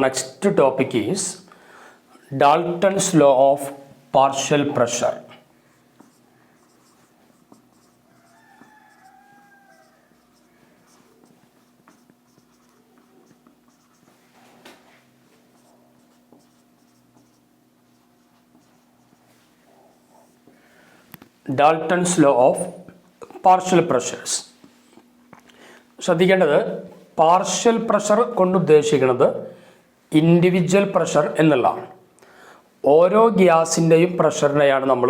next topic is Dalton's law of partial pressure. Dalton's law of partial pressures. ശ്രദ്ധിക്കേണ്ടത് partial pressure കൊണ്ട് ഉദ്ദേശിക്കുന്നത് individual pressure എന്നുള്ളതാണ്. ഓരോ ഗ്യാസിൻ്റെയും പ്രഷറിനെയാണ് നമ്മൾ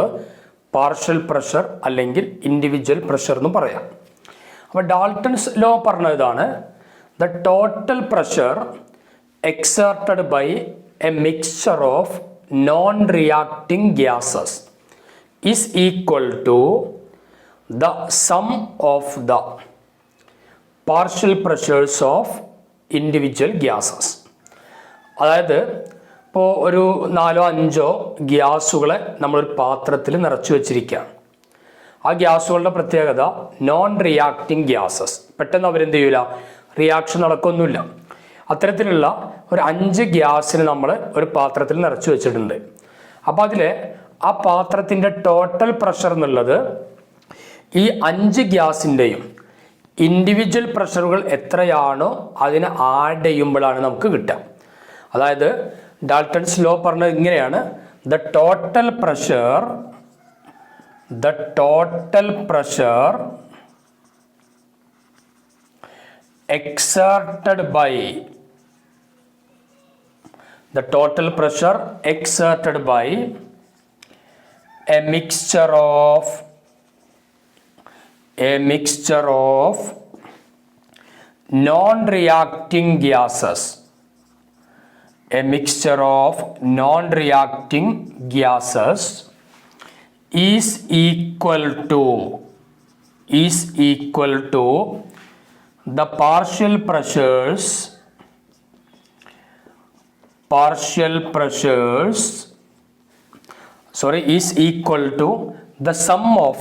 പാർഷ്യൽ പ്രഷർ അല്ലെങ്കിൽ ഇൻഡിവിജ്വൽ പ്രഷർ എന്ന് പറയാം. അപ്പോൾ ഡാൾട്ടൺസ് ലോ പറഞ്ഞതാണ് the total pressure exerted by a mixture of non reacting gases is equal to the sum of the partial pressures of individual gases. അതായത് ഇപ്പോൾ ഒരു 4-5 ഗ്യാസുകളെ നമ്മളൊരു പാത്രത്തിൽ നിറച്ചു വച്ചിരിക്കുകയാണ്. ആ ഗ്യാസുകളുടെ പ്രത്യേകത നോൺ റിയാക്ടിങ് ഗ്യാസസ്. പെട്ടെന്ന് അവരെന്ത് ചെയ്യില്ല, റിയാക്ഷൻ നടക്കൊന്നുമില്ല. അത്തരത്തിലുള്ള ഒരു 5 ഗ്യാസിന് നമ്മൾ ഒരു പാത്രത്തിൽ നിറച്ചു വെച്ചിട്ടുണ്ട്. അപ്പോൾ അതിൽ ആ പാത്രത്തിൻ്റെ ടോട്ടൽ പ്രഷർ എന്നുള്ളത് ഈ 5 ഗ്യാസിൻ്റെയും ഇൻഡിവിജ്വൽ പ്രഷറുകൾ എത്രയാണോ അതിനെ ആഡ് ചെയ്യുമ്പോഴാണ് നമുക്ക് കിട്ടുക. അതായത് ഡാൾട്ടൺസ് ലോ പറഞ്ഞത് ഇങ്ങനെയാണ്: the total pressure exerted by a mixture of non-reacting gases is equal to the partial pressures is equal to the sum of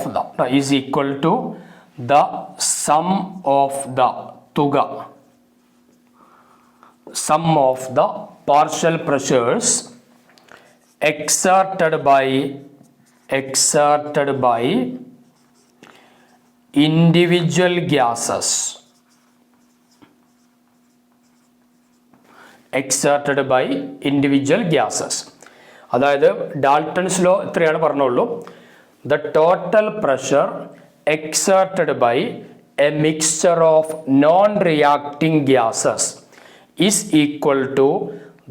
the partial pressures exerted by individual gases. അതായത് Dalton's law ഇത്രയാണ് പറഞ്ഞുള്ളൂ: the total pressure exerted by a mixture of non-reacting gases is equal to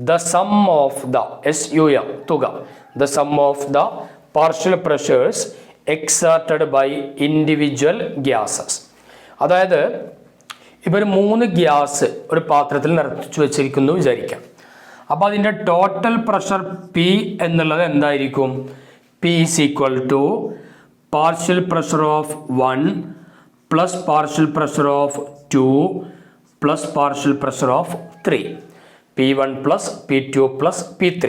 the sum of the sum of the partial pressures exerted by individual gases. അതായത് ഇപ്പോൾ 3 gas ഒരു പാത്രത്തിൽ നിറച്ചു വെച്ചിരിക്കുന്നു വിചാരിക്കാം. അപ്പോൾ അതിൻ്റെ ടോട്ടൽ പ്രഷർ P എന്നുള്ളത് എന്തായിരിക്കും? P is equal to partial pressure of 1 plus partial pressure of 2 plus partial pressure of 3. P1 plus P2 plus P3.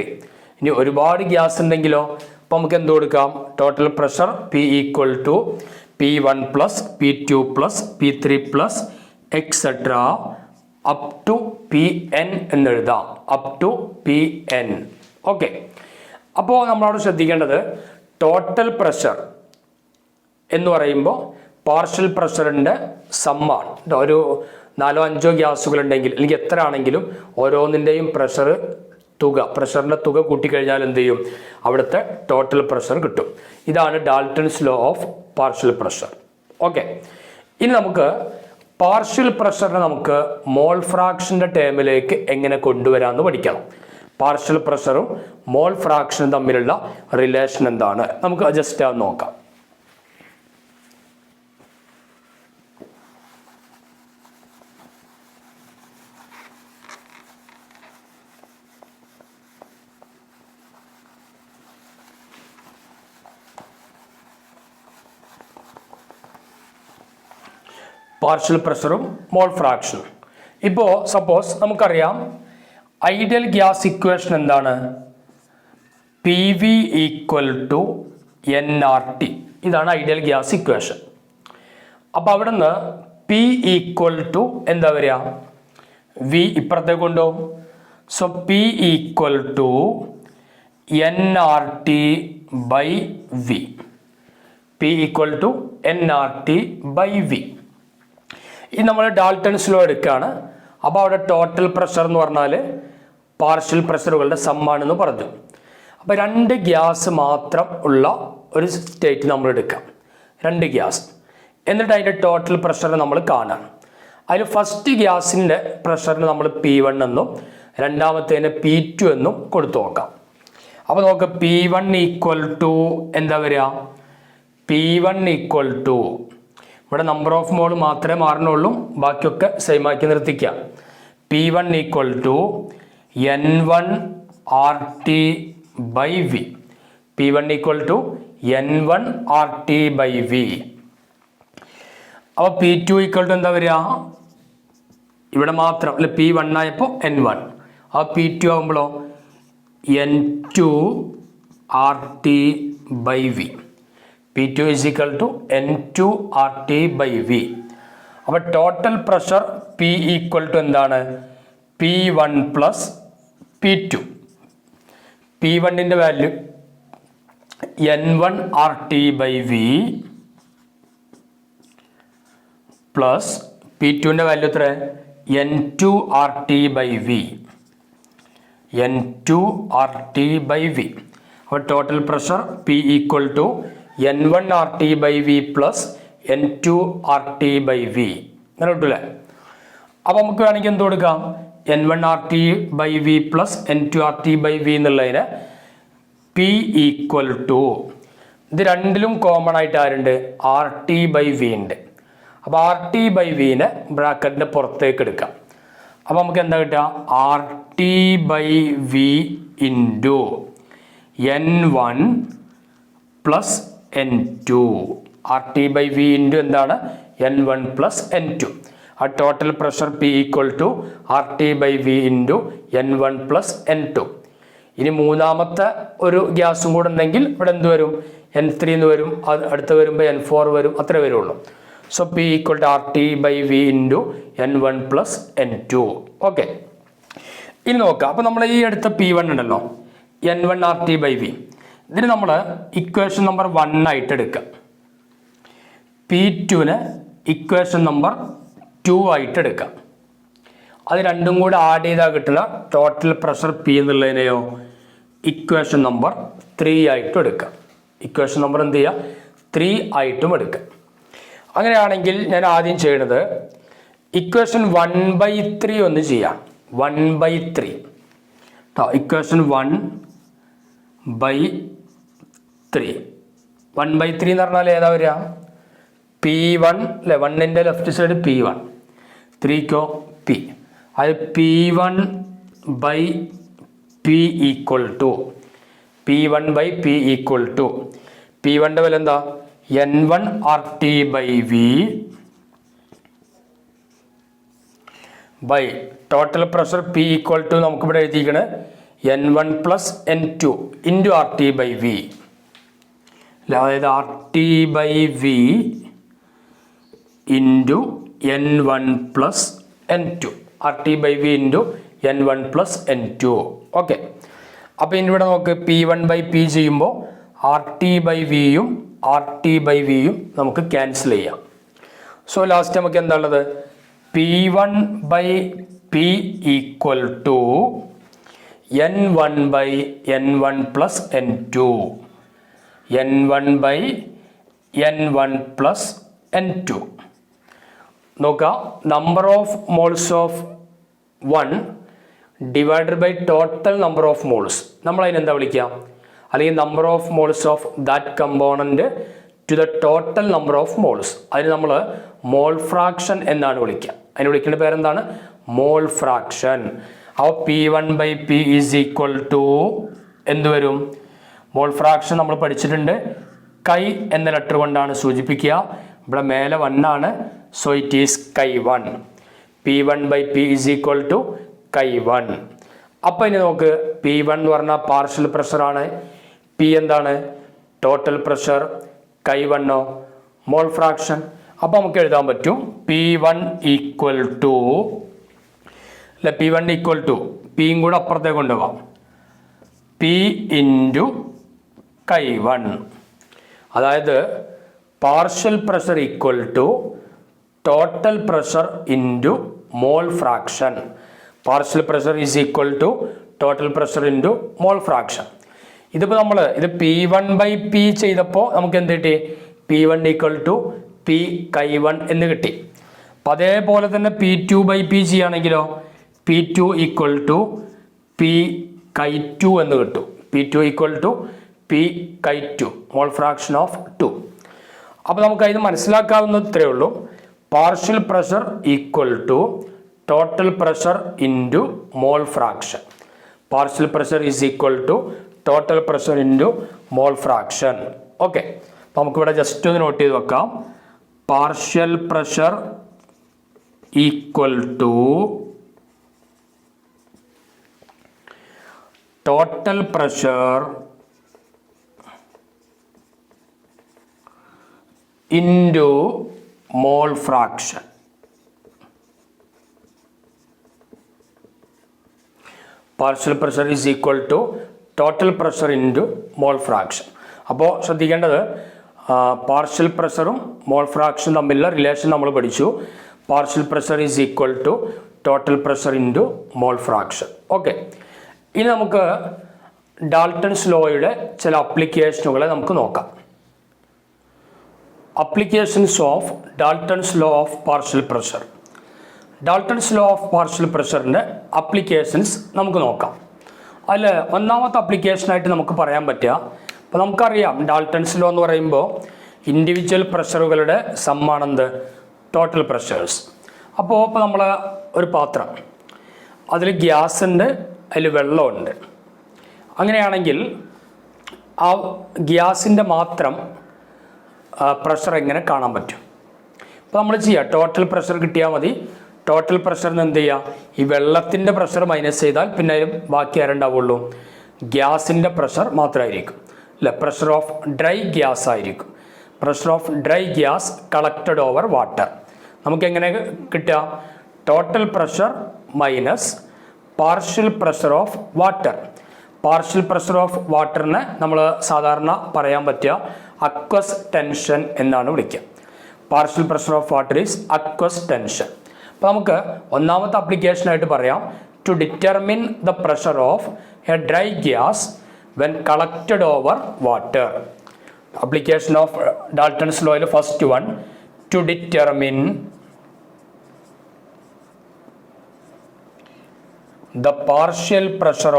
ഇനി ഒരുപാട് ഗ്യാസ് ഉണ്ടെങ്കിലോ അപ്പോൾ നമുക്ക് എന്ത് കൊടുക്കാം? Total pressure P equal to P1 plus P2 plus P3 plus etcetera up to Pn എന്നെഴുതാം. Up to Pn. Okay. അപ്പോൾ നമ്മളവിടെ ശ്രദ്ധിക്കേണ്ടത് ടോട്ടൽ പ്രഷർ എന്ന് പറയുമ്പോൾ പാർഷ്യൽ പ്രഷറിൻ്റെ സമ്മാണ്. ഒരു 4-5 ഗ്യാസുകളുണ്ടെങ്കിൽ അല്ലെങ്കിൽ എത്ര ആണെങ്കിലും ഓരോന്നിൻ്റെയും പ്രഷറിൻ്റെ തുക കൂട്ടിക്കഴിഞ്ഞാൽ എന്ത് ചെയ്യും? അവിടുത്തെ ടോട്ടൽ പ്രഷർ കിട്ടും. ഇതാണ് Dalton's law of partial pressure. Okay. ഇനി നമുക്ക് പാർഷ്യൽ പ്രഷറിനെ നമുക്ക് മോൾ ഫ്രാക്ഷൻ്റെ ടേമിലേക്ക് എങ്ങനെ കൊണ്ടുവരാമെന്ന് പഠിക്കണം. പാർഷ്യൽ പ്രഷറും മോൾ ഫ്രാക്ഷനും തമ്മിലുള്ള റിലേഷൻ എന്താണ് നമുക്ക് ജസ്റ്റ് അത് നോക്കാം. പാർഷ്യൽ പ്രഷറും മോൾ ഫ്രാക്ഷനും. ഇപ്പോൾ സപ്പോസ് നമുക്കറിയാം ഐഡിയൽ ഗ്യാസ് ഇക്വേഷൻ എന്താണ്? PV equal to nRT. ഇതാണ് ഐഡിയൽ ഗ്യാസ് ഇക്വേഷൻ. അപ്പോൾ അവിടെ നിന്ന് P ഈക്വൽ ടു എന്താ വരിക? V ഇപ്പുറത്തേക്ക് കൊണ്ടുപോകും. So P equal to nRT by V. P equal to nRT by V. ഇത് നമ്മൾ ഡാൽട്ടൺസ് ലോ എടുക്കുകയാണ്. അപ്പോൾ അവിടെ ടോട്ടൽ പ്രഷർ എന്ന് പറഞ്ഞാൽ പാർഷ്യൽ പ്രഷറുകളുടെ സമ്മാണെന്ന് പറഞ്ഞു. അപ്പോൾ 2 ഗ്യാസ് മാത്രം ഉള്ള ഒരു സ്റ്റേറ്റ് നമ്മൾ എടുക്കാം, 2 ഗ്യാസ്. എന്നിട്ട് അതിൻ്റെ ടോട്ടൽ പ്രഷർ നമ്മൾ കാണാം. അതിൽ ഫസ്റ്റ് ഗ്യാസിൻ്റെ പ്രഷറിന് നമ്മൾ P1 എന്നും രണ്ടാമത്തേന് P2 എന്നും കൊടുത്തു നോക്കാം. അപ്പോൾ നമുക്ക് P1 ഈക്വൽ ടു എന്താ വരിക? P1 ഈക്വൽ ടു, ഇവിടെ നമ്പർ ഓഫ് മോൾ മാത്രമേ മാറണുള്ളൂ, ബാക്കിയൊക്കെ സെയിം ആക്കി നിർത്തിക്കാം. P1 equal to N1RT by V. P1 equal to N1RT by V. അപ്പോൾ P2 ഈക്വൽ ടു എന്താ വരിക? ഇവിടെ മാത്രം അല്ലെ P1 ആയപ്പോൾ N1, ആ P2 ആകുമ്പോഴോ N2RT by V. P2 is equal to N2RT by V. അപ്പോൾ total pressure P equal to എന്താണ്? P1 plus P2. P1ൻ്റെ value N1RT by V plus P2ൻ്റെ വാല്യൂ എത്ര? N2RT by V. N2RT by V. അപ്പോൾ total pressure P equal to N1RT by V plus N2RT by V. അങ്ങനെ കിട്ടൂലേ? അപ്പോൾ നമുക്ക് വേണമെങ്കിൽ എന്ത് കൊടുക്കാം? N1RT by V plus N2RT by V എന്നുള്ളതിന് P ഈക്വൽ ടു, ഇത് രണ്ടിലും കോമൺ ആയിട്ട് ആരുണ്ട്? RT ബൈ വി ഉണ്ട്. അപ്പോൾ RT ബൈ വിനെ ബ്രാക്കറ്റിൻ്റെ പുറത്തേക്ക് എടുക്കാം. അപ്പോൾ നമുക്ക് എന്താ കിട്ടുക? RT by V into N1 plus N2. RT by V into എന്താണ്? N1 plus N2. ആ total pressure P equal to RT by V into N1 plus N2. ഇനി മൂന്നാമത്തെ ഒരു ഗ്യാസും കൂടെ ഉണ്ടെങ്കിൽ ഇവിടെ എന്ത് വരും? N3 എന്ന് വരും, അത് അടുത്ത് വരുമ്പോൾ N4 വരും, അത്രേ വരുള്ളൂ. So P equal to RT by V into N1 plus N2. Okay, ഇനി നോക്കാം. അപ്പോൾ നമ്മൾ ഈ അടുത്ത P1 ഉണ്ടല്ലോ, N1RT ബൈ വി, ഇതിന് നമ്മൾ ഇക്വേഷൻ നമ്പർ 1 ആയിട്ട് എടുക്കാം. P2ന് ഇക്വേഷൻ നമ്പർ 2 ആയിട്ട് എടുക്കാം. അത് രണ്ടും കൂടെ ആഡ് ചെയ്താൽ കിട്ടുന്ന ടോട്ടൽ പ്രഷർ P എന്നുള്ളതിനെയോ ഇക്വേഷൻ നമ്പർ 3 ആയിട്ടും എടുക്കാം. ഇക്വേഷൻ നമ്പർ എന്ത് ചെയ്യുക? 3 ആയിട്ടും എടുക്കാം. അങ്ങനെയാണെങ്കിൽ ഞാൻ ആദ്യം ചെയ്യണത് ഇക്വേഷൻ 1/3 ഒന്ന് ചെയ്യാം. 1/3 ഇക്വേഷൻ 1/3. 1/3 എന്ന് പറഞ്ഞാൽ ഏതാ വരിക? P1 അല്ലെ, 1ൻ്റെ ലെഫ്റ്റ് സൈഡ് P1, 3ക്കോ P. അത് P1 by P equal to, P1 by P equal to, P1ൻ്റെ വില എന്താ? N1RT by V by total pressure P equal to നമുക്കിവിടെ എഴുതിയിരിക്കണേ N1 plus N2 into RT by V. അതായത് RT by V into N1 plus N2. RT by V into N1 plus N2. Okay, അപ്പോൾ ഇനി ഇവിടെ നമുക്ക് P1 by P ചെയ്യുമ്പോൾ RT by വിയും RT by വിയും നമുക്ക് ക്യാൻസൽ ചെയ്യാം. സോ ലാസ്റ്റ് നമുക്ക് എന്താ ഉള്ളത്? P1 by P equal to N1 by N1 plus N2. N1 by N1 plus N2. നോക്കാം, number of moles of 1 divided by total number of moles. നമ്മൾ അതിനെന്താ വിളിക്കാം? അല്ലെങ്കിൽ number of moles of that component to the total number of moles. അതിന് നമ്മൾ mole fraction എന്നാണ് വിളിക്കുക. അതിന് വിളിക്കേണ്ട പേരെന്താണ്? Mole fraction. അപ്പോൾ P1 by P is equal to എന്ത് വരും? മോൾ ഫ്രാക്ഷൻ നമ്മൾ പഠിച്ചിട്ടുണ്ട്, കൈ എന്ന ലെറ്റർ കൊണ്ടാണ് സൂചിപ്പിക്കുക. ഇവിടെ മേലെ 1 ആണ്, so it is Chi1. P1 by P is equal to Chi1. അപ്പോൾ ഇനി നമുക്ക് P1 എന്ന് പറഞ്ഞാൽ പാർഷ്യൽ പ്രഷറാണ്, P എന്താണ്? Total pressure, Chi1 mole fraction. അപ്പോൾ നമുക്ക് എഴുതാൻ പറ്റും P1 ഈക്വൽ ടു, അല്ലെ. P1 ഈക്വൽ ടു പിയും കൂടെ അപ്പുറത്തേക്ക് കൊണ്ടുപോകാം, പി ഇൻറ്റു കൈ1. അതായത് partial pressure equal to total pressure into mole fraction. Partial pressure is equal to total pressure into mole fraction. ഇതിപ്പോൾ നമ്മൾ ഇത് P1/P ചെയ്തപ്പോൾ നമുക്ക് എന്ത് കിട്ടി? P1 ഈക്വൽ ടു പി കൈ1 എന്ന് കിട്ടി. അപ്പം അതേപോലെ തന്നെ P2/P ചെയ്യുകയാണെങ്കിലോ P2 ഈക്വൽ ടു പി കൈ2 എന്ന് കിട്ടും. P2 ഈക്വൽ ടു പി കൈ2 മോൾ ഫ്രാക്ഷൻ ഓഫ് 2. അപ്പോൾ നമുക്ക് അതിന് മനസ്സിലാക്കാവുന്നത് ഇത്രയേ ഉള്ളൂ. Partial pressure equal to total pressure into mole fraction. Partial pressure is equal to total pressure into mole fraction. Okay, അപ്പോൾ നമുക്കിവിടെ ജസ്റ്റ് ഒന്ന് നോട്ട് ചെയ്ത് വെക്കാം. Partial pressure equal to total pressure into mole fraction. Partial pressure is equal to total pressure into mole fraction. അപ്പോൾ ശ്രദ്ധിക്കേണ്ടത് partial പ്രഷറും മോൾ ഫ്രാക്ഷനും തമ്മിലുള്ള relation നമ്മൾ പഠിച്ചു. Partial pressure is equal to total pressure into mole fraction. Okay, ഇനി നമുക്ക് Dalton's ലോയുടെ ചില അപ്ലിക്കേഷനുകളെ നമുക്ക് നോക്കാം. Applications of Dalton's law of partial pressure. Dalton's law of partial പ്രഷറിൻ്റെ അപ്ലിക്കേഷൻസ് നമുക്ക് നോക്കാം. അതിൽ ഒന്നാമത്തെ അപ്ലിക്കേഷനായിട്ട് നമുക്ക് പറയാൻ പറ്റുക, അപ്പോൾ നമുക്കറിയാം ഡാൾട്ടൺസ് ലോ എന്ന് പറയുമ്പോൾ ഇൻഡിവിജ്വൽ പ്രഷറുകളുടെ സമ്മാണെന്ത്? Total pressures. അപ്പോൾ ഇപ്പോൾ നമ്മൾ ഒരു പാത്രം, അതിൽ ഗ്യാസ് ഉണ്ട്, അതിൽ വെള്ളമുണ്ട്. അങ്ങനെയാണെങ്കിൽ ആ ഗ്യാസിൻ്റെ മാത്രം പ്രഷർ എങ്ങനെ കാണാൻ പറ്റും? ഇപ്പോൾ നമ്മൾ ചെയ്യുക, ടോട്ടൽ പ്രഷർ കിട്ടിയാൽ മതി. ടോട്ടൽ പ്രഷറിന് എന്ത് ചെയ്യുക? ഈ വെള്ളത്തിൻ്റെ പ്രഷർ മൈനസ് ചെയ്താൽ പിന്നെ ബാക്കി ആരുണ്ടാവുള്ളൂ? ഗ്യാസിൻ്റെ പ്രഷർ മാത്രമായിരിക്കും അല്ലേ. പ്രഷർ ഓഫ് ഡ്രൈ ഗ്യാസ് ആയിരിക്കും. Pressure of dry gas collected over water. നമുക്ക് എങ്ങനെ കിട്ടുക? Total pressure minus partial pressure of water. Partial pressure of വാട്ടറിനെ നമ്മൾ സാധാരണ പറയാൻ പറ്റുക അക്വസ് ടെൻഷൻ എന്നാണ് വിളിക്കുക. Partial pressure of water is aqueous tension. അപ്പോൾ നമുക്ക് ഒന്നാമത്തെ ആപ്ലിക്കേഷനായിട്ട് പറയാം, to determine the pressure of a dry gas when collected over water. Application of Dalton's ലോയിൽ first one, to determine the partial pressure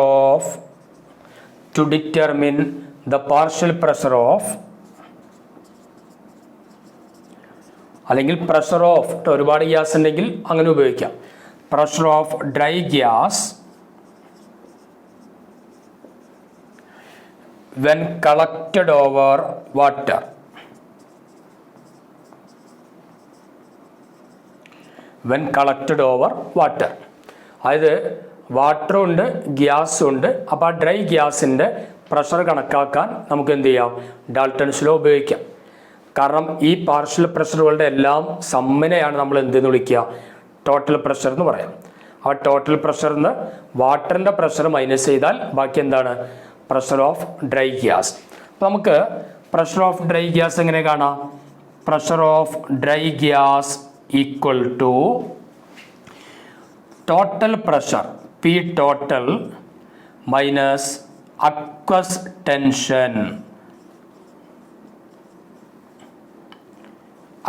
of അല്ലെങ്കിൽ pressure of, ഒരുപാട് gas ഉണ്ടെങ്കിൽ അങ്ങനെ ഉപയോഗിക്കാം. Pressure of dry gas when collected over water. When collected over water, അതായത് വാട്ടറും ഉണ്ട് ഗ്യാസും ഉണ്ട്. അപ്പോൾ ആ ഡ്രൈ ഗ്യാസിൻ്റെ പ്രഷർ കണക്കാക്കാൻ നമുക്ക് എന്ത് ചെയ്യാം? ഡാൾട്ടൺസ് ലോ ഉപയോഗിക്കാം. കാരണം ഈ പാർഷ്യൽ പ്രഷറുകളുടെ എല്ലാം സമ്മിനെയാണ് നമ്മൾ എന്തെന്ന് വിളിക്കുക? ടോട്ടൽ പ്രഷർ എന്ന് പറയാം. ആ ടോട്ടൽ പ്രഷറിൽ നിന്ന് വാട്ടറിൻ്റെ പ്രഷർ മൈനസ് ചെയ്താൽ ബാക്കി എന്താണ്? Pressure of dry gas. അപ്പോൾ നമുക്ക് പ്രഷർ ഓഫ് ഡ്രൈ ഗ്യാസ് എങ്ങനെ കാണാം? Pressure of dry gas equal to total pressure P total minus aqueous tension.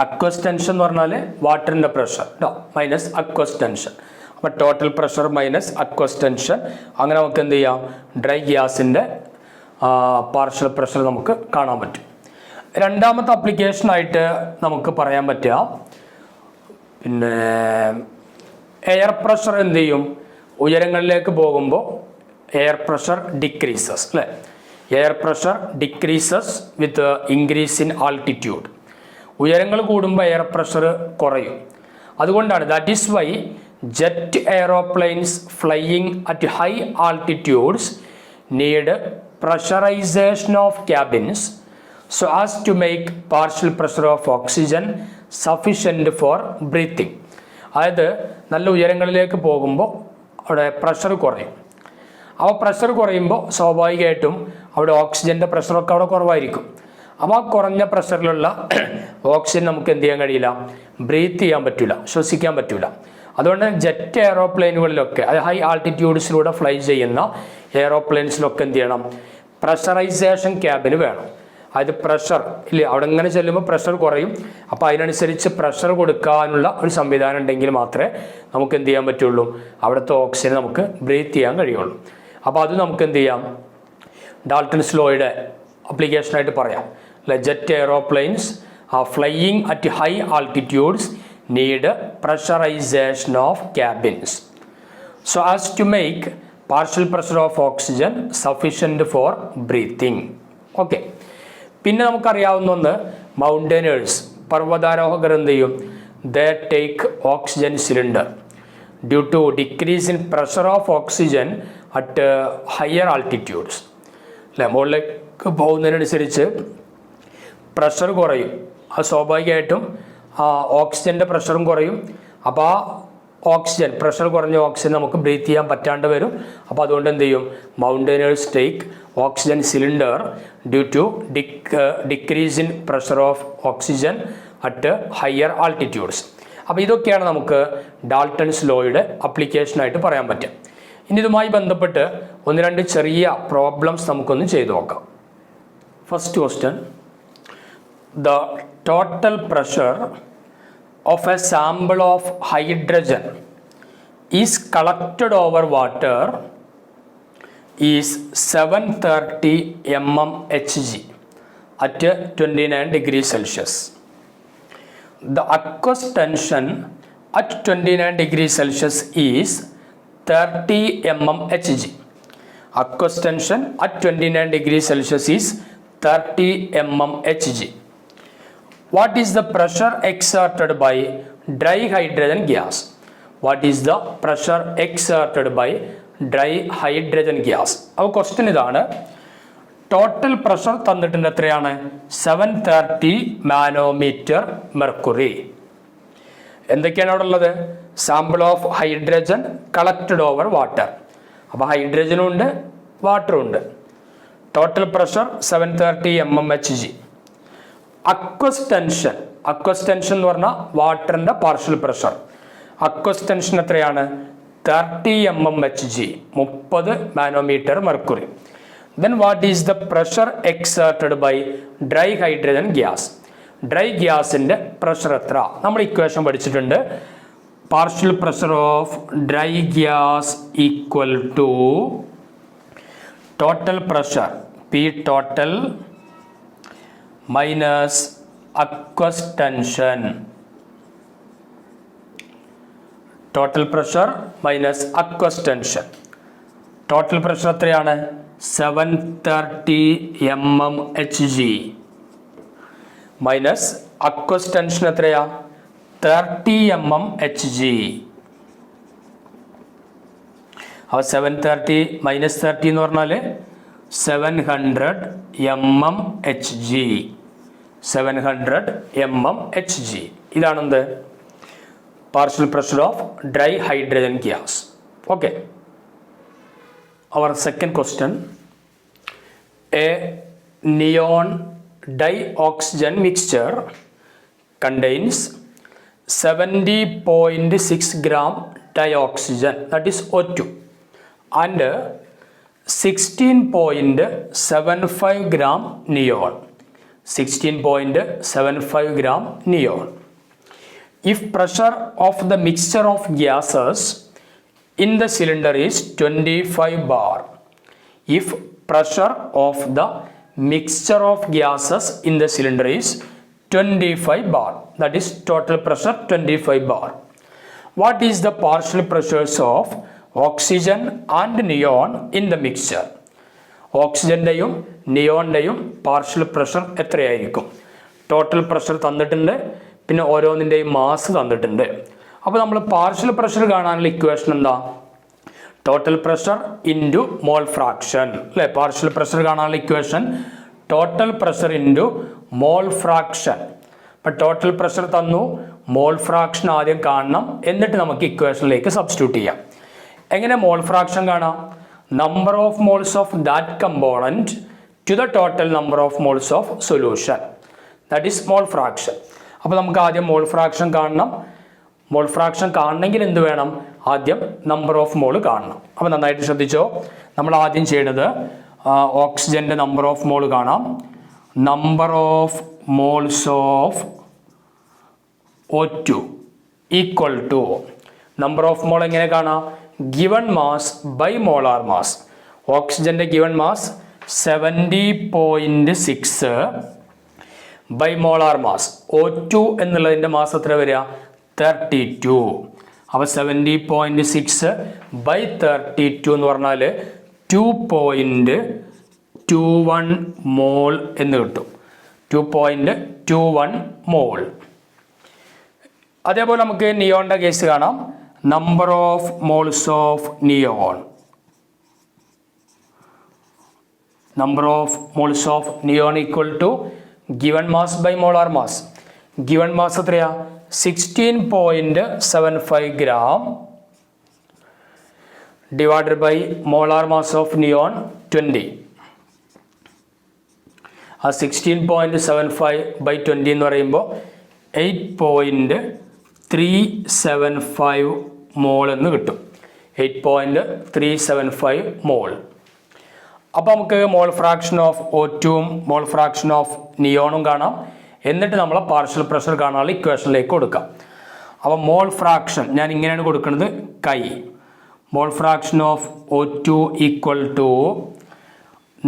Aqueous tension എന്ന് പറഞ്ഞാൽ വാട്ടറിൻ്റെ പ്രഷർ കേട്ടോ, മൈനസ് അക്വസ് ടെൻഷൻ. അപ്പോൾ total pressure minus aqueous tension. അങ്ങനെ നമുക്ക് എന്ത് ചെയ്യാം? ഡ്രൈ ഗ്യാസിൻ്റെ പാർഷ്യൽ പ്രഷർ നമുക്ക് കാണാൻ പറ്റും. രണ്ടാമത്തെ ആപ്ലിക്കേഷനായിട്ട് നമുക്ക് പറയാൻ പറ്റുക, പിന്നെ എയർ പ്രഷർ എന്ത് ചെയ്യും? ഉയരങ്ങളിലേക്ക് പോകുമ്പോൾ എയർ പ്രഷർ ഡിക്രീസസ് അല്ലേ. Air pressure decreases with increase in altitude. ഉയരങ്ങൾ കൂടുമ്പോൾ എയർ പ്രഷർ കുറയും. അതുകൊണ്ടാണ് that is why jet aeroplanes flying at high altitudes need pressurisation of cabins so as to make partial pressure of oxygen sufficient for breathing. അതായത് നല്ല ഉയരങ്ങളിലേക്ക് പോകുമ്പോൾ അവിടെ pressure കുറയും. അപ്പോൾ പ്രഷർ കുറയുമ്പോൾ സ്വാഭാവികമായിട്ടും അവിടെ ഓക്സിജൻ്റെ പ്രഷറൊക്കെ അവിടെ കുറവായിരിക്കും. അപ്പോൾ ആ കുറഞ്ഞ പ്രഷറിലുള്ള ഓക്സിജൻ നമുക്ക് എന്ത് ചെയ്യാൻ കഴിയില്ല, ബ്രീത്ത് ചെയ്യാൻ പറ്റില്ല, ശ്വസിക്കാൻ പറ്റില്ല. അതുകൊണ്ട് ജെറ്റ് എയറോപ്ലെയിനുകളിലൊക്കെ അത് ഹൈ ആൾട്ടിറ്റ്യൂഡ്സിലൂടെ ഫ്ലൈ ചെയ്യുന്ന എയറോപ്ലെയിൻസിലൊക്കെ എന്ത് ചെയ്യണം, പ്രഷറൈസേഷൻ ക്യാബിന് വേണം. അതായത് പ്രഷർ ഇല്ലേ, അവിടെ ഇങ്ങനെ ചെല്ലുമ്പോൾ പ്രഷർ കുറയും. അപ്പോൾ അതിനനുസരിച്ച് പ്രഷർ കൊടുക്കാനുള്ള ഒരു സംവിധാനം ഉണ്ടെങ്കിൽ മാത്രമേ നമുക്ക് എന്ത് ചെയ്യാൻ പറ്റുള്ളൂ, അവിടുത്തെ ഓക്സിജൻ നമുക്ക് ബ്രീത്ത് ചെയ്യാൻ കഴിയുള്ളൂ. അപ്പോൾ അത് നമുക്ക് എന്ത് ചെയ്യാം, ഡാൾട്ടൺസ് ലോയുടെ അപ്ലിക്കേഷനായിട്ട് പറയാം. Jet aeroplanes are flying at high altitudes need pressurization of cabins so as to make partial pressure of oxygen sufficient for breathing. Okay, പിന്നെ നമുക്കറിയാവുന്ന ഒന്ന് മൗണ്ടനേഴ്സ്, പർവ്വതാരോഹകർ എന്ത് ചെയ്യും, they take oxygen cylinder due to decrease in pressure of oxygen at higher altitudes. അല്ലേ, മുകളിലേക്ക് പോകുന്നതിനനുസരിച്ച് pressure കുറയും. അത് സ്വാഭാവികമായിട്ടും ഓക്സിജൻ്റെ പ്രഷറും കുറയും. അപ്പോൾ ആ ഓക്സിജൻ, പ്രഷർ കുറഞ്ഞ ഓക്സിജൻ നമുക്ക് ബ്രീത്ത് ചെയ്യാൻ പറ്റാണ്ട് വരും. അപ്പോൾ അതുകൊണ്ട് എന്ത് ചെയ്യും, mountaineers take oxygen cylinder due to decrease in pressure of oxygen at higher altitudes. അപ്പോൾ ഇതൊക്കെയാണ് നമുക്ക് ഡാൾട്ടൺസ് ലോയുടെ അപ്ലിക്കേഷനായിട്ട് പറയാൻ പറ്റുക. ഇനി ഇതുമായി ബന്ധപ്പെട്ട് ഒന്ന് രണ്ട് ചെറിയ പ്രോബ്ലംസ് നമുക്കൊന്ന് ചെയ്തു നോക്കാം. First question, the total pressure of a sample of hydrogen is collected over water is 730 mmHg at 29 degrees Celsius. The aqueous tension at 29 degrees Celsius is 30 mmHg. Aqueous tension at 29 degrees Celsius is 30 mmHg. What is the pressure exerted by dry hydrogen gas? What is the pressure exerted by dry hydrogen gas? അപ്പോൾ question ഇതാണ്, total pressure തന്നിട്ടുണ്ട് എത്രയാണ്, 730 nanometre mercury. എന്തൊക്കെയാണ് അവിടെ ഉള്ളത്, sample of hydrogen collected over water. അപ്പോൾ ഹൈഡ്രജനും ഉണ്ട് വാട്ടറും ഉണ്ട്. Total pressure 730 mmHg. Aqueous tension, aqueous tension എന്ന് പറഞ്ഞാൽ വാട്ടറിൻ്റെ പാർഷ്യൽ പ്രഷർ. അക്വസ് ടെൻഷൻ എത്രയാണ്, 30 mmHg, 30 nanometre mercury. Then what is the pressure exerted by dry hydrogen gas? Dry ഗ്യാസിൻ്റെ പ്രഷർ എത്ര? നമ്മൾ ഇക്വേഷൻ പഠിച്ചിട്ടുണ്ട്. Partial pressure of dry gas equal to total pressure P total minus aqueous tension. Total pressure minus aqueous tension. Total pressure എത്രയാണ്, 730 mmHg minus aqueous tension എത്രയാ, 30 mmHg. അപ്പോൾ 730 minus 30 എന്ന് പറഞ്ഞാൽ 700 mmHg. 700 mmHg. ഇതാണെന്ത്, partial pressure of dry hydrogen gas. Okay, our second question, a neon dioxygen mixture contains 70.6 gram dioxygen, that is O2, and 16.75 gram neon. 16.75 gram neon. If pressure of the mixture of gases in the cylinder is 25 bar, if pressure of the mixture of gases in the cylinder is 25 bar, that is total pressure 25 bar, what is the partial pressures of oxygen and neon in the mixture? ഓക്സിജൻ്റെയും നിയോണിൻ്റെയും പാർഷ്യൽ പ്രഷർ എത്രയായിരിക്കും? Total pressure തന്നിട്ടുണ്ട്, പിന്നെ ഓരോന്നിൻ്റെയും mass തന്നിട്ടുണ്ട്. അപ്പോൾ നമ്മൾ പാർഷ്യൽ പ്രഷർ കാണാനുള്ള ഇക്വേഷൻ എന്താ, total pressure into mole fraction. അല്ലേ, പാർഷ്യൽ പ്രഷർ കാണാനുള്ള equation total pressure into mole fraction. അപ്പം ടോട്ടൽ പ്രഷർ തന്നു, മോൾ ഫ്രാക്ഷൻ ആദ്യം കാണണം, എന്നിട്ട് നമുക്ക് ഇക്വേഷനിലേക്ക് സബ്സ്റ്റിറ്റ്യൂട്ട് ചെയ്യാം. എങ്ങനെ മോൾ ഫ്രാക്ഷൻ കാണാം? Number of moles of that component to the total number of moles of solution, that is mole fraction. അപ്പോൾ നമുക്ക് ആദ്യം മോൾ ഫ്രാക്ഷൻ കാണണം. മോൾ ഫ്രാക്ഷൻ കാണണമെങ്കിൽ എന്ത് വേണം? ആദ്യം നമ്പർ ഓഫ് മോൾ കാണണം. അപ്പോൾ നന്നായിട്ട് ശ്രദ്ധിച്ചോ. നമ്മൾ ആദ്യം ചെയ്യേണ്ടത് ഓക്സിജൻ്റെ നമ്പർ ഓഫ് മോൾ കാണാം. Number of moles of O2 equal to number of mole എങ്ങനെ കാണാം? Given mass by molar mass. ഓക്സിജൻ്റെ given mass 70.6 by molar mass. O2 എന്നുള്ളതിൻ്റെ മാസ് എത്ര വരിക? 32. അപ്പോൾ 70.6 ബൈ 32 എന്ന് പറഞ്ഞാൽ 2.21 മോൾ എന്ന് കിട്ടും. 2.21 മോൾ. അതേപോലെ നമുക്ക് നിയോണിൻ്റെ കേസ് കാണാം. Number of moles of neon. Number of moles of neon equal to given mass by molar mass. Given mass എത്രയാ? 16.75 gram divided by molar mass of neon 20. ആ 16.75 ബൈ 20 എന്ന് പറയുമ്പോൾ 8.375 മോൾ എന്ന് കിട്ടും. 8.375 മോൾ. അപ്പോൾ നമുക്ക് മോൾ ഫ്രാക്ഷൻ ഓഫ് O2ഉം mole fraction of നിയോണും കാണാം. എന്നിട്ട് നമ്മൾ പാർഷ്യൽ പ്രഷർ കാണാനുള്ള ഇക്വേഷനിലേക്ക് കൊടുക്കാം. അപ്പോൾ മോൾ ഫ്രാക്ഷൻ ഞാൻ ഇങ്ങനെയാണ് കൊടുക്കുന്നത്. Chi mole fraction of O2 equal to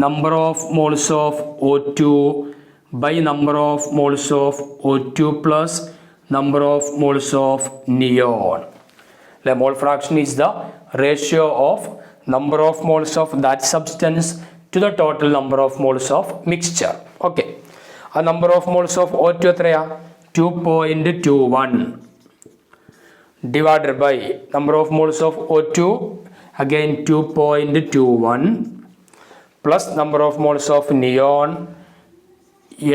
number of moles of O2 by number of moles of O2 plus number of moles of neon. അല്ലെ, mole fraction is the ratio of number of moles of that substance to the total number of moles of mixture. Okay, a number of moles of O2 എത്രയാ? 2.21 divided by number of moles of O2 again 2.21 plus number of moles of neon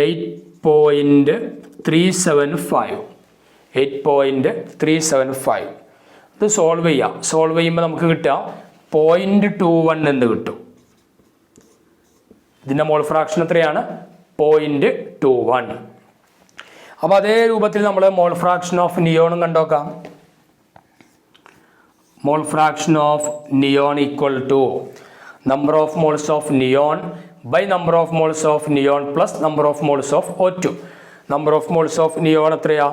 8.375. 8.375. ഇത് solve ചെയ്യാം. Solve ചെയ്യുമ്പോൾ നമുക്ക് കിട്ടുക 0.21 എന്ന് കിട്ടും. ഇതിൻ്റെ mole fraction എത്രയാണ്? 0.21. അപ്പോൾ അതേ രൂപത്തിൽ നമ്മൾ മോൾ ഫ്രാക്ഷൻ ഓഫ് നിയോണും കണ്ടോക്കാം. Mole fraction of neon equal to number of moles of neon by number of moles of neon plus number of moles of O2. Number of moles of neon എത്രയാ?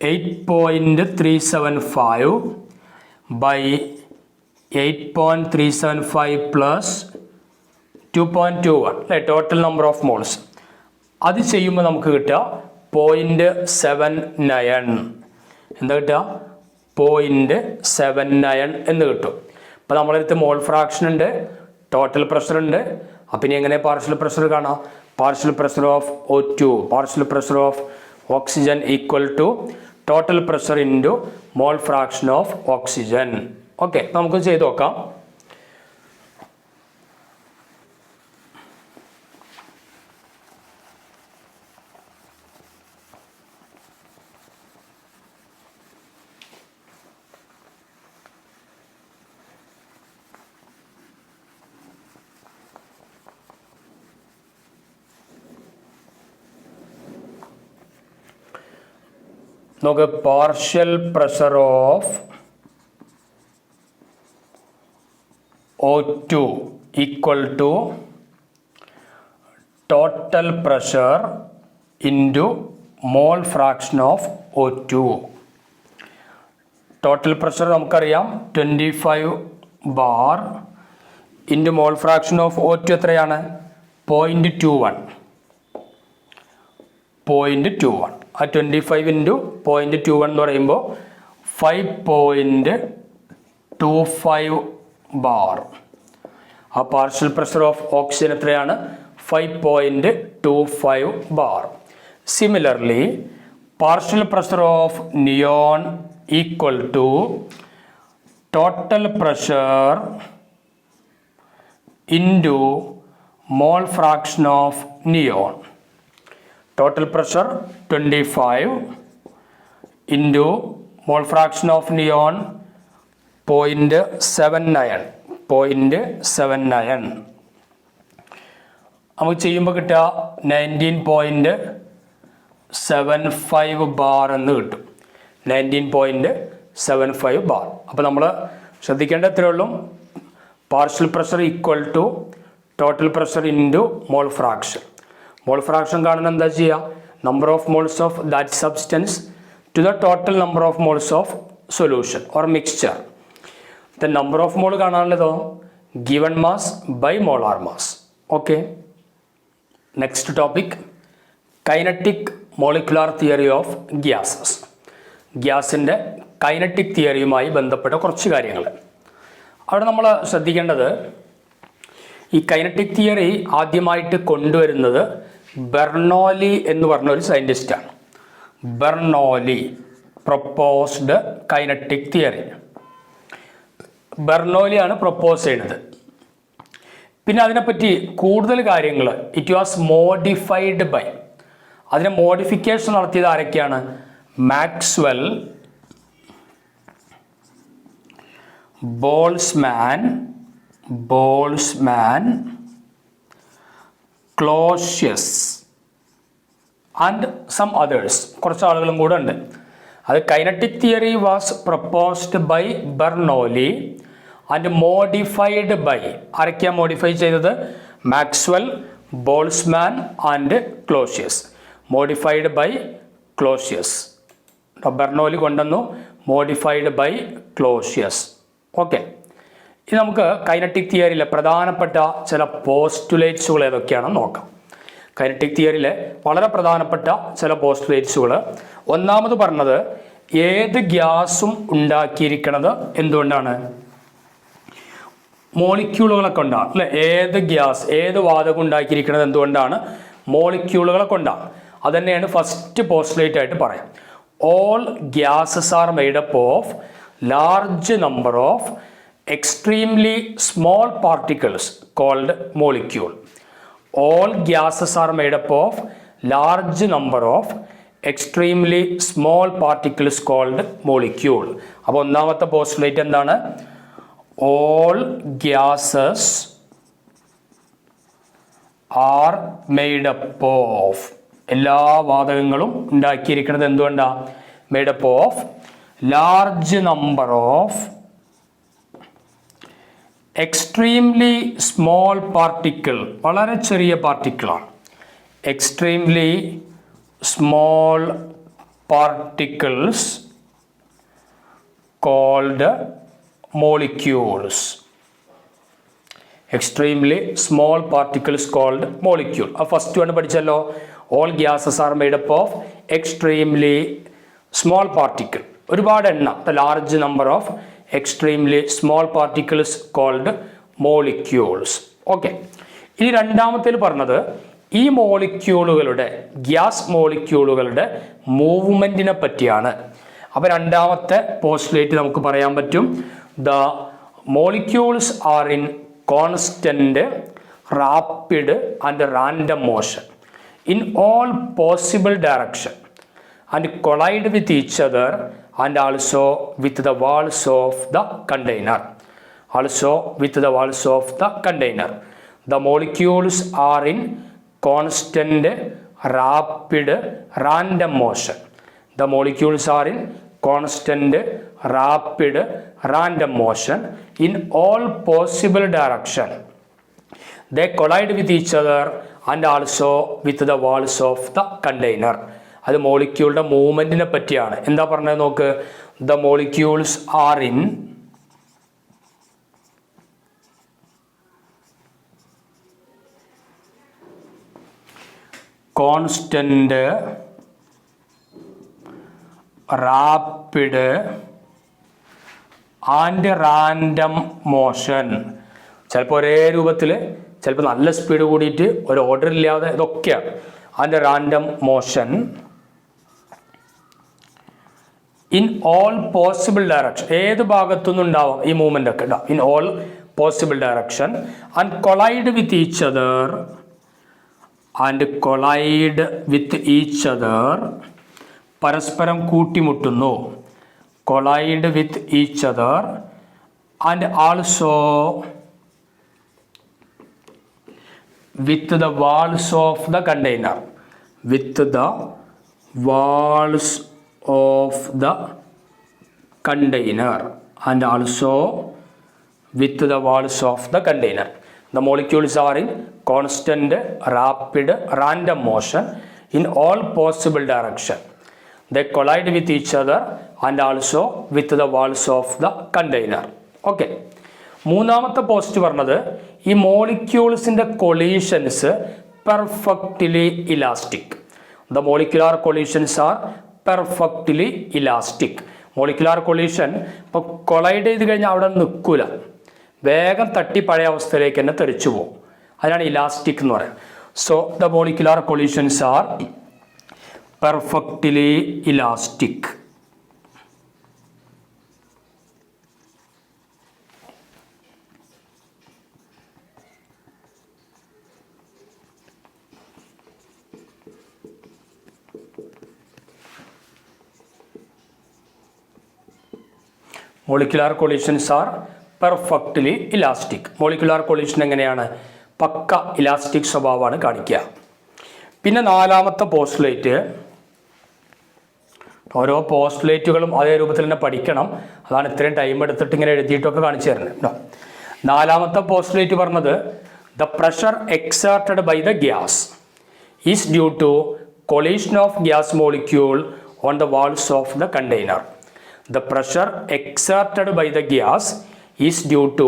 8.375 by 8.375 plus 2.21 അല്ലേ, total number of moles. അത് ചെയ്യുമ്പോൾ നമുക്ക് കിട്ടുക 0.79. എന്താ കിട്ടുക? 0.79 എന്ന് കിട്ടും. ഇപ്പോൾ നമ്മളടുത്ത് മോൾ ഫ്രാക്ഷൻ ഉണ്ട്, ടോട്ടൽ പ്രഷർ ഉണ്ട്. അപ്പം ഇനി എങ്ങനെ പാർഷ്യൽ പ്രഷർ കാണാം? Partial pressure of O2, partial pressure of oxygen equal to total pressure into mole fraction of oxygen. Okay, നമുക്ക് ചെയ്ത് നോക്കാം. നമുക്ക് partial pressure of O2 equal to total pressure into mole fraction of O2. Total pressure നമുക്കറിയാം 25 bar into mole fraction of O2 എത്രയാണ്? 0.21. ആ 25 into 0.21 എന്ന് പറയുമ്പോൾ 5.25 bar. ആ പാർഷ്യൽ പ്രഷർ ഓഫ് ഓക്സിജൻ എത്രയാണ്? 5.25 bar. Similarly partial pressure of neon equal to total pressure into mole fraction of neon. Total pressure 25 into mole fraction of neon 0.79 നമുക്ക് ചെയ്യുമ്പോൾ കിട്ടുക 19.75 bar എന്ന് കിട്ടും. 19.75 ബാർ. അപ്പോൾ നമ്മൾ ശ്രദ്ധിക്കേണ്ട എത്രയേ ഉള്ളൂ, partial pressure equal to total pressure into mole fraction. Mole fraction കാണുന്നത് എന്താ ചെയ്യുക, number of moles of that substance to the total number of moles of solution or mixture. The number of mole കാണാനുള്ളതോ given mass by molar mass. Okay, next topic kinetic molecular theory of gases. ഗ്യാസിൻ്റെ kinetic തിയറിയുമായി ബന്ധപ്പെട്ട കുറച്ച് കാര്യങ്ങൾ. അവിടെ നമ്മൾ ശ്രദ്ധിക്കേണ്ടത്, ഈ കൈനറ്റിക് തിയറി ആദ്യമായിട്ട് കൊണ്ടുവരുന്നത് ബെർണോലി എന്ന് പറഞ്ഞ ഒരു സയൻറ്റിസ്റ്റാണ്. Bernoulli proposed kinetic theory. ബെർണോലിയാണ് പ്രൊപ്പോസ് ചെയ്യുന്നത്. പിന്നെ അതിനെപ്പറ്റി കൂടുതൽ കാര്യങ്ങൾ ഇറ്റ് വാസ് മോഡിഫൈഡ് ബൈ, അതിനെ മോഡിഫിക്കേഷൻ നടത്തിയത് ആരൊക്കെയാണ്, Maxwell, Boltzmann, Clausius and some others, കുറച്ച് ആളുകളും കൂടെ ഉണ്ട്. അത് kinetic theory was proposed by Bernoulli and modified by, ആരൊക്കെയാണ് മോഡിഫൈ ചെയ്തത്, Maxwell, Boltzmann and Clausius. Modified by Clausius. Bernoulli കൊണ്ടുവന്നു, മോഡിഫൈഡ് ബൈ ക്ലോഷ്യസ്. ഓക്കെ, ഇനി നമുക്ക് കൈനറ്റിക് തിയറിയിലെ പ്രധാനപ്പെട്ട ചില പോസ്റ്റുലേറ്റ്സുകൾ ഏതൊക്കെയാണെന്ന് നോക്കാം. കൈനറ്റിക് തിയറിയിലെ വളരെ പ്രധാനപ്പെട്ട ചില പോസ്റ്റുലേറ്റ്സുകൾ. ഒന്നാമത് പറഞ്ഞത്, ഏത് ഗ്യാസും ഉണ്ടാക്കിയിരിക്കുന്നത് എന്തുകൊണ്ടാണ്, മോളിക്യൂളുകളെ കൊണ്ടാണ് അല്ലെ. ഏത് ഗ്യാസ്, ഏത് വാതകം ഉണ്ടാക്കിയിരിക്കുന്നത് എന്തുകൊണ്ടാണ്, മോളിക്യൂളുകളെ കൊണ്ടാണ്. അത് തന്നെയാണ് ഫസ്റ്റ് പോസ്റ്റുലേറ്റ് ആയിട്ട് പറയാം. All gases are made up of large number of extremely small particles called molecule. All gases are made up of large number of extremely small particles called molecule. അപ്പോൾ ഒന്നാമത്തെ പോസ്റ്റുലേറ്റ് എന്താണ്, all gases are made up of, എല്ലാ വാതകങ്ങളും ഉണ്ടാക്കിയിരിക്കുന്നത് എന്തുകൊണ്ടാണ്, made up of large number of extremely small particle, വളരെ ചെറിയ പാർട്ടിക്കിളാണ്. Extremely small particles called molecules. Extremely small particles called molecule. ആ ഫസ്റ്റ് വൺ പഠിച്ചല്ലോ, all gases are made up of extremely small particle, ഒരുപാട് എണ്ണം, the large number of extremely small particles called molecules. ഓക്കെ, ഇനി രണ്ടാമത്തേൽ പറഞ്ഞത്, ഈ മോളിക്യൂളുകളുടെ, ഗ്യാസ് മോളിക്യൂളുകളുടെ മൂവ്മെൻറ്റിനെ പറ്റിയാണ്. അപ്പോൾ രണ്ടാമത്തെ പോസ്റ്റുലേറ്റ് നമുക്ക് പറയാൻ പറ്റും, the molecules are in constant rapid and random motion in all possible direction and collide with each other and also with the walls of the container. Also with the walls of the container. The molecules are in constant rapid random motion. The molecules are in constant rapid random motion in all possible direction. They collide with each other and also with the walls of the container. അത് മോളിക്യൂളുടെ മൂവ്മെൻറ്റിനെ പറ്റിയാണ്. എന്താ പറഞ്ഞത് നോക്ക്, the molecules are in constant rapid and random motion. ചിലപ്പോൾ ഒരേ രൂപത്തിൽ, ചിലപ്പോൾ നല്ല സ്പീഡ് കൂടിയിട്ട് ഒരു ഓർഡർ ഇല്ലാതെ, ഇതൊക്കെയാണ് അതിൻ്റെ random motion in all possible direction. ഏത് ഭാഗത്തുനിന്നും ഉണ്ടാവാം ഈ മൂവ്മെൻ്റ് ഒക്കെ ഉണ്ടാവും. In all possible direction and collide with each other, പരസ്പരം കൂട്ടിമുട്ടുന്നു. Collide with each other and also with the walls of the container. With the walls of the container and also with the walls of the container. The molecules are in constant, rapid, random motion in all possible direction. They collide with each other and also with the walls of the container. Okay. മൂന്നാമത്തെ post പറഞ്ഞത് ഈ മോളിക്യൂൾസിൻ്റെ കൊളീഷൻസ് perfectly elastic. The molecular collisions are perfectly elastic. Molecular collision ഇപ്പോൾ collide ചെയ്ത് കഴിഞ്ഞാൽ അവിടെ നിൽക്കില്ല, വേഗം തട്ടി പഴയ അവസ്ഥയിലേക്ക് തന്നെ തെറിച്ചു പോകും. അതിനാണ് ഇലാസ്റ്റിക് എന്ന് പറയുന്നത്. So the molecular collisions are perfectly elastic. Molecular collisions are perfectly elastic. Molecular collision എങ്ങനെയാണ്? പക്ക ഇലാസ്റ്റിക് സ്വഭാവമാണ് കാണിക്കുക. പിന്നെ നാലാമത്തെ പോസ്റ്റുലേറ്റ്, ഓരോ പോസ്റ്റുലേറ്റുകളും അതേ രൂപത്തിൽ തന്നെ പഠിക്കണം. അതാണ് ഇത്രയും ടൈം എടുത്തിട്ട് ഇങ്ങനെ എഴുതിയിട്ടൊക്കെ കാണിച്ചു തരുന്നത് കേട്ടോ. നാലാമത്തെ പോസ്റ്റുലേറ്റ് പറഞ്ഞത് the pressure exerted by the gas is due to collision of gas molecule on the walls of the container. The pressure exerted by the gas is due to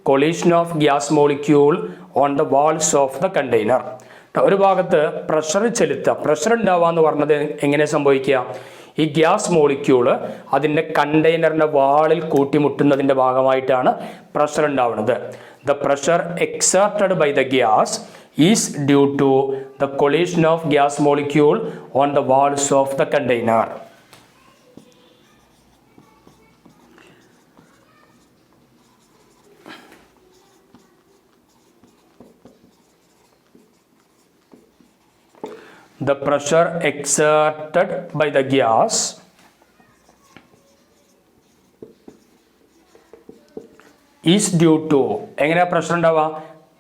collision of gas molecule on the walls of the container. ഒരു ഭാഗത്ത് pressure ചെലുത്തുക, pressure ഉണ്ടാവുക എന്ന് പറഞ്ഞത് എങ്ങനെ സംഭവിക്കുക? ഈ gas molecule അതിൻ്റെ കണ്ടെയ്നറിൻ്റെ വാളിൽ കൂട്ടിമുട്ടുന്നതിൻ്റെ ഭാഗമായിട്ടാണ് പ്രഷർ ഉണ്ടാവുന്നത്. The pressure exerted by the gas is due to the collision of gas molecule on the walls of the container. The pressure exerted by the gas is due to എങ്ങനെയാ pressure ഉണ്ടാവുക?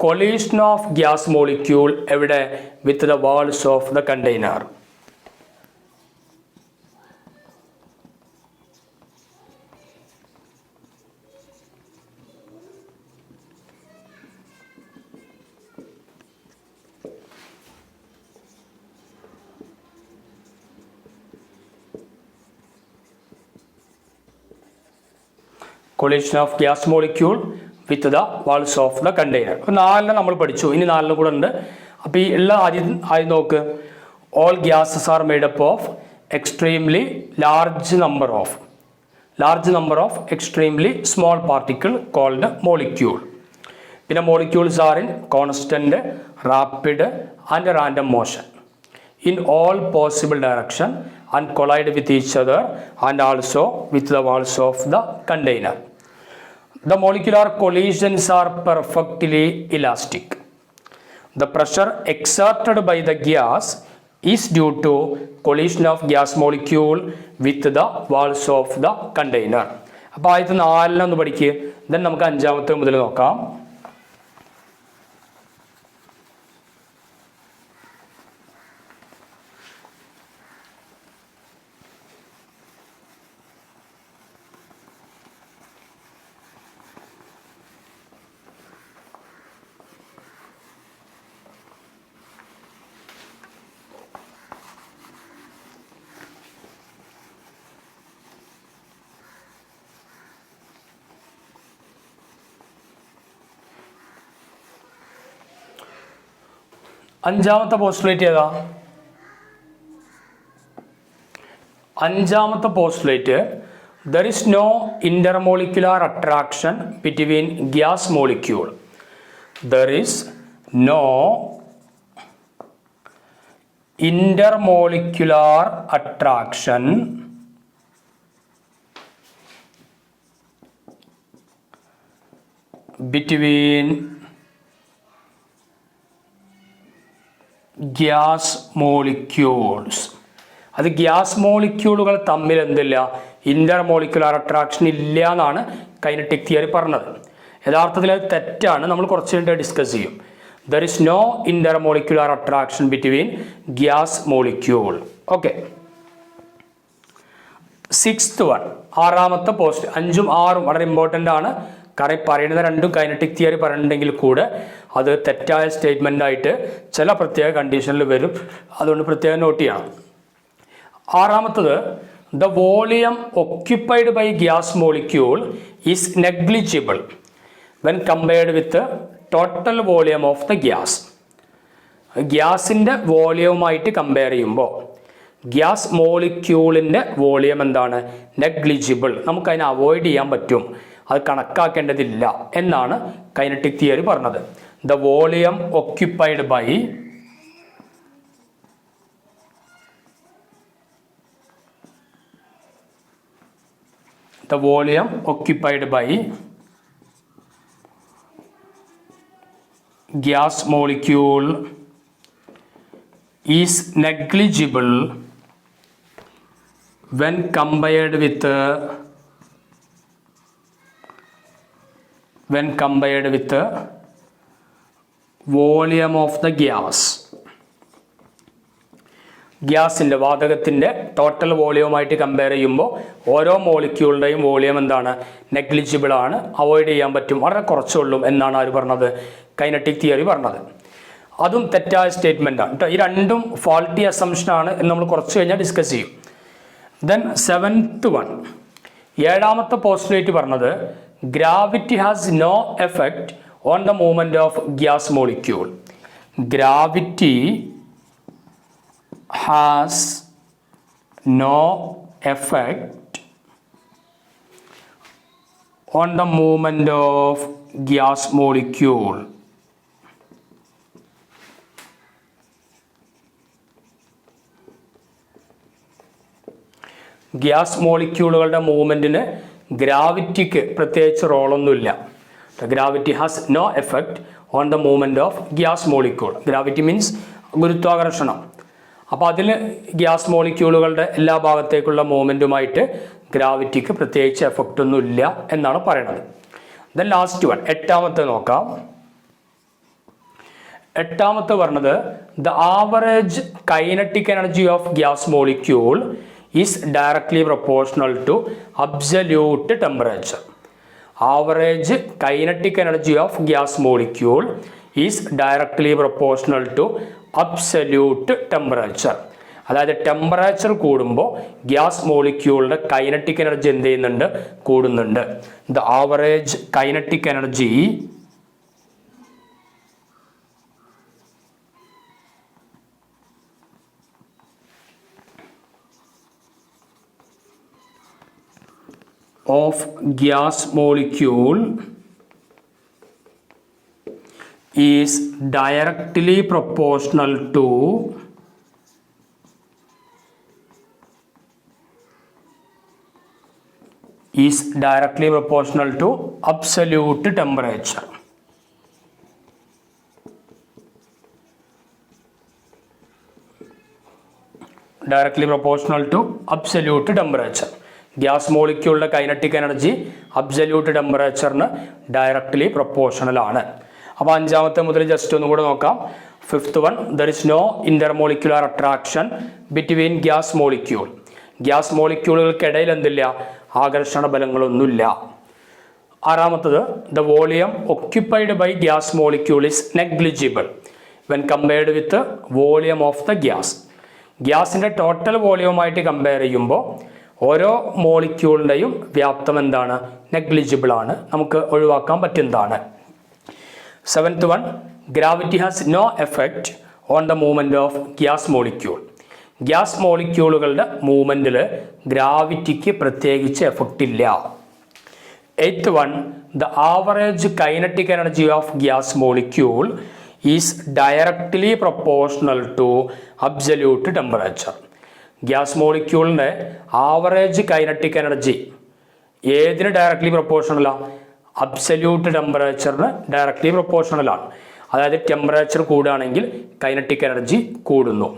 Collision of gas molecule എവിടെ? With the walls of the container. Collision of gas molecule with the walls of the container. നാലിനെ നമ്മൾ പഠിച്ചു, ഇനി നാലിനും കൂടെ ഉണ്ട്. അപ്പോൾ ഈ എല്ലാം ആദ്യം നോക്ക്. All gases are made up of extremely large number of extremely small particle called molecule. പിന്നെ molecules are in constant, rapid and random motion in all possible direction and collide with each other and also with the walls of the container. The molecular collisions are perfectly elastic. The pressure exerted by the gas is due to collision of gas molecule with the walls of the container. അപ്പോൾ ആദ്യത്തെ നാലിനൊന്ന് പഠിക്കുക. Then നമുക്ക് അഞ്ചാമത്തെ മുതൽ നോക്കാം. അഞ്ചാമത്തെ postulate ഏതാ? അഞ്ചാമത്തെ postulate there is no intermolecular attraction between gas molecule. There is no intermolecular attraction between gas molecules. അത് ഗ്യാസ് മോളിക്യൂളുകൾ തമ്മിൽ എന്തില്ല, ഇന്റർ മോളിക്കുലാർ അട്രാക്ഷൻ ഇല്ല എന്നാണ് കൈനറ്റിക് തിയറി പറഞ്ഞത്. യഥാർത്ഥത്തിൽ അത് തെറ്റാണ്. നമ്മൾ കുറച്ച് കഴിഞ്ഞിട്ട് ഡിസ്കസ് ചെയ്യും. There is no intermolecular attraction between gas molecule. Okay, 6th one, ആറാമത്തെ പോസ്റ്റ്. 5ഉം 6ഉം വളരെ ഇമ്പോർട്ടൻ്റ് ആണ്. കാരണം പറയുന്നത് രണ്ടും കൈനറ്റിക് തിയറി പറയുന്നുണ്ടെങ്കിൽ കൂടെ അത് തെറ്റായ സ്റ്റേറ്റ്മെൻ്റ് ആയിട്ട് ചില പ്രത്യേക കണ്ടീഷനിൽ വരും. അതുകൊണ്ട് പ്രത്യേകം നോട്ട് ചെയ്യണം. ആറാമത്തത്, the volume occupied by gas molecule is negligible when compared with total volume of the gas. ഗ്യാസിൻ്റെ വോളിയവുമായിട്ട് കമ്പയർ ചെയ്യുമ്പോൾ ഗ്യാസ് മോളിക്യൂളിൻ്റെ വോളിയം എന്താണ്, നെഗ്ലിജിബിൾ, നമുക്കതിനെ അവോയ്ഡ് ചെയ്യാൻ പറ്റും, അത് കണക്കാക്കേണ്ടതില്ല എന്നാണ് കൈനറ്റിക് തിയറി പറഞ്ഞത്. The volume occupied by gas molecule is negligible when compared with volume of the gas. ഗ്യാസിൻ്റെ വാതകത്തിൻ്റെ ടോട്ടൽ വോളിയവുമായിട്ട് കമ്പയർ ചെയ്യുമ്പോൾ ഓരോ മോളിക്യൂളുടെയും വോളിയം എന്താണ്, നെഗ്ലിജിബിൾ ആണ്, അവോയ്ഡ് ചെയ്യാൻ പറ്റും, വളരെ കുറച്ചുള്ളൂ എന്നാണ് ആര് പറഞ്ഞത്, കൈനറ്റിക് തിയറി പറഞ്ഞത്. അതും തെറ്റായ സ്റ്റേറ്റ്മെൻ്റ് ആണ് കേട്ടോ. ഈ രണ്ടും ഫാൾട്ടി അസംഷനാണ് എന്ന് നമ്മൾ കുറച്ച് കഴിഞ്ഞാൽ ഡിസ്കസ് ചെയ്യും. ദെൻ 7th one, ഏഴാമത്തെ പോസ്റ്റുലേറ്റ് പറഞ്ഞത്, gravity has no effect on the movement of gas molecule. Gravity has no effect on the movement of gas molecule. Gas മോളിക്യൂളുകളുടെ മൂവ്മെൻറ്റിന് ഗ്രാവിറ്റിക്ക് പ്രത്യേകിച്ച് റോളൊന്നുമില്ല. Gravity has no effect on the movement of gas molecule. Gravity means ഗുരുത്വാകർഷണം. അപ്പോൾ അതിൽ gas മോളിക്യൂളുകളുടെ എല്ലാ ഭാഗത്തേക്കുള്ള മൂവ്മെൻറ്റുമായിട്ട് ഗ്രാവിറ്റിക്ക് പ്രത്യേകിച്ച് എഫക്റ്റ് ഒന്നും ഇല്ല എന്നാണ് പറയുന്നത്. ദെൻ ലാസ്റ്റ് വൺ, എട്ടാമത്തെ നോക്കാം. എട്ടാമത്തെ പറഞ്ഞത്, the average kinetic energy of gas molecule is directly proportional to absolute temperature. Average kinetic energy of gas molecule is directly proportional to absolute temperature. അതായത് ടെമ്പറേച്ചർ കൂടുമ്പോൾ ഗ്യാസ് മോളിക്യൂളിൻ്റെ കൈനറ്റിക് എനർജി എന്ത് ചെയ്യുന്നുണ്ട്, കൂടുന്നുണ്ട്. The average kinetic energy of gas molecule is directly proportional to absolute temperature. Directly proportional to absolute temperature. Gas മോളിക്യൂളിൻ്റെ kinetic energy absolute ടെമ്പറേച്ചറിന് directly proportional ആണ്. അപ്പോൾ അഞ്ചാമത്തെ മുതൽ ജസ്റ്റ് ഒന്നും കൂടെ നോക്കാം. 5th one, there is no intermolecular attraction between gas molecule. Gas മോളിക്യൂളുകൾക്കിടയിൽ എന്തില്ല, ആകർഷണ ബലങ്ങളൊന്നുമില്ല. ആറാമത്തത്, the volume occupied by gas molecule is negligible when compared with volume of the gas. ഗ്യാസിൻ്റെ ടോട്ടൽ വോളിയവുമായിട്ട് കമ്പയർ ചെയ്യുമ്പോൾ ഓരോ മോളിക്യൂളിൻ്റെയും വ്യാപ്തം എന്താണ്, നെഗ്ലിജിബിൾ ആണ്, നമുക്ക് ഒഴിവാക്കാൻ പറ്റുന്നതാണ്. 7th one, gravity has no effect on the movement of gas molecule. Gas മോളിക്യൂളുകളുടെ മൂവ്മെൻറ്റിൽ ഗ്രാവിറ്റിക്ക് പ്രത്യേകിച്ച് എഫക്റ്റ് ഇല്ല. 8th one, the average kinetic energy of gas molecule is directly proportional to absolute temperature. Gas മോളിക്യൂളിൻ്റെ ആവറേജ് കൈനറ്റിക് എനർജി ഏതിന് directly പ്രൊപ്പോർഷണലാണ്, absolute ടെമ്പറേച്ചറിന് directly പ്രൊപ്പോർഷണലാണ്. അതായത് ടെമ്പറേച്ചർ കൂടുകയാണെങ്കിൽ കൈനറ്റിക് എനർജി കൂടുന്നു.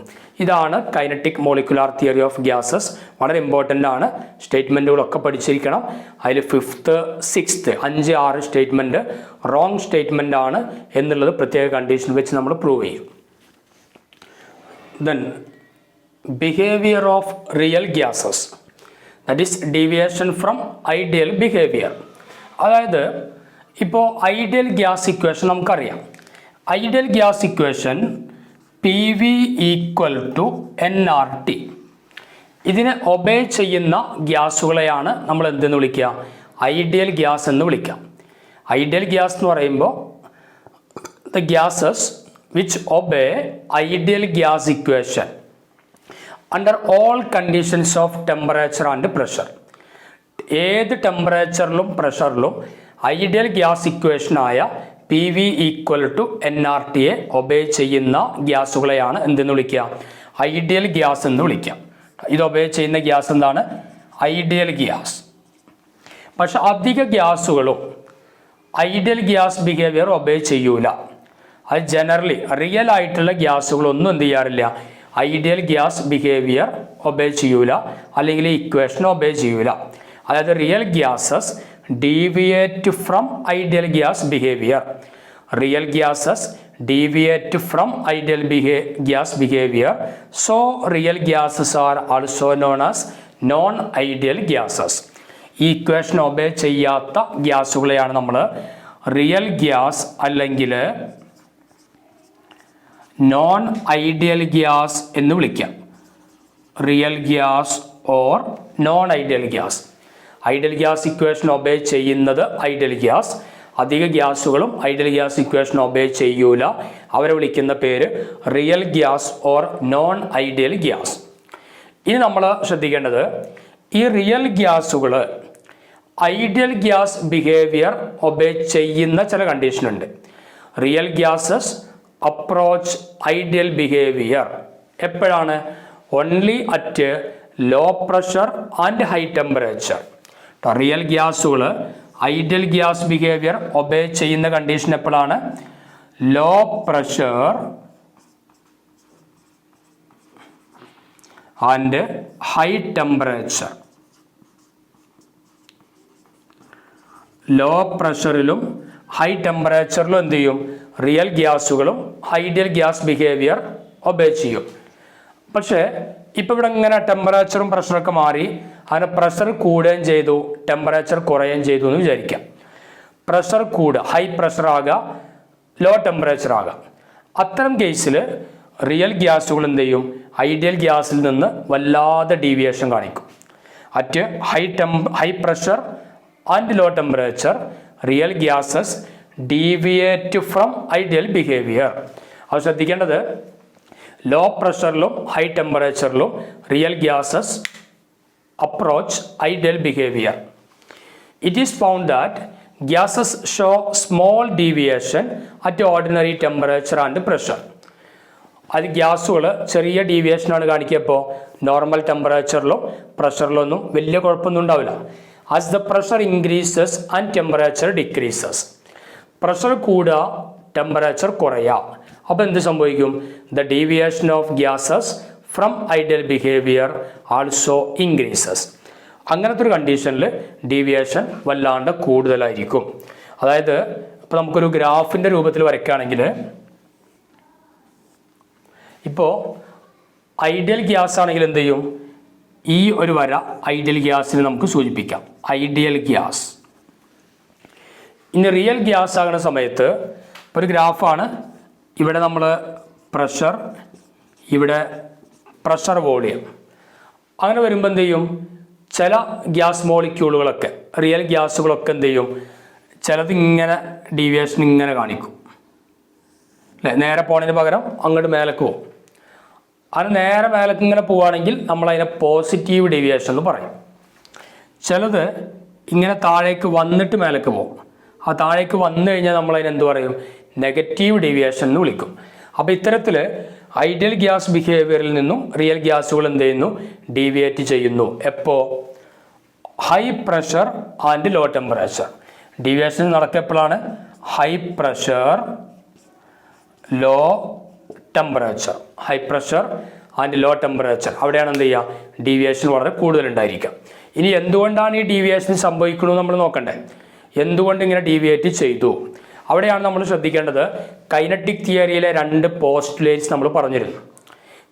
ഇതാണ് kinetic molecular theory of gases. വളരെ ഇമ്പോർട്ടൻ്റ് ആണ്. സ്റ്റേറ്റ്മെൻറ്റുകളൊക്കെ പഠിച്ചിരിക്കണം. അതിൽ 5th 6th 5 6 statement wrong statement ആണ് എന്നുള്ളത് പ്രത്യേക കണ്ടീഷൻ വെച്ച് നമ്മൾ പ്രൂവ് ചെയ്യും. Then behaviour of real gases, that is deviation from ideal behaviour. അതായത് ഇപ്പോൾ ഐഡിയൽ ഗ്യാസ് ഇക്വേഷൻ നമുക്കറിയാം. Ideal gas equation PV = nRT. ഇതിനെ ഒബേ ചെയ്യുന്ന ഗ്യാസുകളെയാണ് നമ്മൾ എന്തെന്ന് വിളിക്കുക? ഐഡിയൽ ഗ്യാസ് എന്ന് വിളിക്കാം. ഐഡിയൽ ഗ്യാസ് എന്ന് പറയുമ്പോൾ the gases which obey ideal gas equation under all conditions of temperature and pressure. ഏത് ടെമ്പറേച്ചറിലും പ്രഷറിലും ഐഡിയൽ ഗ്യാസ് ഇക്വേഷനായ PV = nRTയെ ഒബേ ചെയ്യുന്ന ഗ്യാസുകളെയാണ് എന്തെന്ന് വിളിക്കുക? ഐഡിയൽ ഗ്യാസ് എന്ന് വിളിക്കാം. ഇത് ഒബേ ചെയ്യുന്ന ഗ്യാസ് എന്താണ്? Ideal gas. പക്ഷെ അധിക ഗ്യാസുകളും ഐഡിയൽ ഗ്യാസ് ബിഹേവിയർ ഒബേ ചെയ്യൂല. അത് ജനറലി റിയൽ ആയിട്ടുള്ള ഗ്യാസുകളൊന്നും എന്ത് ചെയ്യാറില്ല? ഐഡിയൽ ഗ്യാസ് ബിഹേവിയർ ഒബേ ചെയ്യൂല, അല്ലെങ്കിൽ ഇക്വേഷൻ ഒബേ ചെയ്യൂല. അതായത് real gases deviate from ideal gas behavior. Real gases deviate from ideal gas behavior. So real gases are also known as non-ideal gases. ഈ equation obey ചെയ്യാത്ത ഗ്യാസുകളെയാണ് നമ്മൾ real gas അല്ലെങ്കിൽ non ideal gas എന്ന് വിളിക്കാം. Real gas or non ideal gas. Ideal gas equation obey ചെയ്യുന്നത് ideal gas. അധിക ഗ്യാസുകളും ഐഡിയൽ ഗ്യാസ് ഇക്വേഷൻ ഒബേ ചെയ്യൂല. അവരെ വിളിക്കുന്ന പേര് real gas or non ideal gas. ഇനി നമ്മൾ ശ്രദ്ധിക്കേണ്ടത്, ഈ റിയൽ ഗ്യാസുകൾ ഐഡിയൽ ഗ്യാസ് ബിഹേവിയർ ഒബേ ചെയ്യുന്ന ചില കണ്ടീഷനുണ്ട്. Real gases approach ideal behaviour എപ്പോഴാണ്? Only at low pressure and high temperature. Real ഗ്യാസുകൾ ഐഡിയൽ ഗ്യാസ് ബിഹേവിയർ ഒബേ ചെയ്യുന്ന കണ്ടീഷൻ എപ്പോഴാണ്? Low pressure and high temperature. Low പ്രഷറിലും ഹൈ ടെമ്പറേച്ചറിലും എന്ത് ചെയ്യും? റിയൽ ഗ്യാസുകളും ഐഡിയൽ ഗ്യാസ് ബിഹേവിയർ ഒബേ ചെയ്യും. പക്ഷേ ഇപ്പം ഇവിടെ ഇങ്ങനെ ടെമ്പറേച്ചറും പ്രഷറൊക്കെ മാറി, അതിന് പ്രഷർ കൂടുകയും ചെയ്തു, ടെമ്പറേച്ചർ കുറയുകയും ചെയ്തു എന്ന് വിചാരിക്കാം. പ്രഷർ കൂടുക, ഹൈ പ്രഷർ ആകാം, ലോ ടെമ്പറേച്ചർ ആകാം. അത്തരം കേസിൽ റിയൽ ഗ്യാസുകൾ എന്ത് ചെയ്യും? ഐഡിയൽ ഗ്യാസിൽ നിന്ന് വല്ലാതെ ഡീവിയേഷൻ കാണിക്കും. At high pressure and low temperature real gases deviate from ideal behaviour. അത് ശ്രദ്ധിക്കേണ്ടത്, ലോ പ്രഷറിലും ഹൈ ടെമ്പറേച്ചറിലും real gases approach ideal behaviour. It is found that gases show small deviation at ordinary temperature and pressure. അത് ഗ്യാസുകൾ ചെറിയ ഡീവിയേഷനാണ് കാണിക്കപ്പോൾ normal ടെമ്പറേച്ചറിലും പ്രഷറിലൊന്നും വലിയ കുഴപ്പമൊന്നും ഉണ്ടാവില്ല. As the pressure increases and temperature decreases. Pressure കൂടുക, ടെമ്പറേച്ചർ കുറയുക. അപ്പോൾ എന്ത് സംഭവിക്കും? The deviation of gases from ideal behaviour also increases. അങ്ങനത്തെ ഒരു കണ്ടീഷനിൽ ഡീവിയേഷൻ വല്ലാണ്ട് കൂടുതലായിരിക്കും. അതായത് ഇപ്പോൾ നമുക്കൊരു ഗ്രാഫിൻ്റെ രൂപത്തിൽ വരയ്ക്കുകയാണെങ്കിൽ, ഇപ്പോൾ ഐഡിയൽ ഗ്യാസ് ആണെങ്കിൽ എന്ത് ചെയ്യും? ഈ ഒരു വര ഐഡിയൽ ഗ്യാസിന് നമുക്ക് സൂചിപ്പിക്കാം, ഐഡിയൽ ഗ്യാസ്. ഇനി റിയൽ ഗ്യാസ് ആകുന്ന സമയത്ത് ഇപ്പോൾ ഒരു ഗ്രാഫാണ്. ഇവിടെ നമ്മൾ പ്രഷർ, ഇവിടെ പ്രഷർ വോളിയം. അങ്ങനെ വരുമ്പോൾ എന്ത് ചെയ്യും? ചില ഗ്യാസ് മോളിക്യൂളുകളൊക്കെ, റിയൽ ഗ്യാസുകളൊക്കെ എന്ത് ചെയ്യും? ചിലത് ഇങ്ങനെ ഡീവിയേഷൻ ഇങ്ങനെ കാണിക്കും അല്ലേ? നേരെ പോണതിന് പകരം അങ്ങോട്ട് മേലേക്ക് പോകും. അത് നേരെ മേലേക്ക് ഇങ്ങനെ പോവുകയാണെങ്കിൽ നമ്മളതിനെ പോസിറ്റീവ് ഡീവിയേഷൻ എന്ന് പറയും. ചിലത് ഇങ്ങനെ താഴേക്ക് വന്നിട്ട് മേലേക്ക് പോകും. ആ താഴേക്ക് വന്നു കഴിഞ്ഞാൽ നമ്മളതിന് എന്ത് പറയും? നെഗറ്റീവ് ഡീവിയേഷൻ എന്ന് വിളിക്കും. അപ്പോൾ ഇത്തരത്തിൽ ഐഡിയൽ ഗ്യാസ് ബിഹേവിയറിൽ നിന്നും റിയൽ ഗ്യാസുകൾ എന്ത് ചെയ്യുന്നു? ഡീവിയേറ്റ് ചെയ്യുന്നു. എപ്പോൾ? High pressure and low temperature. Deviation നടക്കപ്പോഴാണ് high pressure low temperature. High pressure and low temperature, അവിടെയാണ് എന്ത് ചെയ്യുക, ഡീവിയേഷൻ വളരെ കൂടുതലുണ്ടായിരിക്കുക. ഇനി എന്തുകൊണ്ടാണ് ഈ ഡീവിയേഷൻ സംഭവിക്കുന്നത് നമ്മൾ നോക്കണ്ടേ, എന്തുകൊണ്ട് ഇങ്ങനെ ഡീവിയേറ്റ് ചെയ്തു, അവിടെയാണ് നമ്മൾ ശ്രദ്ധിക്കേണ്ടത്. കൈനറ്റിക് തിയറിയിലെ 2 പോസ്റ്റുലേറ്റ്സ് നമ്മൾ പറഞ്ഞിരുന്നു.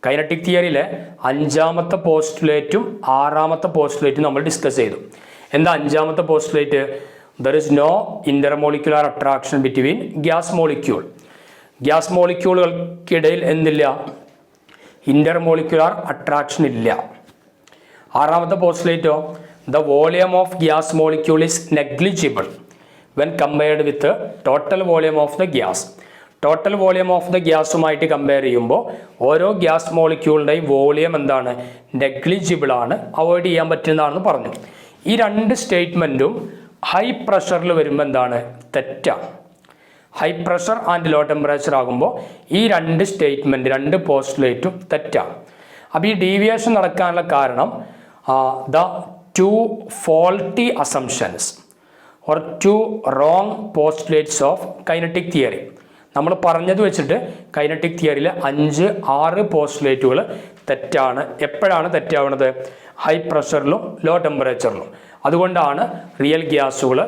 കൈനറ്റിക് തിയറിയിലെ 5ാമത്തെ പോസ്റ്റുലേറ്റും 6ാമത്തെ പോസ്റ്റുലേറ്റും നമ്മൾ ഡിസ്കസ് ചെയ്തു. എന്താ 5ാമത്തെ postulate? There is no intermolecular attraction between gas molecule. Gas മോളിക്യൂളുകൾക്കിടയിൽ എന്തില്ല, ഇന്റർമോളിക്കുലാർ അട്രാക്ഷൻ ഇല്ല. 6ാമത്തെ പോസ്റ്റുലേറ്റോ, the volume of gas molecule is negligible when compared with total volume of the gas. Total volume of the ഗ്യാസുമായിട്ട് compare ചെയ്യുമ്പോൾ ഓരോ gas മോളിക്യൂളിൻ്റെയും volume എന്താണ്, നെഗ്ലിജിബിൾ ആണ്, അവോയ്ഡ് ചെയ്യാൻ പറ്റുന്നതാണെന്ന് പറഞ്ഞു. ഈ 2 സ്റ്റേറ്റ്മെൻറ്റും ഹൈ പ്രഷറിൽ വരുമ്പോൾ എന്താണ്, തെറ്റാണ്. High pressure and low temperature ആകുമ്പോൾ ഈ 2 സ്റ്റേറ്റ്മെൻറ്റ് 2 പോസ്റ്റുലേറ്റും തെറ്റാണ്. അപ്പോൾ ഈ ഡീവിയേഷൻ നടക്കാനുള്ള കാരണം the 2 faulty assumptions or 2 wrong postulates of kinetic theory. നമ്മൾ പറഞ്ഞത് വെച്ചിട്ട് കൈനറ്റിക് തിയറിയിലെ 5-6 പോസ്റ്റുലേറ്റുകൾ തെറ്റാണ്. എപ്പോഴാണ് തെറ്റാവുന്നത്? High പ്രഷറിലും law ടെമ്പറേച്ചറിലും. അതുകൊണ്ടാണ് റിയൽ ഗ്യാസുകൾ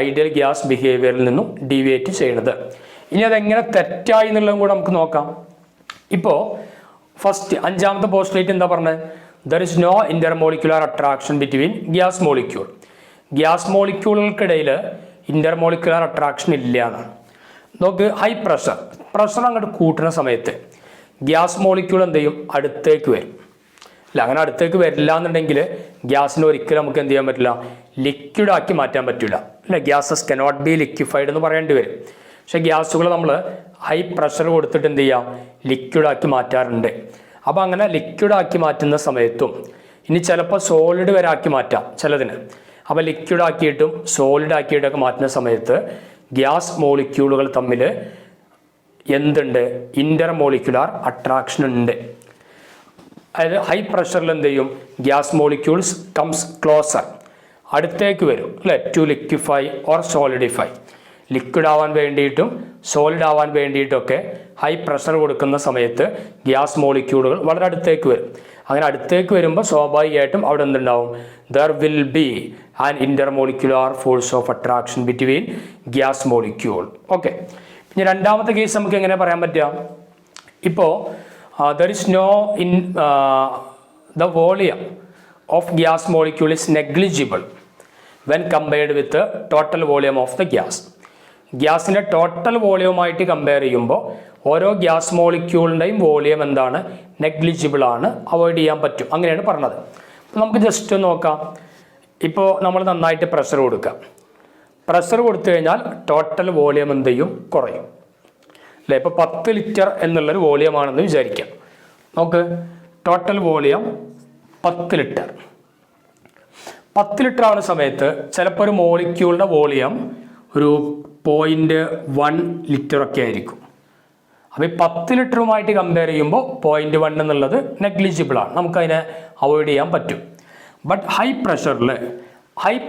ഐഡിയൽ ഗ്യാസ് ബിഹേവിയറിൽ നിന്നും ഡീവിയേറ്റ് ചെയ്യുന്നത്. ഇനി അതെങ്ങനെ തെറ്റായി എന്നുള്ളതും കൂടെ നമുക്ക് നോക്കാം. ഇപ്പോൾ ഫസ്റ്റ് 5ാമത്തെ പോസ്റ്റുലേറ്റ് എന്താ പറഞ്ഞത്? There is no intermolecular attraction between gas molecule. Gas മോളിക്യൂളുകൾക്കിടയിൽ ഇന്റർമോളിക്കുലാർ അട്രാക്ഷൻ ഇല്ല എന്നാണ്. നോക്ക്, ഹൈ പ്രഷർ അങ്ങോട്ട് കൂട്ടുന്ന സമയത്ത് ഗ്യാസ് മോളിക്യൂൾ എന്ത് ചെയ്യും, അടുത്തേക്ക് വരും. അല്ല, അങ്ങനെ അടുത്തേക്ക് വരില്ല എന്നുണ്ടെങ്കിൽ ഗ്യാസിനെ ഒരിക്കലും നമുക്ക് എന്ത് ചെയ്യാൻ പറ്റില്ല, ലിക്വിഡ് ആക്കി മാറ്റാൻ പറ്റില്ല. അല്ലെ, ഗ്യാസസ് കനോട്ട് ബി ലിക്വിഫൈഡ് എന്ന് പറയേണ്ടി വരും. പക്ഷേ ഗ്യാസുകൾ നമ്മൾ ഹൈ പ്രഷർ കൊടുത്തിട്ട് എന്ത് ചെയ്യാം, ലിക്വിഡാക്കി മാറ്റാറുണ്ട്. അപ്പോൾ അങ്ങനെ ലിക്വിഡാക്കി മാറ്റുന്ന സമയത്തും ഇനി ചിലപ്പോൾ സോളിഡ് വരെ ആക്കി മാറ്റാം ചിലതിന്. അപ്പോൾ ലിക്വിഡാക്കിയിട്ടും സോളിഡാക്കിയിട്ടൊക്കെ മാറ്റുന്ന സമയത്ത് ഗ്യാസ് മോളിക്യൂളുകൾ തമ്മിൽ എന്തുണ്ട്, ഇന്റർമോളിക്കുലാർ അട്രാക്ഷൻ ഉണ്ട്. അതായത് ഹൈ പ്രഷറിൽ എന്ത് ചെയ്യും, ഗ്യാസ് മോളിക്യൂൾസ് കംസ് ക്ലോസർ, അടുത്തേക്ക് വരും അല്ലേ, to liquefy or solidify. Liquid ആവാൻ വേണ്ടിയിട്ടും സോളിഡ് ആവാൻ വേണ്ടിയിട്ടൊക്കെ ഹൈ പ്രഷർ കൊടുക്കുന്ന സമയത്ത് ഗ്യാസ് മോളിക്യൂളുകൾ വളരെ അടുത്തേക്ക് വരും. അങ്ങനെ അടുത്തേക്ക് വരുമ്പോൾ സ്വാഭാവികമായിട്ടും അവിടെ എന്തുണ്ടാവും, there will be an intermolecular force of attraction between gas molecule. Okay, പിന്നെ 2ാമത്തെ കേസ് നമുക്ക് എങ്ങനെ പറയാൻ പറ്റുക? ഇപ്പോൾ there is no in the volume of gas molecule is negligible when compared with total volume of the gas. ഗ്യാസിൻ്റെ total വോളിയവുമായിട്ട് compare ചെയ്യുമ്പോൾ ഓരോ ഗ്യാസ് മോളിക്യൂളിൻ്റെയും വോളിയം എന്താണ്, നെഗ്ലിജിബിൾ ആണ്, അവോയ്ഡ് ചെയ്യാൻ പറ്റും. അങ്ങനെയാണ് പറഞ്ഞത്. അപ്പോൾ നമുക്ക് ജസ്റ്റ് നോക്കാം. ഇപ്പോൾ നമ്മൾ നന്നായിട്ട് പ്രഷർ കൊടുക്കുക. പ്രഷർ കൊടുത്തു കഴിഞ്ഞാൽ ടോട്ടൽ വോളിയം എന്ത് ചെയ്യും, കുറയും അല്ലേ. ഇപ്പോൾ 10 ലിറ്റർ എന്നുള്ളൊരു വോളിയമാണെന്ന് വിചാരിക്കാം. നമുക്ക് ടോട്ടൽ വോളിയം 10 ലിറ്റർ. 10 ലിറ്റർ ആവുന്ന സമയത്ത് ചിലപ്പോൾ ഒരു മോളിക്യൂളിൻ്റെ വോളിയം ഒരു 0.1 ലിറ്റർ ഒക്കെ ആയിരിക്കും. അപ്പോൾ ഈ 10 ലിറ്ററുമായിട്ട് കമ്പയർ ചെയ്യുമ്പോൾ 0.1 എന്നുള്ളത് നെഗ്ലിജിബിളാണ്, നമുക്കതിനെ അവോയ്ഡ് ചെയ്യാൻ പറ്റും. ബട്ട് ഹൈ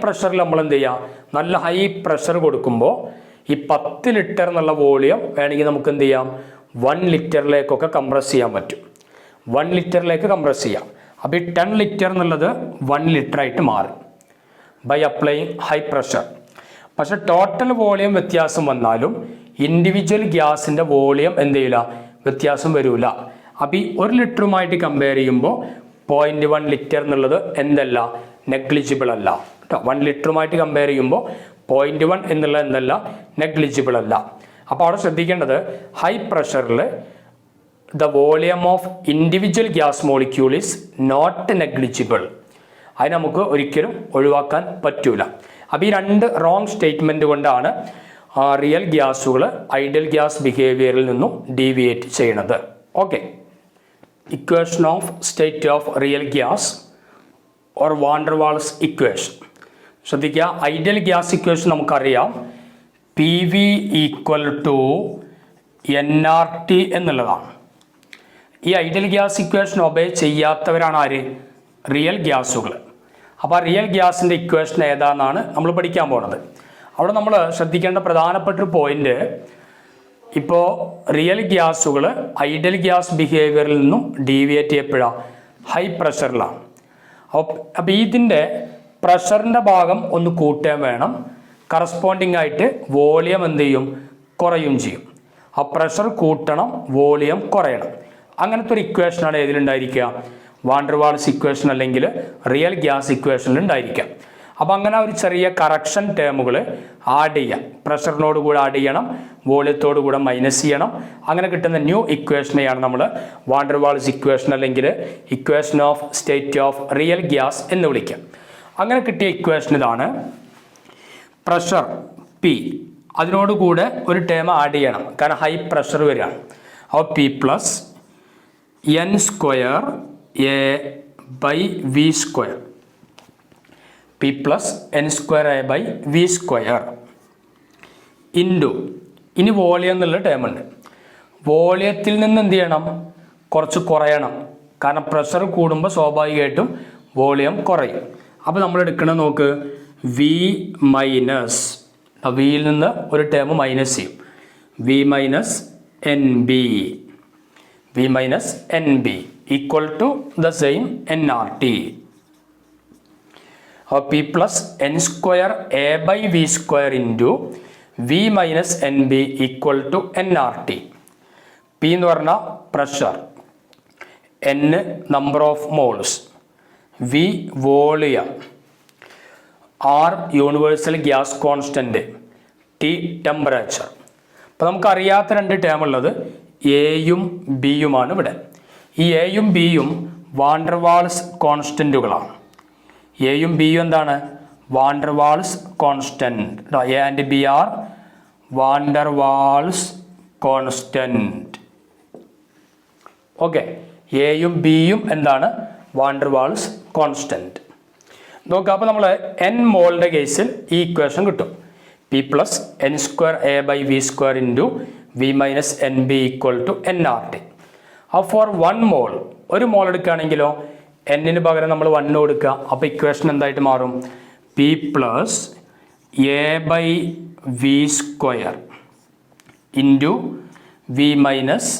പ്രഷറിൽ നമ്മൾ എന്ത് ചെയ്യുക, നല്ല ഹൈ പ്രഷർ കൊടുക്കുമ്പോൾ ഈ 10 ലിറ്റർ എന്നുള്ള വോളിയം വേണമെങ്കിൽ നമുക്ക് എന്ത് ചെയ്യാം, 1 ലിറ്ററിലേക്കൊക്കെ കംപ്രസ് ചെയ്യാൻ പറ്റും. 1 ലിറ്ററിലേക്ക് കംപ്രസ് ചെയ്യാം. അപ്പോൾ ഈ 10 ലിറ്റർ എന്നുള്ളത് 1 ലിറ്റർ ആയിട്ട് മാറും ബൈ അപ്ലൈയിങ് ഹൈ പ്രഷർ. പക്ഷെ ടോട്ടൽ വോളിയം വ്യത്യാസം വന്നാലും ഇൻഡിവിജ്വൽ ഗ്യാസിൻ്റെ വോളിയം എന്ത് ചെയ്യില്ല, വ്യത്യാസം വരില്ല. അപ്പോൾ ഈ 1 ലിറ്ററുമായിട്ട് കമ്പയർ ചെയ്യുമ്പോൾ 0.1 ലിറ്റർ എന്നുള്ളത് എന്തല്ല, നെഗ്ലിജിബിൾ അല്ല കേട്ടോ. 1 ലിറ്ററുമായിട്ട് കമ്പയർ ചെയ്യുമ്പോൾ 0.1 എന്നുള്ളത് എന്തല്ല, നെഗ്ലിജിബിൾ അല്ല. അപ്പോൾ അവിടെ ശ്രദ്ധിക്കേണ്ടത് ഹൈ പ്രഷറിൽ the volume of individual gas molecule is not negligible. അത് നമുക്ക് ഒരിക്കലും ഒഴിവാക്കാൻ പറ്റൂല. അപ്പോൾ ഈ 2 റോങ് സ്റ്റേറ്റ്മെൻറ്റ് കൊണ്ടാണ് റിയൽ ഗ്യാസുകൾ ഐഡിയൽ ഗ്യാസ് ബിഹേവിയറിൽ നിന്നും ഡീവിയേറ്റ് ചെയ്യണത്. Okay, equation of state of real gas or van der Waals equation ശ്രദ്ധിക്കുക. ഐഡിയൽ ഗ്യാസ് ഇക്വേഷൻ നമുക്കറിയാം, PV = nRT എന്നുള്ളതാണ്. ഈ ഐഡിയൽ ഗ്യാസ് ഇക്വേഷൻ ഒബേ ചെയ്യാത്തവരാണ് ആര്, റിയൽ ഗ്യാസുകൾ. അപ്പോൾ ആ റിയൽ ഗ്യാസിൻ്റെ ഇക്വേഷൻ ഏതാണെന്നാണ് നമ്മൾ പഠിക്കാൻ പോകുന്നത്. അവിടെ നമ്മൾ ശ്രദ്ധിക്കേണ്ട പ്രധാനപ്പെട്ട ഒരു പോയിന്റ്, ഇപ്പോൾ റിയൽ ഗ്യാസുകൾ ഐഡിയൽ ഗ്യാസ് ബിഹേവിയറിൽ നിന്നും ഡീവിയേറ്റ് ചെയ്യപ്പെടാം ഹൈ പ്രഷറിലാണ്. അപ്പോൾ ഇതിൻ്റെ പ്രഷറിൻ്റെ ഭാഗം ഒന്ന് കൂട്ടാൻ വേണം, കറസ്പോണ്ടിങ് ആയിട്ട് വോളിയം എന്ത് ചെയ്യും, കുറയും ചെയ്യും. ആ പ്രഷർ കൂട്ടണം, വോളിയം കുറയണം. അങ്ങനത്തെ ഒരു ഇക്വേഷനാണ് ഏതിലുണ്ടായിരിക്കുക, വാൻ ഡെർ വാൾസ് ഇക്വേഷൻ അല്ലെങ്കിൽ റിയൽ ഗ്യാസ് ഇക്വേഷനിൽ ഉണ്ടായിരിക്കാം. അപ്പോൾ അങ്ങനെ ഒരു ചെറിയ കറക്ഷൻ ടേമുകൾ ആഡ് ചെയ്യാം. പ്രഷറിനോട് കൂടെ ആഡ് ചെയ്യണം, വോളിയത്തോട് കൂടെ മൈനസ് ചെയ്യണം. അങ്ങനെ കിട്ടുന്ന ന്യൂ ഇക്വേഷനെയാണ് നമ്മൾ വാൻ ഡെർ വാൾസ് ഇക്വേഷൻ അല്ലെങ്കിൽ equation of state of real gas എന്ന് വിളിക്കാം. അങ്ങനെ കിട്ടിയ ഇക്വേഷൻ ഇതാണ്. പ്രഷർ പി, അതിനോടുകൂടെ ഒരു ടേം ആഡ് ചെയ്യണം, കാരണം ഹൈ പ്രഷർ വരികയാണ്. അപ്പോൾ P plus n square a by V square, P plus n square a by V square into, ഇനി വോളിയം എന്നുള്ള ടേം ഉണ്ട്. വോളിയത്തിൽ നിന്ന് എന്ത് ചെയ്യണം, കുറച്ച് കുറയണം, കാരണം പ്രഷർ കൂടുമ്പോൾ സ്വാഭാവികമായിട്ടും വോളിയം കുറയും. അപ്പോൾ നമ്മൾ എടുക്കണം, നോക്ക്, വി മൈനസ്, വിയിൽ നിന്ന് ഒരു ടേം മൈനസ് ചെയ്യും, V minus n b, V minus n b equal to the same n R T. അപ്പോൾ P plus n square a by V square into V minus n b equal to n R T. P എന്ന് പറഞ്ഞാൽ pressure, n number of moles, V volume, R universal gas constant, T temperature. അപ്പോൾ നമുക്കറിയാത്ത രണ്ട് term ഉള്ളത് എയും ബിയുമാണ് ഇവിടെ. ഈ എയും ബിയും വാൻ ഡെർ വാൾസ് കോൺസ്റ്റൻറ്റുകളാണ്. എയും ബിയും എന്താണ്, van der Waals constant. A and b are van der Waals constant. Okay, എയും ബിയും എന്താണ്, വാൻ ഡെർ വാൾസ് കോൺസ്റ്റൻറ്റ്. നോക്കുക, അപ്പോൾ നമ്മൾ എൻ മോളിൻ്റെ കേസിൽ ഈ ഇക്വേഷൻ കിട്ടും. P plus n square a by V square into V minus n b equal to n R T. അപ്പോൾ ഫോർ 1 മോൾ, ഒരു മോൾ എടുക്കുകയാണെങ്കിലോ എന്നിന് പകരം നമ്മൾ 1 കൊടുക്കുക. അപ്പോൾ ഇക്വേഷൻ എന്തായിട്ട് മാറും, P plus a by V square into V minus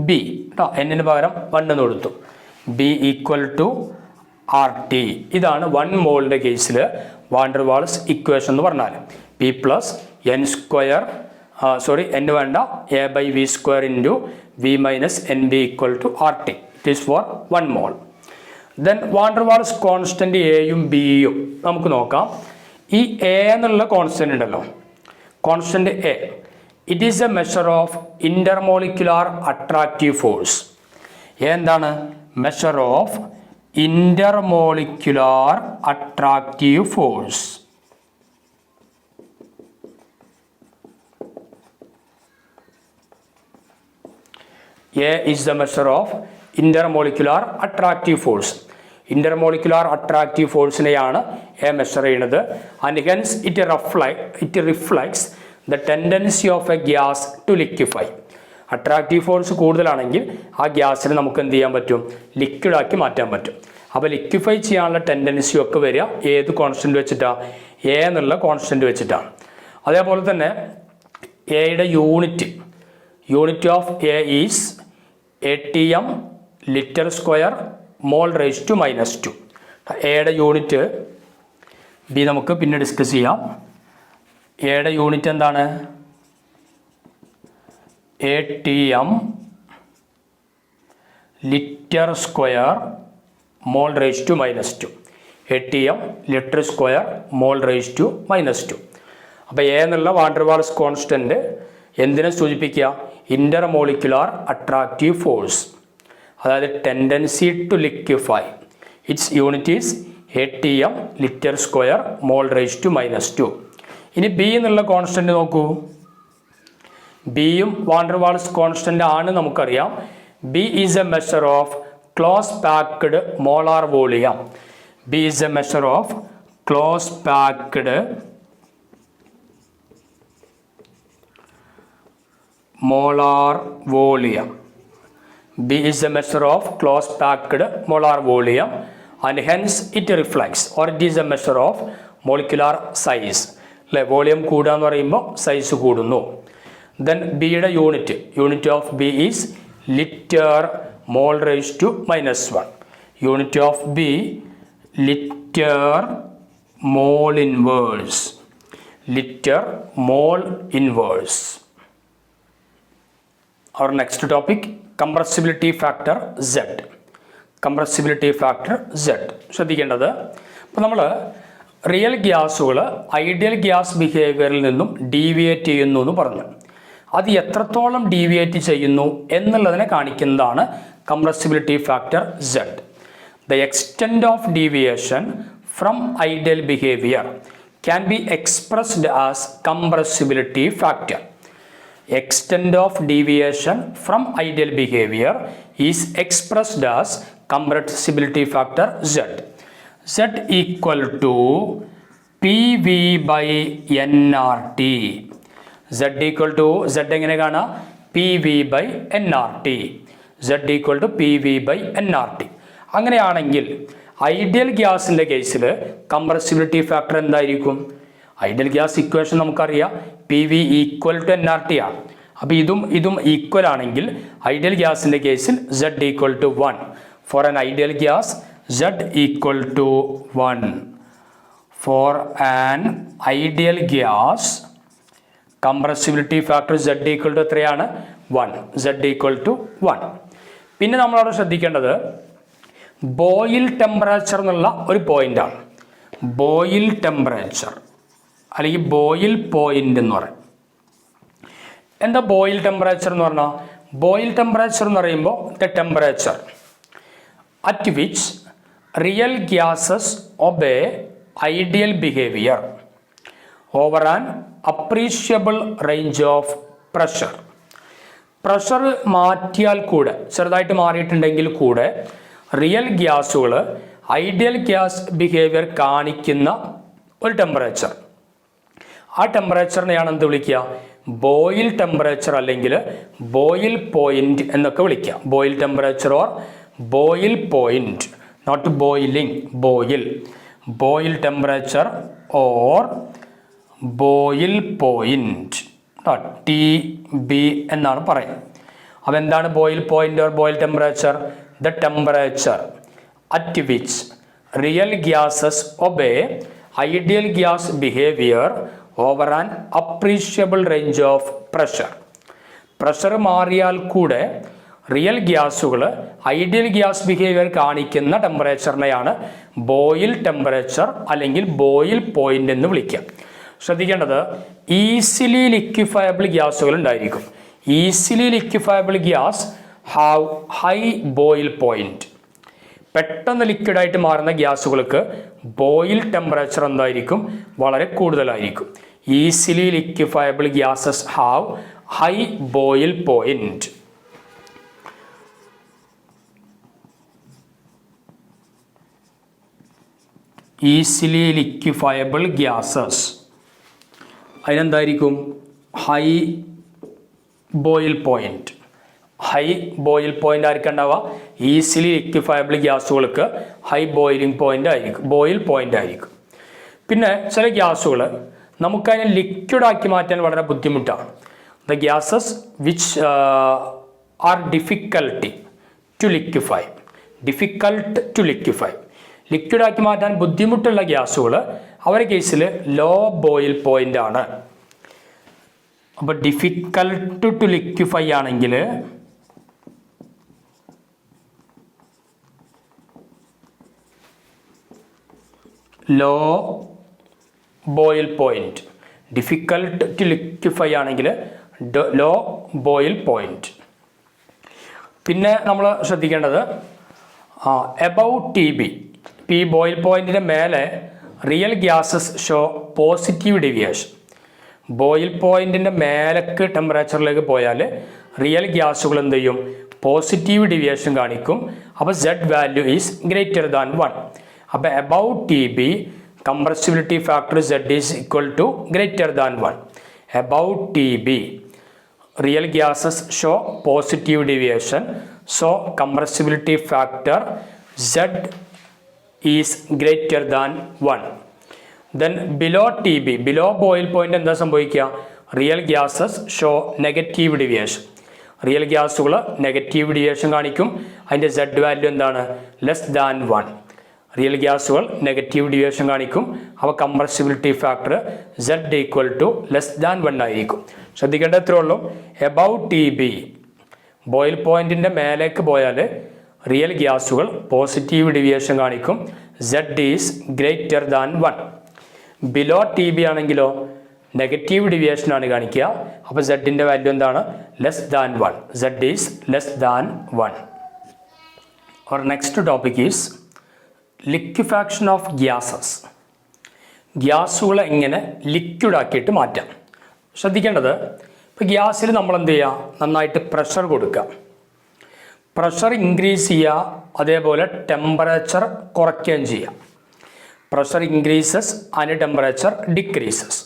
b കേട്ടോ, എന്നിന് പകരം 1 എന്ന് കൊടുത്തു, b equal to R T. ഇതാണ് 1 മോളിൻ്റെ കേസിൽ വാൻ ഡെർ വാൾസ് ഇക്വേഷൻ എന്ന് പറഞ്ഞാൽ. P plus n square n വേണ്ട, a by V square into V minus n b equal to R T. It is for 1 mole. Then van der Waals constant എയും ബിയും നമുക്ക് നോക്കാം. ഈ a എന്നുള്ള constant ഉണ്ടല്ലോ, constant a, it is a measure of intermolecular attractive force. എന്താണ്, measure of intermolecular attractive force. A is the measure of intermolecular attractive force. Intermolecular attractive force നെയാണ് A measure ചെയ്യുന്നത്. And hence it reflects the tendency of a gas to liquefy. Attractive force കൂടുതലാണെങ്കിൽ ആ ഗ്യാസിനെ നമുക്ക് എന്ത് ചെയ്യാൻ പറ്റും, ലിക്വിഡാക്കി മാറ്റാൻ പറ്റും. അപ്പോൾ ലിക്വിഫൈ ചെയ്യാനുള്ള ടെൻഡൻസി ഒക്കെ വരിക ഏത് കോൺസ്റ്റൻറ്റ് വെച്ചിട്ടാണ്, എ എന്നുള്ള കോൺസ്റ്റൻറ്റ് വെച്ചിട്ടാണ്. അതേപോലെ തന്നെ എയുടെ unit of a is ATM litre square mole raise to -2. എയുടെ യൂണിറ്റ് ബി നമുക്ക് പിന്നെ ഡിസ്കസ് ചെയ്യാം. എയുടെ യൂണിറ്റ് എന്താണ്, ATM litre square mole raise to -2. ATM litre square mole raise to -2. അപ്പോൾ എ എന്നുള്ള വാൻ ഡെർ വാൾസ് കോൺസ്റ്റൻറ്റ് എന്തിനെ സൂചിപ്പിക്കുക, ഇൻ്റർമോളിക്കുലാർ അട്രാക്റ്റീവ് ഫോഴ്സ്, അതായത് tendency to liquefy. Its unit is ATM litre square mole raise to -2. ഇനി B എന്നുള്ള constant നോക്കൂ. ബിയും van der walls constant ആണ് നമുക്കറിയാം. B is a measure of close packed molar volume. B is a measure of close packed molar volume. B is a measure of close packed molar volume and hence it reflects, or it is a measure of molecular size. Volume കൂടുക എന്ന് പറയുമ്പോൾ size കൂടുന്നു. Then B യുടെ unit of B is liter mole raised to -1. Unit of B liter mole inverse. Liter mole inverse. Our next topic, compressibility factor Z. Compressibility factor Z. ശ്രദ്ധിക്കേണ്ടത് അപ്പോൾ നമ്മൾ real ഗ്യാസുകൾ ideal gas ബിഹേവിയറിൽ നിന്നും deviate ചെയ്യുന്നു എന്ന് പറഞ്ഞു. അത് എത്രത്തോളം ഡീവിയേറ്റ് ചെയ്യുന്നു എന്നുള്ളതിനെ കാണിക്കുന്നതാണ് compressibility factor Z. The extent of deviation from ideal behavior can be expressed as compressibility factor. Extent of deviation from ideal behavior is expressed as compressibility factor Z. Z equal to PV by nRT. Z equal to Z എങ്ങനെ കാണാം? PV by nRT. Z equal to PV by nRT. അങ്ങനെയാണെങ്കിൽ ideal ഗ്യാസിൻ്റെ കേസിൽ compressibility factor എന്തായിരിക്കും? Ideal gas equation നമുക്കറിയാം, PV equal to nRT ആണ്. അപ്പോൾ ഇതും ഈക്വൽ ആണെങ്കിൽ ഐഡിയൽ ഗ്യാസിൻ്റെ കേസിൽ Z equal to 1. For an ideal gas Z equal to 1. For an ideal gas compressibility factor Z equal to എത്രയാണ്? 1. Z equal to 1. പിന്നെ നമ്മളവിടെ ശ്രദ്ധിക്കേണ്ടത് ബോയിൽ ടെമ്പറേച്ചർ എന്നുള്ള ഒരു പോയിന്റാണ്. ബോയിൽ ടെമ്പറേച്ചർ അല്ലെങ്കിൽ ബോയിൽ പോയിന്റ് എന്ന് പറയും. എന്താ ബോയിൽ ടെമ്പറേച്ചർ എന്ന് പറഞ്ഞാൽ? ബോയിൽ ടെമ്പറേച്ചർ എന്ന് പറയുമ്പോൾ the temperature at which real gases obey ideal behaviour over an appreciable range of pressure. Pressure മാറ്റിയാൽ കൂടെ, ചെറുതായിട്ട് മാറിയിട്ടുണ്ടെങ്കിൽ കൂടെ റിയൽ ഗ്യാസുകൾ ഐഡിയൽ ഗ്യാസ് ബിഹേവിയർ കാണിക്കുന്ന ഒരു ടെമ്പറേച്ചർ, ആ ടെമ്പറേച്ചറിനെയാണ് എന്ത് വിളിക്കുക? ബോയിൽ ടെമ്പറേച്ചർ അല്ലെങ്കിൽ ബോയിൽ പോയിന്റ് എന്നൊക്കെ വിളിക്കുക. Boyle temperature or Boyle point, not boiling, Boyle. Boyle temperature or Boyle point, TB എന്നാണ് പറയുന്നത്. അപ്പോൾ എന്താണ് Boyle point or Boyle temperature? The temperature at which real gases obey ideal gas behaviour over an appreciable range of pressure. Pressure മാറിയാൽ കൂടെ real ഗ്യാസുകൾ ideal gas behaviour കാണിക്കുന്ന ടെമ്പറേച്ചറിനെയാണ് Boyle temperature അല്ലെങ്കിൽ ബോയിൽ പോയിന്റ് എന്ന് വിളിക്കുക. ശ്രദ്ധിക്കേണ്ടത് ഈസിലി ലിക്വിഫയബിൾ ഗ്യാസുകൾ ഉണ്ടായിരിക്കും. Easily liquefiable gas have high Boyle point. പെട്ടെന്ന് ലിക്വിഡായിട്ട് മാറുന്ന ഗ്യാസുകൾക്ക് ബോയിൽ ടെമ്പറേച്ചർ എന്തായിരിക്കും? വളരെ കൂടുതലായിരിക്കും. Easily liquefiable gases have high Boyle point. Easily liquefiable gases അതിനെന്തായിരിക്കും? High Boyle point. High Boyle point ആയിരിക്കും ഉണ്ടാവുക. ഈസിലി ലിക്വിഫയബിൾ ഗ്യാസുകൾക്ക് ഹൈ ബോയിലിംഗ് പോയിന്റ് ആയിരിക്കും, ബോയിൽ പോയിന്റ് ആയിരിക്കും. പിന്നെ ചില ഗ്യാസുകൾ നമുക്കതിനെ ലിക്വിഡാക്കി മാറ്റാൻ വളരെ ബുദ്ധിമുട്ടാണ്. The gases which are difficult to liquefy. Difficult to liquefy, ലിക്വിഡാക്കി മാറ്റാൻ ബുദ്ധിമുട്ടുള്ള ഗ്യാസുകൾ അവരുടെ കേസിൽ ലോ ബോയിൽ പോയിന്റ് ആണ്. അപ്പോൾ ഡിഫിക്കൽട്ട് ടു ലിക്വിഫൈ ആണെങ്കിൽ low Boyle point. Difficult to liquefy ആണെങ്കിൽ ലോ ബോയിൽ പോയിന്റ്. പിന്നെ നമ്മൾ ശ്രദ്ധിക്കേണ്ടത് എബൌട്ട് TB, ഈ ബോയിൽ പോയിന്റിൻ്റെ മേലെ real gases show positive deviation. Boyle പോയിന്റിൻ്റെ മേലേക്ക് ടെമ്പറേച്ചറിലേക്ക് പോയാൽ റിയൽ ഗ്യാസുകൾ എന്ത് ചെയ്യും? പോസിറ്റീവ് ഡീവിയേഷൻ കാണിക്കും. അപ്പോൾ Z value is greater than 1. അപ്പോൾ about TB compressibility factor Z is equal to greater than 1. About TB real gases show positive deviation, so compressibility factor Z is greater than 1. Then below TB, below boil point എന്താ സംഭവിക്കുക? Real gases show negative deviation. Real ഗ്യാസുകൾ negative deviation കാണിക്കും. അതിൻ്റെ Z value എന്താണ്? Less than 1. Real ഗ്യാസുകൾ negative deviation കാണിക്കും. അവ compressibility factor Z equal to less than 1 ആയിരിക്കും. ശ്രദ്ധിക്കേണ്ട എത്രയേ ഉള്ളൂ, എബവ് TB ബോയിൽ പോയിന്റിൻ്റെ മേലേക്ക് പോയാൽ റിയൽ ഗ്യാസുകൾ പോസിറ്റീവ് ഡിവിയേഷൻ കാണിക്കും. Z is greater than 1. Below TB ആണെങ്കിലോ നെഗറ്റീവ് ഡിവിയേഷൻ ആണ് കാണിക്കുക. അപ്പോൾ Z വാല്യൂ എന്താണ്? Less than 1. Z is less than 1. Our next topic is liquefaction of gases. ഗ്യാസുകളെ എങ്ങനെ ലിക്വിഡ് ആക്കിയിട്ട് മാറ്റാം. ശ്രദ്ധിക്കേണ്ടത്, ഇപ്പോൾ ഗ്യാസിൽ നമ്മൾ എന്ത് ചെയ്യുക? നന്നായിട്ട് പ്രഷർ കൊടുക്കുക. പ്രഷർ ഇൻക്രീസ് ചെയ്യുക, അതേപോലെ ടെമ്പറേച്ചർ കുറയ്ക്കുകയും ചെയ്യുക. Pressure increases and temperature decreases.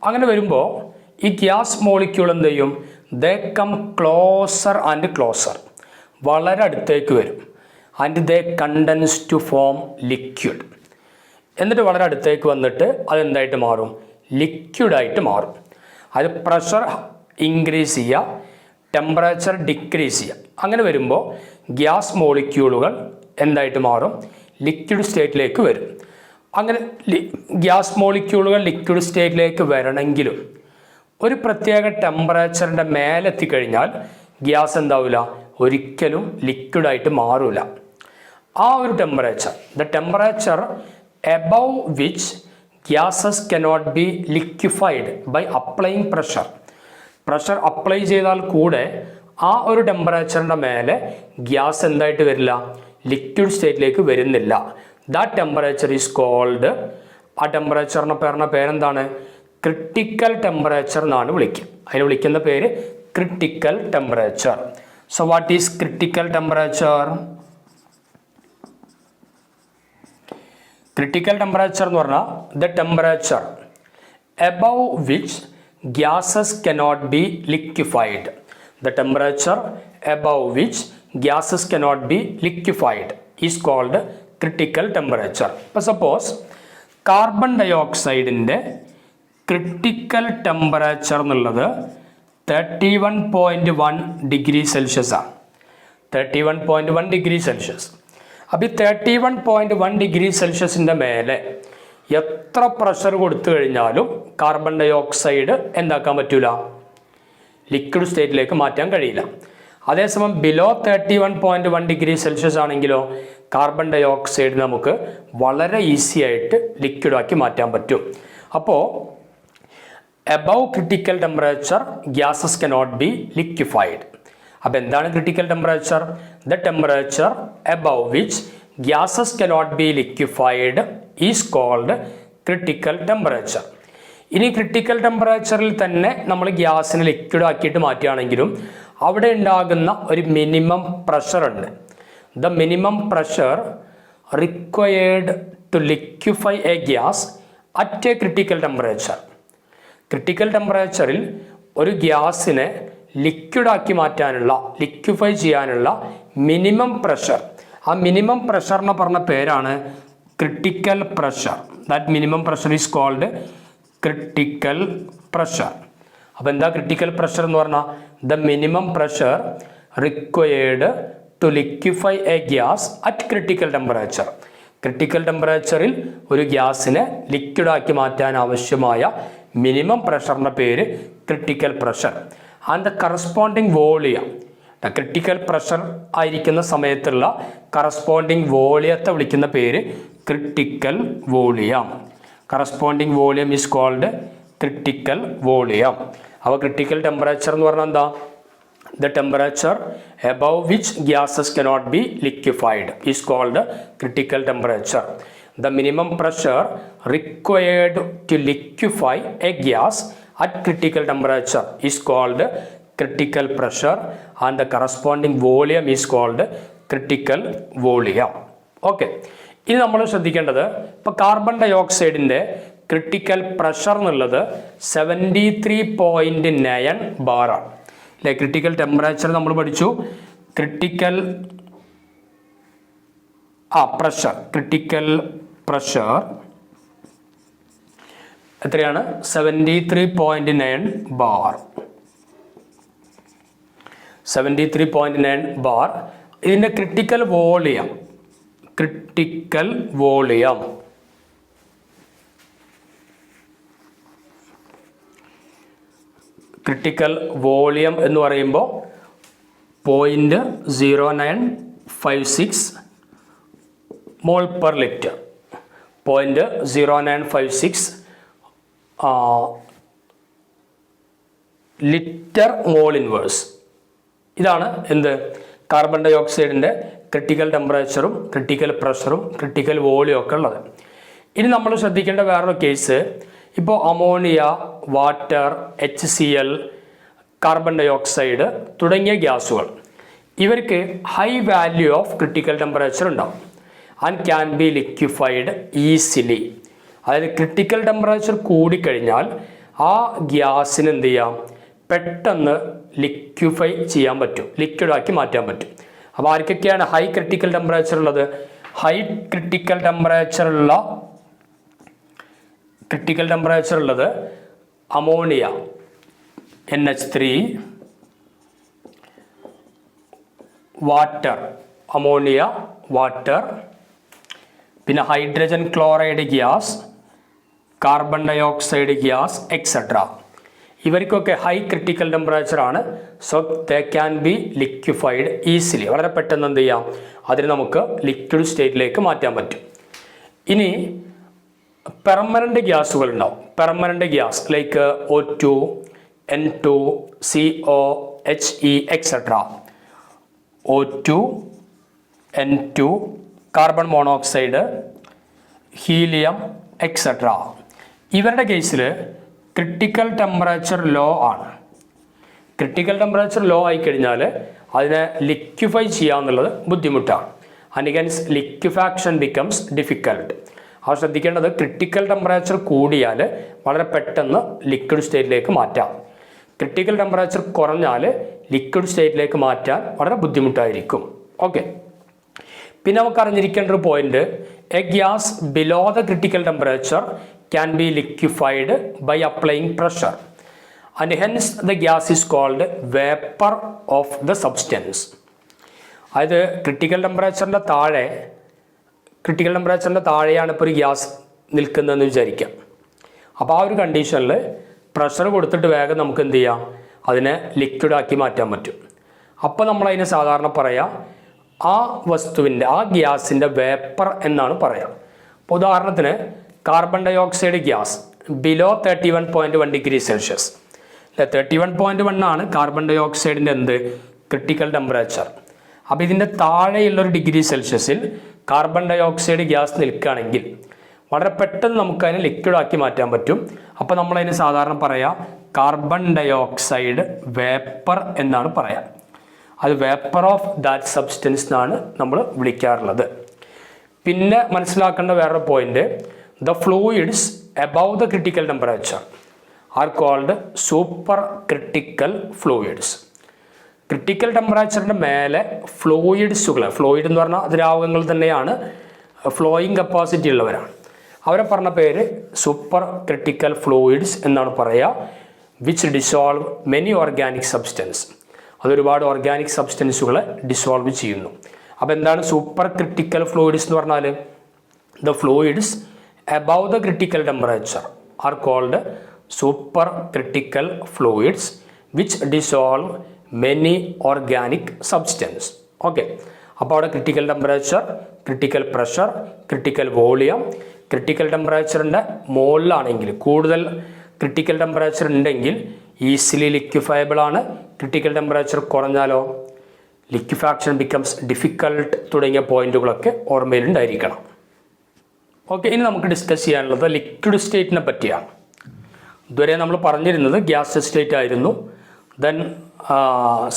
അങ്ങനെ വരുമ്പോൾ ഈ ഗ്യാസ് മോളിക്യൂൾ എന്ത് ചെയ്യും? They come closer and closer, വളരെ അടുത്തേക്ക് വരും. And they condense to form liquid. എന്നിട്ട് വളരെ അടുത്തേക്ക് വന്നിട്ട് അതെന്തായിട്ട് മാറും? ലിക്വിഡായിട്ട് മാറും. അത് പ്രഷർ ഇൻക്രീസ് ചെയ്യുക, ടെമ്പറേച്ചർ ഡിക്രീസ് ചെയ്യുക. അങ്ങനെ വരുമ്പോൾ ഗ്യാസ് മോളിക്യൂളുകൾ എന്തായിട്ട് മാറും? ലിക്വിഡ് സ്റ്റേറ്റിലേക്ക് വരും. അങ്ങനെ ഗ്യാസ് മോളിക്യൂളുകൾ ലിക്വിഡ് സ്റ്റേറ്റിലേക്ക് വരണമെങ്കിലും ഒരു പ്രത്യേക ടെമ്പറേച്ചറിൻ്റെ മേലെത്തിക്കഴിഞ്ഞാൽ ഗ്യാസ് എന്താവില്ല? ഒരിക്കലും ലിക്വിഡായിട്ട് മാറില്ല. ആ ഒരു temperature, the temperature above which gases cannot be liquefied by applying pressure. Pressure apply ചെയ്താൽ കൂടെ ആ ഒരു ടെമ്പറേച്ചറിൻ്റെ മേലെ ഗ്യാസ് എന്തായിട്ട് വരില്ല? ലിക്വിഡ് സ്റ്റേറ്റിലേക്ക് വരുന്നില്ല. ദാറ്റ് ടെമ്പറേച്ചർ ഈസ് കോൾഡ്, ആ ടെമ്പറേച്ചറിനെ പറഞ്ഞ പേരെന്താണ്? ക്രിട്ടിക്കൽ ടെമ്പറേച്ചർ എന്നാണ് വിളിക്കുക. അതിന് വിളിക്കുന്ന പേര് critical temperature. So what is critical temperature? Critical temperature എന്ന് പറഞ്ഞാൽ the temperature above which gases cannot be liquefied. The temperature above which gases cannot be liquefied is called critical temperature. ഇപ്പോൾ suppose carbon ഡയോക്സൈഡിൻ്റെ critical temperature എന്നുള്ളത് 31.1 degree Celsius ആണ്. 31.1 degree Celsius. അപ്പോൾ ഈ 31.1 degree സെൽഷ്യസിൻ്റെ മേലെ എത്ര പ്രഷർ കൊടുത്തു കഴിഞ്ഞാലും കാർബൺ ഡയോക്സൈഡ് എന്താക്കാൻ പറ്റൂല? ലിക്വിഡ് സ്റ്റേറ്റിലേക്ക് മാറ്റാൻ കഴിയില്ല. അതേസമയം ബിലോ 31.1 ഡിഗ്രി സെൽഷ്യസ് ആണെങ്കിലോ കാർബൺ ഡയോക്സൈഡ് നമുക്ക് വളരെ ഈസി ആയിട്ട് ലിക്വിഡാക്കി മാറ്റാൻ പറ്റും. അപ്പോൾ above critical temperature gases cannot be liquefied. അപ്പോൾ എന്താണ് critical temperature? The temperature above which gases cannot be liquefied is called critical temperature. ഇനി ക്രിട്ടിക്കൽ ടെമ്പറേച്ചറിൽ തന്നെ നമ്മൾ ഗ്യാസിനെ ലിക്വിഡ് ആക്കിയിട്ട് മാറ്റുകയാണെങ്കിലും അവിടെ ഉണ്ടാകുന്ന ഒരു മിനിമം പ്രഷർ ഉണ്ട്. The minimum pressure required to liquefy a gas at a critical temperature. Critical ടെമ്പറേച്ചറിൽ ഒരു ഗ്യാസിനെ ലിക്വിഡാക്കി മാറ്റാനുള്ള, ലിക്വിഫൈ ചെയ്യാനുള്ള മിനിമം പ്രഷർ, ആ മിനിമം പ്രഷറിനെ പറഞ്ഞ പേരാണ് critical pressure. That minimum pressure is called critical pressure. അപ്പോൾ എന്താ ക്രിട്ടിക്കൽ പ്രഷർ എന്ന് പറഞ്ഞാൽ? The minimum pressure required to liquefy a gas at critical temperature. Critical ടെമ്പറേച്ചറിൽ ഒരു ഗ്യാസിനെ ലിക്വിഡാക്കി മാറ്റാൻ ആവശ്യമായ മിനിമം പ്രഷറിൻ്റെ പേര് critical pressure. And the corresponding volume, critical pressure ആയിരിക്കുന്ന സമയത്തുള്ള കറസ്പോണ്ടിങ് വോളിയത്തെ വിളിക്കുന്ന പേര് critical volume. Corresponding volume is called critical volume. അപ്പോൾ ക്രിട്ടിക്കൽ ടെമ്പറേച്ചർ എന്ന് പറഞ്ഞാൽ എന്താ? The temperature above which gases cannot be liquefied is called critical temperature. The minimum pressure required to liquefy a gas at critical temperature is called critical pressure and the corresponding volume is called critical volume. Okay. ഇനി നമ്മൾ ശ്രദ്ധിക്കേണ്ടത്, ഇപ്പോൾ carbon ഡയോക്സൈഡിൻ്റെ critical pressure എന്നുള്ളത് 73.9 ബാറാണ്. അല്ലെ, critical temperature നമ്മൾ പഠിച്ചു. Critical pressure എത്രയാണ്? 73.9 ബാർ. 73.9 ബാർ. ഇതിൻ്റെ ക്രിട്ടിക്കൽ വോളിയം എന്ന് പറയുമ്പോൾ 0.0956 mole per litre. 0.0956 litre mole inverse. ഇതാണ് എന്ത്? കാർബൺ ഡൈ ഓക്സൈഡിൻ്റെ ക്രിട്ടിക്കൽ ടെമ്പറേച്ചറും ക്രിട്ടിക്കൽ പ്രഷറും ക്രിട്ടിക്കൽ വോളിയം ഒക്കെ ഉള്ളത്. ഇനി നമ്മൾ ശ്രദ്ധിക്കേണ്ട വേറൊരു കേസ്, ഇപ്പോൾ ammonia, water, HCl, carbon dioxide തുടങ്ങിയ ഗ്യാസുകൾ, ഇവർക്ക് high value of critical temperature ഉണ്ടാവും and can be liquefied easily. അതായത് ക്രിട്ടിക്കൽ ടെമ്പറേച്ചർ കൂടിക്കഴിഞ്ഞാൽ ആ ഗ്യാസിന് എന്ത് ചെയ്യാം? പെട്ടെന്ന് ലിക്വിഫൈ ചെയ്യാൻ പറ്റും, ലിക്വിഡാക്കി മാറ്റാൻ പറ്റും. അപ്പോൾ ആർക്കൊക്കെയാണ് ഹൈ ക്രിട്ടിക്കൽ ടെമ്പറേച്ചർ ഉള്ളത്? ഹൈ ക്രിട്ടിക്കൽ ടെമ്പറേച്ചർ ഉള്ളത് അമോണിയ, NH3, വാട്ടർ, പിന്നെ hydrogen chloride gas, carbon dioxide gas, etcetera. ഇവർക്കൊക്കെ ഹൈ ക്രിട്ടിക്കൽ ടെമ്പറേച്ചർ ആണ്. So they can be liquefied easily. വളരെ പെട്ടെന്ന് എന്ത് ചെയ്യാം? അതിന് നമുക്ക് ലിക്വിഡ് സ്റ്റേറ്റിലേക്ക് മാറ്റാൻ പറ്റും. ഇനി പെർമനൻ്റ് ഗ്യാസുകൾ ഉണ്ടാവും. Permanent gas like O2, N2, CO, HE, etcetera. O2, N2, carbon monoxide, helium, etcetera. ഇവരുടെ കേസിൽ ക്രിട്ടിക്കൽ ടെമ്പറേച്ചർ ലോ ആണ്. ക്രിട്ടിക്കൽ ടെമ്പറേച്ചർ ലോ ആയിക്കഴിഞ്ഞാൽ അതിനെ ലിക്വിഫൈ ചെയ്യാന്നുള്ളത് ബുദ്ധിമുട്ടാണ്. And hence liquefaction becomes difficult. അത് ശ്രദ്ധിക്കേണ്ടത്, ക്രിട്ടിക്കൽ ടെമ്പറേച്ചർ കൂടിയാൽ വളരെ പെട്ടെന്ന് ലിക്വിഡ് സ്റ്റേറ്റിലേക്ക് മാറ്റാം. ക്രിട്ടിക്കൽ ടെമ്പറേച്ചർ കുറഞ്ഞാൽ ലിക്വിഡ് സ്റ്റേറ്റിലേക്ക് മാറ്റാൻ വളരെ ബുദ്ധിമുട്ടായിരിക്കും. ഓക്കെ. പിന്നെ നമുക്ക് അറിഞ്ഞിരിക്കേണ്ട ഒരു point, a gas below the critical temperature can be liquefied by applying pressure and hence the gas is called vapour of the substance. അതായത് ക്രിട്ടിക്കൽ ടെമ്പറേച്ചറിൻ്റെ താഴെയാണ് ഇപ്പോൾ ഒരു ഗ്യാസ് നിൽക്കുന്നതെന്ന് വിചാരിക്കാം. അപ്പോൾ ആ ഒരു കണ്ടീഷനിൽ പ്രഷർ കൊടുത്തിട്ട് വേഗം നമുക്ക് എന്ത് ചെയ്യാം? അതിനെ ലിക്വിഡാക്കി മാറ്റാൻ പറ്റും. അപ്പോൾ നമ്മളതിനെ സാധാരണ പറയാം ആ വസ്തുവിൻ്റെ, ആ ഗ്യാസിൻ്റെ വേപ്പർ എന്നാണ് പറയാം. ഇപ്പോൾ ഉദാഹരണത്തിന് carbon dioxide gas below 31.1 degree Celsius. 31.1 ആണ് കാർബൺ ഡൈ ഓക്സൈഡിൻ്റെ ക്രിട്ടിക്കൽ ടെമ്പറേച്ചർ. അപ്പോൾ ഇതിൻ്റെ താഴെയുള്ളൊരു ഡിഗ്രി സെൽഷ്യസിൽ കാർബൺ ഡൈ ഓക്സൈഡ് ഗ്യാസ് നിൽക്കുകയാണെങ്കിൽ വളരെ പെട്ടെന്ന് നമുക്കതിനെ ലിക്വിഡാക്കി മാറ്റാൻ പറ്റും. അപ്പോൾ നമ്മളതിന് സാധാരണ പറയാം കാർബൺ ഡൈ ഓക്സൈഡ് വേപ്പർ എന്നാണ് പറയാം. അത് വേപ്പർ ഓഫ് ദാറ്റ് സബ്സ്റ്റൻസ് എന്നാണ് നമ്മൾ വിളിക്കാറുള്ളത്. പിന്നെ മനസ്സിലാക്കേണ്ട വേറൊരു point, the fluids above the critical temperature are called super critical fluids. Critical ടെമ്പറേച്ചറിൻ്റെ മേലെ ഫ്ലൂയിഡ്സുകൾ, ഫ്ലൂയിഡ് എന്ന് പറഞ്ഞാൽ ദ്രാവകങ്ങൾ തന്നെയാണ്, ഫ്ലോയിങ് കപ്പാസിറ്റി ഉള്ളവരാണ്. അവരെ പറഞ്ഞ പേര് സൂപ്പർ ക്രിട്ടിക്കൽ ഫ്ലൂയിഡ്സ് എന്നാണ് പറയുക. Which dissolve many organic substance. അതൊരുപാട് ഓർഗാനിക് സബ്സ്റ്റൻസുകളെ ഡിസോൾവ് ചെയ്യുന്നു. അപ്പോൾ എന്താണ് സൂപ്പർ ക്രിട്ടിക്കൽ ഫ്ലൂയിഡ്സ് എന്ന് പറഞ്ഞാൽ? The fluids above the critical temperature are called super critical fluids which dissolve many organic substance. Okay. അപ്പോൾ അവിടെ critical temperature, critical pressure, critical volume, critical ടെമ്പറേച്ചറിൻ്റെ മുകളിലാണെങ്കിൽ, കൂടുതൽ ക്രിട്ടിക്കൽ ടെമ്പറേച്ചർ ഉണ്ടെങ്കിൽ ഈസിലി ലിക്വിഫയബിൾ ആണ്. Critical temperature കുറഞ്ഞാലോ ലിക്വിഫാക്ഷൻ ബിക്കംസ് ഡിഫിക്കൾട്ട് തുടങ്ങിയ പോയിന്റുകളൊക്കെ ഓർമ്മയിലുണ്ടായിരിക്കണം. ഓക്കെ. ഇനി നമുക്ക് ഡിസ്കസ് ചെയ്യാനുള്ളത് ലിക്വിഡ് സ്റ്റേറ്റിനെ പറ്റിയാണ്. ഇതുവരെ നമ്മൾ പറഞ്ഞിരുന്നത് ഗ്യാസ് സ്റ്റേറ്റ് ആയിരുന്നു. Then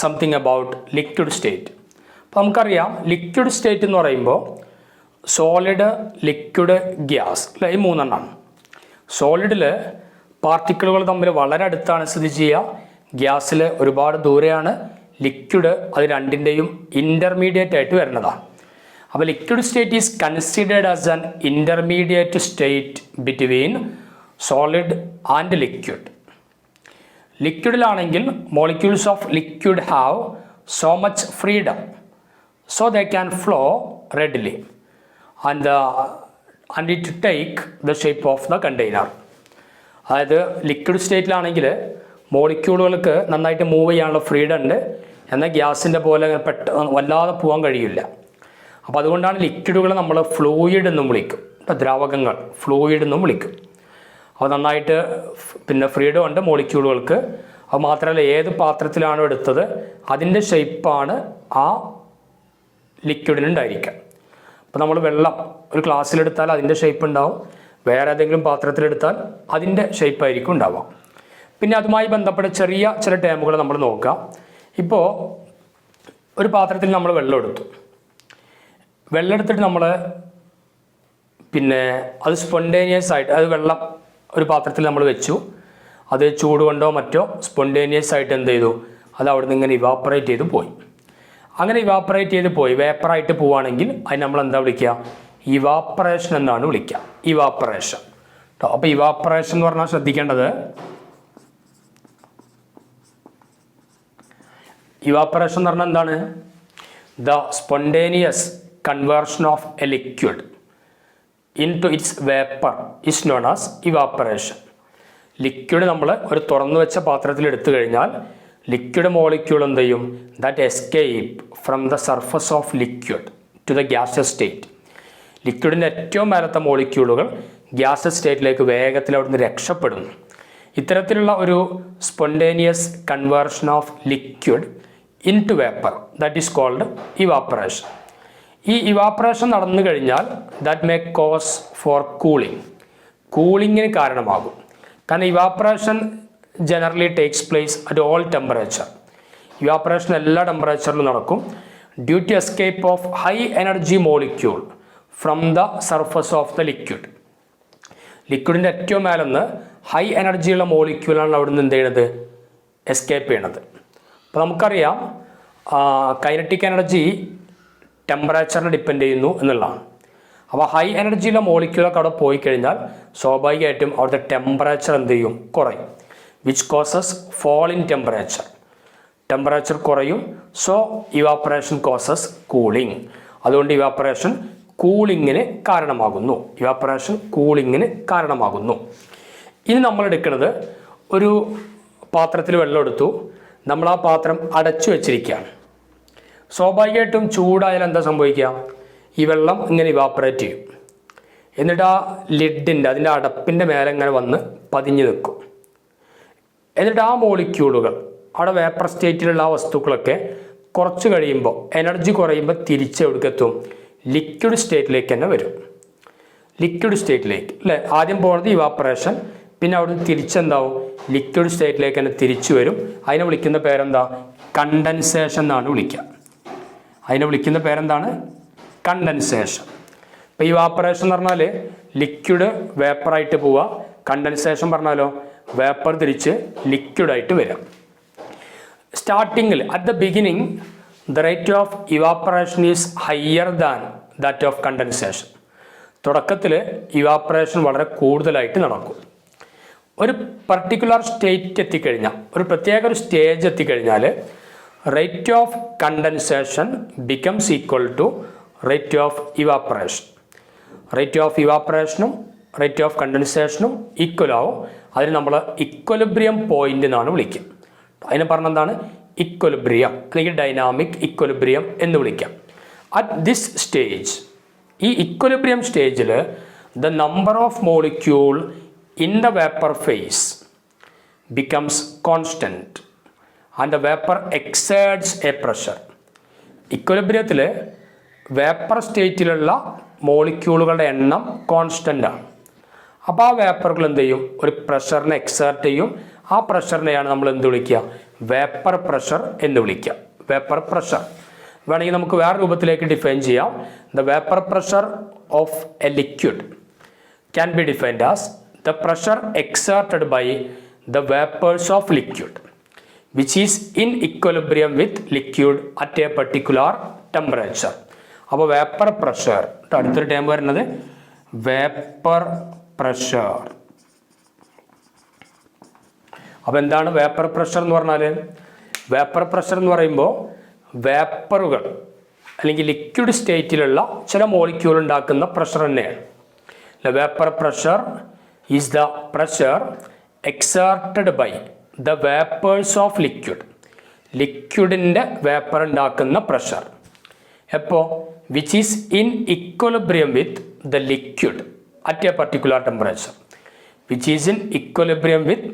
something about liquid state. അപ്പോൾ നമുക്കറിയാം ലിക്വിഡ് സ്റ്റേറ്റ് എന്ന് പറയുമ്പോൾ സോളിഡ്, ലിക്വിഡ്, ഗ്യാസ്, അല്ലെ? ഈ മൂന്നെണ്ണമാണ്. സോളിഡിൽ പാർട്ടിക്കിളുകൾ തമ്മിൽ വളരെ അടുത്താണ് സ്ഥിതി ചെയ്യുക. ഗ്യാസിൽ ഒരുപാട് ദൂരെയാണ്. ലിക്വിഡ് അത് രണ്ടിൻ്റെയും ഇൻ്റർമീഡിയറ്റ് ആയിട്ട് വരുന്നതാണ്. അപ്പോൾ liquid state is considered as an intermediate state between solid and liquid. ലിക്വിഡിലാണെങ്കിൽ molecules of liquid have so much freedom so they can flow readily and it take the shape of the container. അതായത് liquid സ്റ്റേറ്റിലാണെങ്കിൽ മോളിക്യൂളുകൾക്ക് നന്നായിട്ട് move ചെയ്യാനുള്ള freedom ഉണ്ട്, എന്നാൽ ഗ്യാസിൻ്റെ പോലെ വല്ലാതെ പോകാൻ കഴിയില്ല. അപ്പോൾ അതുകൊണ്ടാണ് ലിക്വിഡുകൾ നമ്മൾ ഫ്ലൂയിഡ് എന്നും വിളിക്കും. ഇപ്പോൾ ദ്രാവകങ്ങൾ ഫ്ലൂയിഡ് എന്നും വിളിക്കും. അത് നന്നായിട്ട് ഫ്രീഡം ഉണ്ട് മോളിക്യൂളുകൾക്ക്. അത് മാത്രമല്ല, ഏത് പാത്രത്തിലാണോ എടുത്തത് അതിൻ്റെ ഷേപ്പാണ് ആ ലിക്വിഡിനുണ്ടായിരിക്കുക. അപ്പോൾ നമ്മൾ വെള്ളം ഒരു ഗ്ലാസ്സിലെടുത്താൽ അതിൻ്റെ ഷേപ്പ് ഉണ്ടാവും, വേറെ ഏതെങ്കിലും പാത്രത്തിലെടുത്താൽ അതിൻ്റെ ഷേപ്പായിരിക്കും ഉണ്ടാവുക. പിന്നെ അതുമായി ബന്ധപ്പെട്ട ചെറിയ ചില ടേമുകൾ നമ്മൾ നോക്കാം. ഇപ്പോൾ ഒരു പാത്രത്തിൽ നമ്മൾ വെള്ളം എടുത്തു. വെള്ളം എടുത്തിട്ട് നമ്മൾ അത് സ്പോണ്ടേനിയസ് ആയിട്ട് അത് വെള്ളം ഒരു പാത്രത്തിൽ നമ്മൾ വെച്ചു. അത് ചൂട് കൊണ്ടോ മറ്റോ സ്പോണ്ടേനിയസ് ആയിട്ട് എന്ത് ചെയ്തു, അത് അവിടെ നിന്ന് ഇങ്ങനെ ഇവാപ്പറേറ്റ് ചെയ്ത് പോയി. അങ്ങനെ ഇവാപ്പറേറ്റ് ചെയ്ത് പോയി വേപ്പറായിട്ട് പോവുകയാണെങ്കിൽ അതിന് നമ്മൾ എന്താ വിളിക്കുക? ഇവാപ്പറേഷൻ എന്നാണ് വിളിക്കുക. ഇവാപ്പറേഷൻ കേട്ടോ. അപ്പോൾ ഇവാപ്പറേഷൻ എന്ന് പറഞ്ഞാൽ ശ്രദ്ധിക്കേണ്ടത്, ഇവാപ്പറേഷൻ എന്ന് പറഞ്ഞാൽ എന്താണ്? The spontaneous conversion of a liquid into its vapor is known as evaporation. Liquid നമ്മൾ ഒരു തുറന്നു വെച്ച പാത്രത്തിൽ എടുത്തു കഴിഞ്ഞാൽ ലിക്വിഡ് മോളിക്യൂൾ എന്ത് ചെയ്യും? That escape from the surface of liquid to the gases state. ലിക്വിഡിൻ്റെ ഏറ്റവും മേലത്തെ മോളിക്യൂളുകൾ ഗ്യാസസ് സ്റ്റേറ്റിലേക്ക് വേഗത്തിൽ അവിടുന്ന് രക്ഷപ്പെടുന്നു. ഇത്തരത്തിലുള്ള ഒരു spontaneous conversion of liquid into vapour that is called evaporation. ഈ ഇവാപ്പറേഷൻ നടന്നു കഴിഞ്ഞാൽ ദാറ്റ് മേ കോസ് ഫോർ കൂളിങ്ങിന് കാരണമാകും. കാരണം evaporation generally takes place at all temperature. Evaporation എല്ലാ ടെമ്പറേച്ചറിലും നടക്കും. Due to escape of high energy molecule from the surface of the liquid. ലിക്വിഡിൻ്റെ ഏറ്റവും മേലെന്ന് ഹൈ എനർജിയുള്ള മോളിക്യൂളാണ് അവിടെ നിന്ന് എന്ത് ചെയ്യണത്? എസ്കേപ്പ് ചെയ്യണത്. അപ്പോൾ നമുക്കറിയാം കൈനറ്റിക് എനർജി ടെമ്പറേച്ചറിനെ ഡിപ്പെൻഡ് ചെയ്യുന്നു എന്നുള്ളതാണ്. അപ്പോൾ ഹൈ എനർജിയിലെ മോളിക്യൂളൊക്കെ അവിടെ പോയി കഴിഞ്ഞാൽ സ്വാഭാവികമായിട്ടും അവിടുത്തെ ടെമ്പറേച്ചർ എന്ത് ചെയ്യും? കുറയും. Which causes fall in temperature കുറയും. So evaporation causes cooling. അതുകൊണ്ട് ഇവാപ്പറേഷൻ കൂളിങ്ങിന് കാരണമാകുന്നു. ഇനി നമ്മൾ എടുക്കുന്നത്, ഒരു പാത്രത്തിൽ വെള്ളം എടുത്തു, നമ്മൾ ആ പാത്രം അടച്ചു വെച്ചിരിക്കുകയാണ്. സ്വാഭാവികമായിട്ടും ചൂടായാൽ എന്താ സംഭവിക്കുക? ഈ വെള്ളം ഇങ്ങനെ ഇവാപ്പറേറ്റ് ചെയ്യും. എന്നിട്ട് ആ ലിഡിൻ്റെ അതിൻ്റെ അടപ്പിൻ്റെ മേലെ ഇങ്ങനെ വന്ന് പതിഞ്ഞു നിൽക്കും. എന്നിട്ട് ആ മോളിക്യൂളുകൾ അവിടെ വേപ്പർ സ്റ്റേറ്റിലുള്ള ആ വസ്തുക്കളൊക്കെ കുറച്ച് കഴിയുമ്പോൾ എനർജി കുറയുമ്പോൾ തിരിച്ച് എവിടേക്കെത്തും? ലിക്വിഡ് സ്റ്റേറ്റിലേക്ക് തന്നെ വരും. ലിക്വിഡ് സ്റ്റേറ്റിലേക്ക് അല്ലേ? ആദ്യം പോകുന്നത് ഇവാപ്പറേഷൻ, പിന്നെ അവിടുന്ന് തിരിച്ചെന്താവും? ലിക്വിഡ് സ്റ്റേറ്റിലേക്ക് തന്നെ തിരിച്ചു വരും. അതിനെ വിളിക്കുന്ന പേരെന്താ? കണ്ടൻസേഷൻ എന്നാണ് വിളിക്കുക. കണ്ടൻസേഷൻ. ഇപ്പോൾ ഇവാപ്പറേഷൻ എന്ന് പറഞ്ഞാൽ ലിക്വിഡ് വേപ്പറായിട്ട് പോവുക. കണ്ടൻസേഷൻ പറഞ്ഞാലോ വേപ്പർ തിരിച്ച് ലിക്വിഡായിട്ട് വരാം. സ്റ്റാർട്ടിങ്ങിൽ at the beginning the rate of evaporation is higher than that of condensation. തുടക്കത്തിൽ ഇവാപ്പറേഷൻ വളരെ കൂടുതലായിട്ട് നടക്കും. ഒരു പർട്ടിക്കുലർ സ്റ്റേറ്റ് എത്തിക്കഴിഞ്ഞാൽ, ഒരു പ്രത്യേക ഒരു സ്റ്റേജ് എത്തിക്കഴിഞ്ഞാൽ rate of condensation becomes equal to rate of evaporation. Rate of ഇവാപ്പറേഷനും റേറ്റ് ഓഫ് കണ്ടൻസേഷനും ഈക്വൽ ആവും. അതിന് നമ്മൾ ഇക്വലിബ്രിയം പോയിന്റ് എന്നാണ് വിളിക്കുക. അതിന് പറഞ്ഞെന്താണ്? ഇക്വലിബ്രിയം അല്ലെങ്കിൽ ഡൈനാമിക് ഇക്വലിബ്രിയം എന്ന് വിളിക്കാം. അറ്റ് ദിസ് സ്റ്റേജ്, ഈ ഇക്വലിബ്രിയം സ്റ്റേജിൽ the number of molecule in the vapour phase becomes constant and the vapour exerts a pressure. ഇക്വലിബ്രിയത്തിൽ വേപ്പർ സ്റ്റേറ്റിലുള്ള മോളിക്യൂളുകളുടെ എണ്ണം കോൺസ്റ്റൻ്റ് ആണ്. അപ്പോൾ ആ വേപ്പറുകൾ എന്ത് ചെയ്യും? ഒരു പ്രഷറിനെ എക്സേർട്ട് ചെയ്യും. ആ പ്രഷറിനെയാണ് നമ്മൾ എന്ത് വിളിക്കുക? വേപ്പർ പ്രഷർ എന്ന് വിളിക്കുക. വേപ്പർ പ്രഷർ വേണമെങ്കിൽ നമുക്ക് വേറെ രൂപത്തിലേക്ക് ഡിഫൈൻ ചെയ്യാം. The vapour pressure of a liquid can be defined as the pressure exerted by the vapours of liquid which is in equilibrium with liquid at a particular temperature. അപ്പോൾ vapour pressure, അടുത്തൊരു term വരുന്നത് vapour pressure. അപ്പോൾ എന്താണ് vapour pressure എന്ന് പറഞ്ഞാൽ? Vapour pressure എന്ന് പറയുമ്പോൾ വേപ്പറുകൾ അല്ലെങ്കിൽ ലിക്വിഡ് സ്റ്റേറ്റിലുള്ള ചില മോളിക്യൂൾ ഉണ്ടാക്കുന്ന പ്രഷർ തന്നെയാണ്. Vapour pressure is the pressure exerted by the vapours of liquid. ലിക്വിഡിൻ്റെ വേപ്പർ ഉണ്ടാക്കുന്ന പ്രഷർ എപ്പോൾ? Which is in equilibrium with the liquid at a particular temperature. Which is in equilibrium with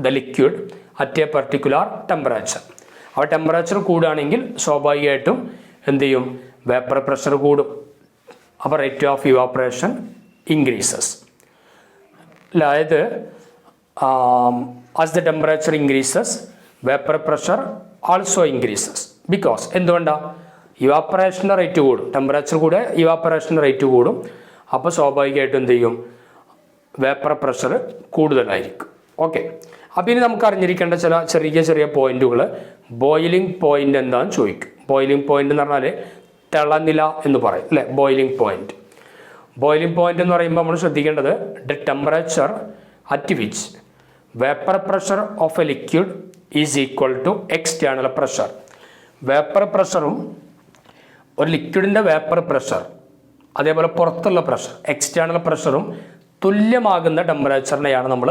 the liquid at a particular temperature. അപ്പോൾ temperature കൂടുകയാണെങ്കിൽ സ്വാഭാവികമായിട്ടും എന്ത് ചെയ്യും? Vapour pressure കൂടും. അപ്പോൾ റേറ്റ് ഓഫ് ഇവാപ്പറേഷൻ ഇൻക്രീസസ്. അതായത് as the temperature increases vapour pressure also increases. Because എന്തുകൊണ്ടാണ്? ഇവാപ്പറേഷൻ്റെ റേറ്റ് കൂടും. ടെമ്പറേച്ചർ കൂടെ ഇവാപ്പറേഷൻ്റെ റേറ്റ് കൂടും. അപ്പോൾ സ്വാഭാവികമായിട്ടും എന്ത് ചെയ്യും? വേപ്പർ പ്രഷർ കൂടുതലായിരിക്കും. ഓക്കെ, അപ്പോൾ ഇനി നമുക്ക് അറിഞ്ഞിരിക്കേണ്ട ചില ചെറിയ ചെറിയ പോയിന്റുകൾ. ബോയിലിംഗ് പോയിന്റ് എന്താണെന്ന് ചോദിക്കും. ബോയിലിംഗ് പോയിന്റ് എന്ന് പറഞ്ഞാൽ തിളനില എന്ന് പറയും അല്ലേ? Boiling point. ബോയിലിംഗ് പോയിന്റ് എന്ന് പറയുമ്പോൾ നമ്മൾ ശ്രദ്ധിക്കേണ്ടത് the temperature at which vapour pressure of a liquid is equal to external pressure. Vapour പ്രഷറും ഒരു ലിക്വിഡിൻ്റെ വേപ്പർ പ്രഷർ അതേപോലെ പുറത്തുള്ള പ്രഷർ എക്സ്റ്റേണൽ പ്രഷറും തുല്യമാകുന്ന ടെമ്പറേച്ചറിനെയാണ് നമ്മൾ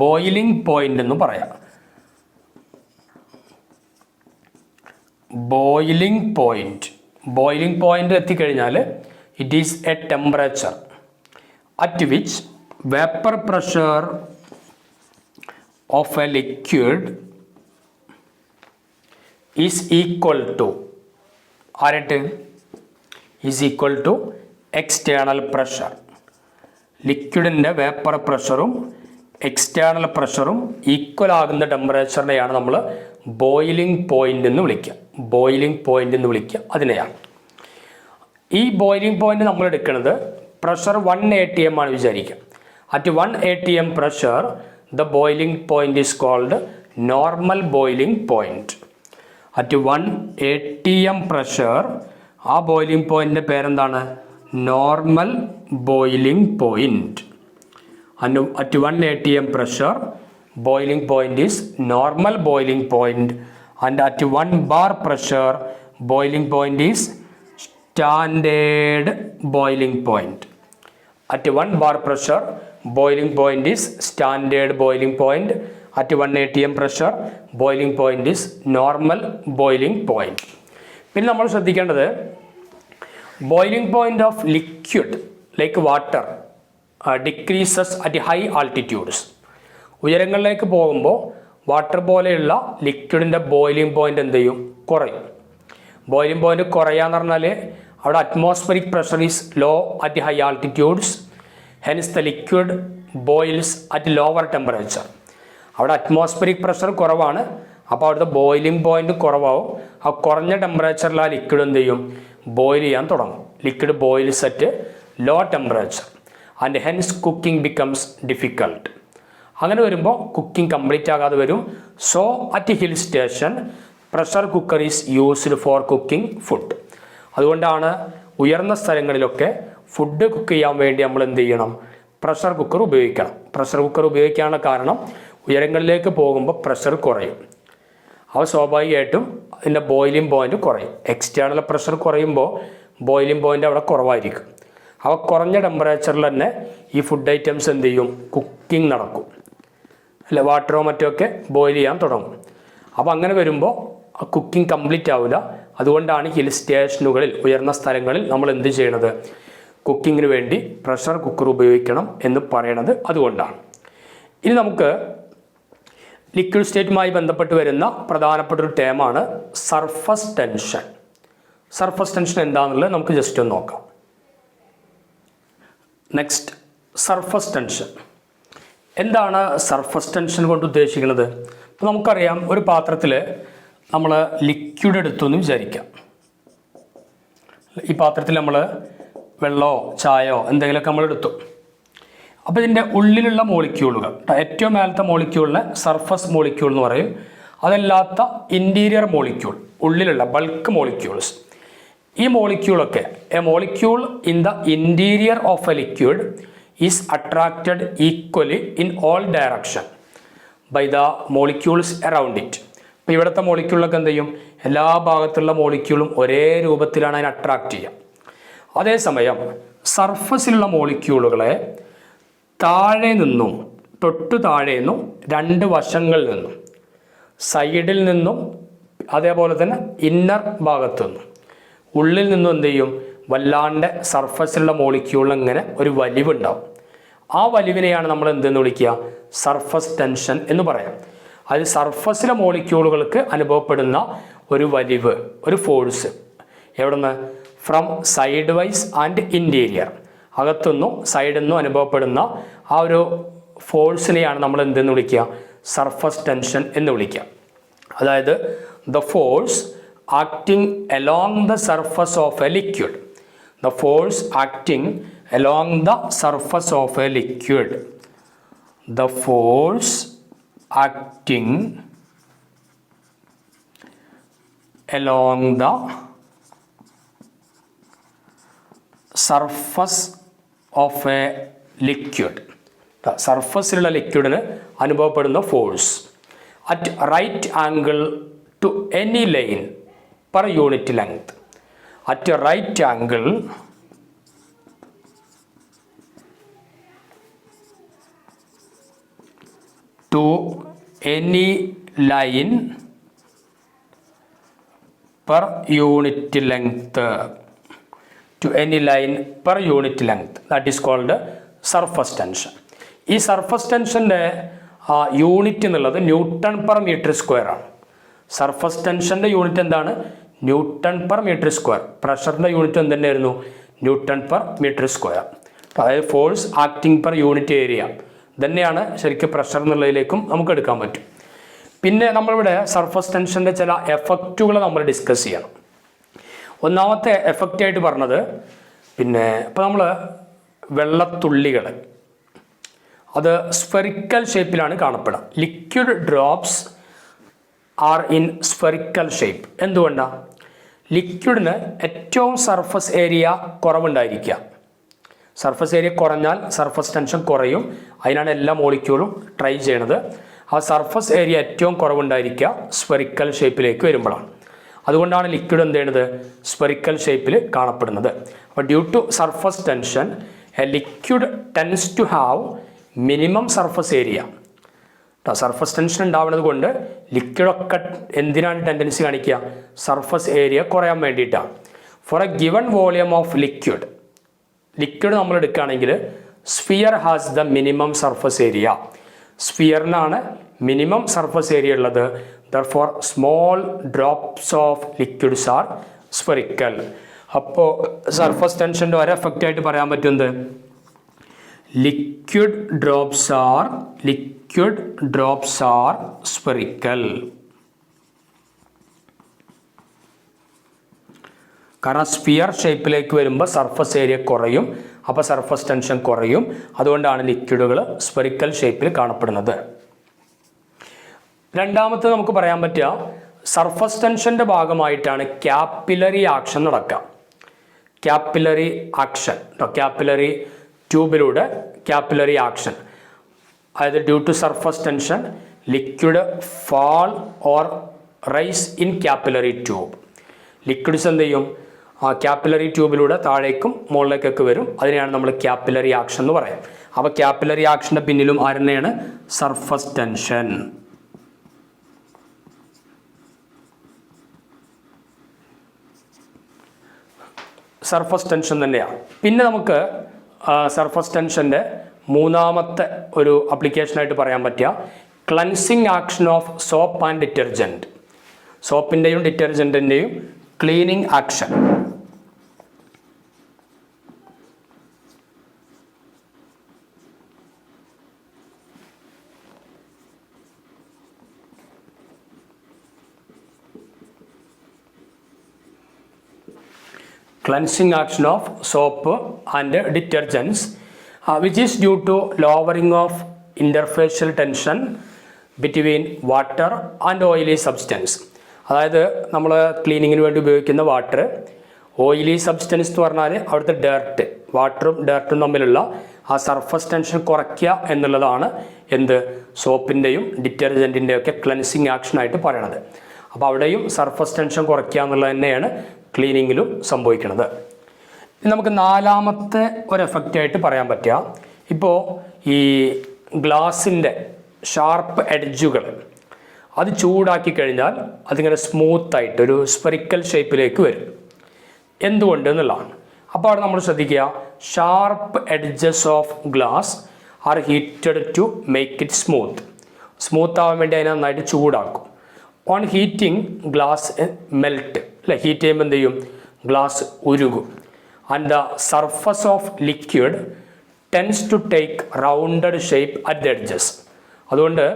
ബോയിലിംഗ് പോയിന്റ് എന്ന് പറയാം. ബോയിലിംഗ് പോയിന്റ് എത്തിക്കഴിഞ്ഞാൽ it is a temperature at which vapour pressure of a liquid is equal to ആരട്ട് is equal to external pressure. ലിക്വിഡിൻ്റെ വേപ്പർ പ്രഷറും എക്സ്റ്റേണൽ പ്രഷറും ഈക്വൽ ആകുന്ന ടെമ്പറേച്ചറിനെയാണ് നമ്മൾ ബോയിലിംഗ് പോയിന്റ് എന്ന് വിളിക്കുക. ബോയിലിംഗ് പോയിന്റ് എന്ന് വിളിക്കുക അതിനെയാണ്. ഈ ബോയിലിംഗ് പോയിന്റ് നമ്മൾ എടുക്കുന്നത് പ്രഷർ 1 atm ആണ് വിചാരിക്കുക. At 1 atm pressure the boiling point is called normal boiling point. At 1 atm pressure ആ ബോയിലിംഗ് പോയിന്റിൻ്റെ പേരെന്താണ്? Normal boiling point. At 1 atm pressure boiling point is normal boiling point, and at 1 bar pressure boiling point is standard boiling point. At 1 bar pressure boiling point is standard boiling point. At 1 atm pressure boiling point is normal boiling point. പിന്നെ നമ്മൾ ശ്രദ്ധിക്കേണ്ടത് boiling point of liquid like water decreases at high altitudes. ഉയരങ്ങളിലേക്ക് പോകുമ്പോൾ water പോലെയുള്ള ലിക്വിഡിൻ്റെ boiling point എന്ത് ചെയ്യും? കുറയും. Boiling point കുറയാന്ന് പറഞ്ഞാൽ അവിടെ atmospheric pressure is low at high altitudes. Hence the liquid boils at lower temperature. അവിടെ അറ്റ്മോസ്ഫിയറിക് പ്രഷർ കുറവാണ്. അപ്പോൾ അവിടുത്തെ ബോയിലിംഗ് പോയിന്റ് കുറവാകും. ആ കുറഞ്ഞ ടെമ്പറേച്ചറിൽ ആ ലിക്വിഡ് എന്ത് ചെയ്യും? ബോയിൽ ചെയ്യാൻ തുടങ്ങും. Liquid boils at low temperature and hence cooking becomes difficult. അങ്ങനെ വരുമ്പോൾ കുക്കിംഗ് കംപ്ലീറ്റ് ആകാതെ വരും. So at hill station pressure cooker is used for cooking food. അതുകൊണ്ടാണ് ഉയർന്ന സ്ഥലങ്ങളിലൊക്കെ ഫുഡ് കുക്ക് ചെയ്യാൻ വേണ്ടി നമ്മൾ എന്ത് ചെയ്യണം? പ്രഷർ കുക്കർ ഉപയോഗിക്കണം. പ്രഷർ കുക്കർ ഉപയോഗിക്കാനുള്ള കാരണം ഉയരങ്ങളിലേക്ക് പോകുമ്പോൾ പ്രഷർ കുറയും. അവ സ്വാഭാവികമായിട്ടും അതിൻ്റെ ബോയിലിംഗ് പോയിന്റ് കുറയും. എക്സ്റ്റേണൽ പ്രഷർ കുറയുമ്പോൾ ബോയിലിംഗ് പോയിന്റ് അവിടെ കുറവായിരിക്കും. അവ കുറഞ്ഞ ടെമ്പറേച്ചറിൽ തന്നെ ഈ ഫുഡ് ഐറ്റംസ് എന്ത് ചെയ്യും? കുക്കിംഗ് നടക്കും. അല്ല, വാട്ടറോ മറ്റോ ഒക്കെ ബോയിൽ ചെയ്യാൻ തുടങ്ങും. അപ്പോൾ അങ്ങനെ വരുമ്പോൾ കുക്കിംഗ് കംപ്ലീറ്റ് ആവില്ല. അതുകൊണ്ടാണ് ഹിൽ സ്റ്റേഷനുകളിൽ ഉയർന്ന സ്ഥലങ്ങളിൽ നമ്മൾ എന്ത് ചെയ്യണത്? കുക്കിങ്ങിന് വേണ്ടി പ്രഷർ കുക്കർ ഉപയോഗിക്കണം എന്ന് പറയണത് അതുകൊണ്ടാണ്. ഇനി നമുക്ക് ലിക്വിഡ് സ്റ്റേറ്റുമായി ബന്ധപ്പെട്ട് വരുന്ന പ്രധാനപ്പെട്ട ഒരു ടേമാണ് സർഫസ് ടെൻഷൻ. സർഫസ് ടെൻഷൻ എന്താണെന്നുള്ളത് നമുക്ക് ജസ്റ്റ് ഒന്ന് നോക്കാം. Next, surface tension. എന്താണ് സർഫസ് ടെൻഷൻ കൊണ്ട് ഉദ്ദേശിക്കുന്നത്? ഇപ്പോൾ നമുക്കറിയാം, ഒരു പാത്രത്തിൽ നമ്മൾ ലിക്വിഡ് എടുത്തു എന്ന് വിചാരിക്കാം. ഈ പാത്രത്തിൽ നമ്മൾ വെള്ളമോ ചായയോ എന്തെങ്കിലുമൊക്കെ നമ്മൾ എടുത്തു. അപ്പോൾ ഇതിൻ്റെ ഉള്ളിലുള്ള മോളിക്യൂളുകൾ, ഏറ്റവും മേലത്തെ മോളിക്യൂളിനെ സർഫസ് മോളിക്യൂൾ എന്ന് പറയും. അതല്ലാത്ത ഇൻറ്റീരിയർ മോളിക്യൂൾ, ഉള്ളിലുള്ള ബൾക്ക് മോളിക്യൂൾസ്. ഈ മോളിക്യൂളൊക്കെ, a molecule in the interior of a liquid is attracted equally in all direction by the molecules around it. അപ്പോൾ ഇവിടുത്തെ മോളിക്യൂളൊക്കെ എന്ത് ചെയ്യും, എല്ലാ ഭാഗത്തുള്ള മോളിക്യൂളും ഒരേ രൂപത്തിലാണ് അതിനെ അട്രാക്റ്റ് ചെയ്യുക. അതേസമയം സർഫസിലുള്ള മോളിക്യൂളുകളെ താഴെ നിന്നും തൊട്ടു താഴെ നിന്നും രണ്ട് വശങ്ങളിൽ നിന്നും സൈഡിൽ നിന്നും അതേപോലെ തന്നെ ഇന്നർ ഭാഗത്തു നിന്നും ഉള്ളിൽ നിന്നും എന്ത് ചെയ്യും, വല്ലാണ്ട് സർഫസിലുള്ള മോളിക്യൂളിൽ ഇങ്ങനെ ഒരു വലിവുണ്ടാവും. ആ വലിവിനെയാണ് നമ്മൾ എന്തെന്ന് വിളിക്കുക, സർഫസ് ടെൻഷൻ എന്ന് പറയാം. അത് സർഫസിലെ മോളിക്യൂളുകൾക്ക് അനുഭവപ്പെടുന്ന ഒരു വലിവ്, ഒരു ഫോഴ്സ്. എവിടുന്ന്? From side wise and interior, അകത്തുനിന്നും സൈഡിൽ നിന്നും അനുഭവപ്പെടുന്ന ആ ഒരു ഫോഴ്സിനെയാണ് നമ്മൾ എന്തെന്ന് വിളിക്കുക, സർഫസ് ടെൻഷൻ എന്ന് വിളിക്കുക. അതായത് the force acting along the surface of a liquid, the force acting along the surface of a liquid, the force acting along the surface of a liquid, സർഫസിലുള്ള ലിക്വിഡിന് അനുഭവപ്പെടുന്ന force at right angle to any line per unit length, at right angle to any line per unit length, to any line per unit length, that is called surface tension. ഈ surface ടെൻഷൻ്റെ unit എന്നുള്ളത് newton per metre square ആണ്. Surface ടെൻഷൻ്റെ unit എന്താണ്? Newton per metre square. പ്രഷറിൻ്റെ unit എന്ത് തന്നെയായിരുന്നു? Newton per metre square. അതായത് force acting per unit area തന്നെയാണ് ശരിക്കും പ്രഷർ എന്നുള്ളതിലേക്കും നമുക്ക് എടുക്കാൻ പറ്റും. പിന്നെ നമ്മളിവിടെ സർഫസ് ടെൻഷൻ്റെ ചില എഫക്റ്റുകൾ നമ്മൾ ഡിസ്കസ് ചെയ്യണം. ഒന്നാമത്തെ എഫക്റ്റായിട്ട് പറഞ്ഞത്, പിന്നെ ഇപ്പോൾ നമ്മൾ വെള്ളത്തുള്ളികൾ അത് സ്ഫെറിക്കൽ ഷേപ്പിലാണ് കാണപ്പെടുക. Liquid drops are in spherical shape. എന്തുകൊണ്ടാണ്? ലിക്വിഡിന് ഏറ്റവും സർഫസ് ഏരിയ കുറവുണ്ടായിരിക്കുക. സർഫസ് ഏരിയ കുറഞ്ഞാൽ സർഫസ് ടെൻഷൻ കുറയും. അതിനാണ് എല്ലാ മോളിക്യൂളും ട്രൈ ചെയ്യണത്. ആ സർഫസ് ഏരിയ ഏറ്റവും കുറവുണ്ടായിരിക്കുക സ്ഫെറിക്കൽ ഷേപ്പിലേക്ക് വരുമ്പോഴാണ്. അതുകൊണ്ടാണ് ലിക്വിഡ് എന്ത് ചെയ്യണത്? സ്ഫെറിക്കൽ ഷേപ്പിൽ കാണപ്പെടുന്നത്. അപ്പോൾ due to surface tension a liquid tends to have minimum surface area. Surface tension ഉണ്ടാവുന്നത് കൊണ്ട് ലിക്വിഡൊക്കെ എന്തിനാണ് ടെൻഡൻസി കാണിക്കുക? സർഫസ് ഏരിയ കുറയാൻ വേണ്ടിയിട്ടാണ്. For a given volume of liquid നമ്മൾ എടുക്കുകയാണെങ്കിൽ sphere has the minimum surface area. സ്ഫിയറിനാണ് മിനിമം സർഫസ് ഏരിയ ഉള്ളത്. Therefore small drops of liquids are spherical. അപ്പോൾ സർഫസ് ടെൻഷൻ്റെ ഒരു എഫക്റ്റായിട്ട് പറയാൻ പറ്റുന്നത് ലിക്വിഡ് ഡ്രോപ്സ് ആർ സ്ഫെറിക്കൽ. കാരണം സ്ഫിയർ ഷേപ്പിലേക്ക് വരുമ്പോൾ സർഫസ് ഏരിയ കുറയും, അപ്പോൾ സർഫസ് ടെൻഷൻ കുറയും. അതുകൊണ്ടാണ് ലിക്വിഡുകൾ സ്ഫെറിക്കൽ ഷേപ്പിൽ കാണപ്പെടുന്നത്. രണ്ടാമത്തെ നമുക്ക് പറയാൻ പറ്റുക, സർഫസ് ടെൻഷൻ്റെ ഭാഗമായിട്ടാണ് ക്യാപ്പിലറി ആക്ഷൻ നടക്കുക. ക്യാപ്പിലറി ആക്ഷൻ, ക്യാപ്പിലറി ട്യൂബിലൂടെ ക്യാപ്പിലറി ആക്ഷൻ. അതായത് due to surface tension liquid fall or rise in capillary tube. Liquids എന്ത് ചെയ്യും? ആ ക്യാപ്പിലറി ട്യൂബിലൂടെ താഴേക്കും മുകളിലേക്കൊക്കെ വരും. അതിനെയാണ് നമ്മൾ ക്യാപ്പിലറി ആക്ഷൻ എന്ന് പറയാം. അപ്പോൾ ക്യാപ്പിലറി ആക്ഷൻ്റെ പിന്നിലും ആരെന്നെയാണ്? Surface tension. സർഫസ് ടെൻഷൻ തന്നെയാണ്. പിന്നെ നമുക്ക് സർഫസ് ടെൻഷൻ്റെ മൂന്നാമത്തെ ഒരു ആപ്ലിക്കേഷനായിട്ട് പറയാൻ പറ്റുക cleansing action of soap and detergent. സോപ്പിൻ്റെയും ഡിറ്റർജൻറ്റിൻ്റെയും cleaning action. Cleansing action of soap and detergents, which is due to lowering of interfacial tension between water and oily substance. അതായത് നമ്മൾ ക്ലീനിങ്ങിന് വേണ്ടി ഉപയോഗിക്കുന്ന വാട്ടർ, ഓയിലി സബ്സ്റ്റൻസ് എന്ന് പറഞ്ഞാൽ അവിടുത്തെ ഡേർട്ട്, വാട്ടറും ഡേർട്ടും തമ്മിലുള്ള ആ സർഫസ് ടെൻഷൻ കുറയ്ക്കുക എന്നുള്ളതാണ് എന്ത് സോപ്പിൻ്റെയും ഡിറ്റർജൻറ്റിൻ്റെയും ഒക്കെ ക്ലെൻസിങ് ആക്ഷനായിട്ട് പറയണത്. അപ്പോൾ അവിടെയും സർഫസ് ടെൻഷൻ കുറയ്ക്കുക എന്നുള്ളത് തന്നെയാണ് ക്ലീനിങ്ങിലും സംഭവിക്കുന്നത്. ഇനി നമുക്ക് നാലാമത്തെ ഒരു എഫക്റ്റായിട്ട് പറയാൻ പറ്റുക, ഇപ്പോൾ ഈ ഗ്ലാസിൻ്റെ ഷാർപ്പ് എഡ്ജുകൾ അത് ചൂടാക്കി കഴിഞ്ഞാൽ അതിങ്ങനെ സ്മൂത്തായിട്ട് ഒരു സ്പെറിക്കൽ ഷേപ്പിലേക്ക് വരും. എന്തുകൊണ്ട് എന്നുള്ളതാണ്. അപ്പോൾ അവിടെ നമ്മൾ ശ്രദ്ധിക്കുക, sharp edges of glass are heated to make it smooth. Smooth ആവാൻ വേണ്ടി അതിനെ നന്നായിട്ട് ചൂടാക്കും. ഓൺ ഹീറ്റിംഗ് ഗ്ലാസ് മെൽറ്റ്, അല്ലെ, ഹീറ്റ് ചെയ്യുമ്പോൾ എന്ത് ചെയ്യും, ഗ്ലാസ് ഉരുകും. And the surface of liquid tends to take rounded shape at the edges. അതുകൊണ്ട്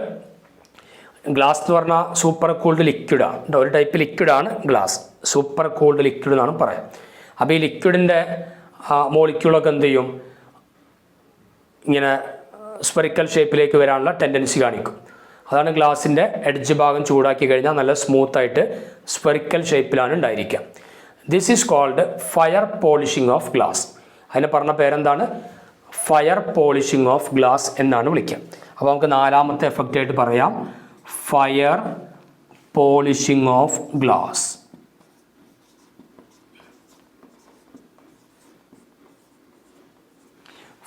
ഗ്ലാസ് എന്ന് പറഞ്ഞാൽ സൂപ്പർ കൂൾഡ് ലിക്വിഡാണ്, ഒരു ടൈപ്പ് ലിക്വിഡാണ് ഗ്ലാസ്, സൂപ്പർ കൂൾഡ് ലിക്വിഡ് എന്നാണ് പറയാം. അപ്പോൾ ഈ ലിക്വിഡിൻ്റെ മോളിക്യൂളൊക്കെ എന്ത് ചെയ്യും, ഇങ്ങനെ സ്പെറിക്കൽ ഷേപ്പിലേക്ക് വരാനുള്ള ടെൻഡൻസി കാണിക്കും. അതാണ് ഗ്ലാസിൻ്റെ എഡ്ജ് ഭാഗം ചൂടാക്കി കഴിഞ്ഞാൽ നല്ല സ്മൂത്തായിട്ട് സ്പെറിക്കൽ ഷേപ്പിലാണ് ഉണ്ടായിരിക്കുക. This is called fire polishing of glass. അതിന് പറഞ്ഞ പേരെന്താണ്, ഫയർ പോളിഷിംഗ് ഓഫ് ഗ്ലാസ് എന്നാണ് വിളിക്കുക. അപ്പോൾ നമുക്ക് നാലാമത്തെ എഫക്റ്റായിട്ട് പറയാം, fire polishing of glass.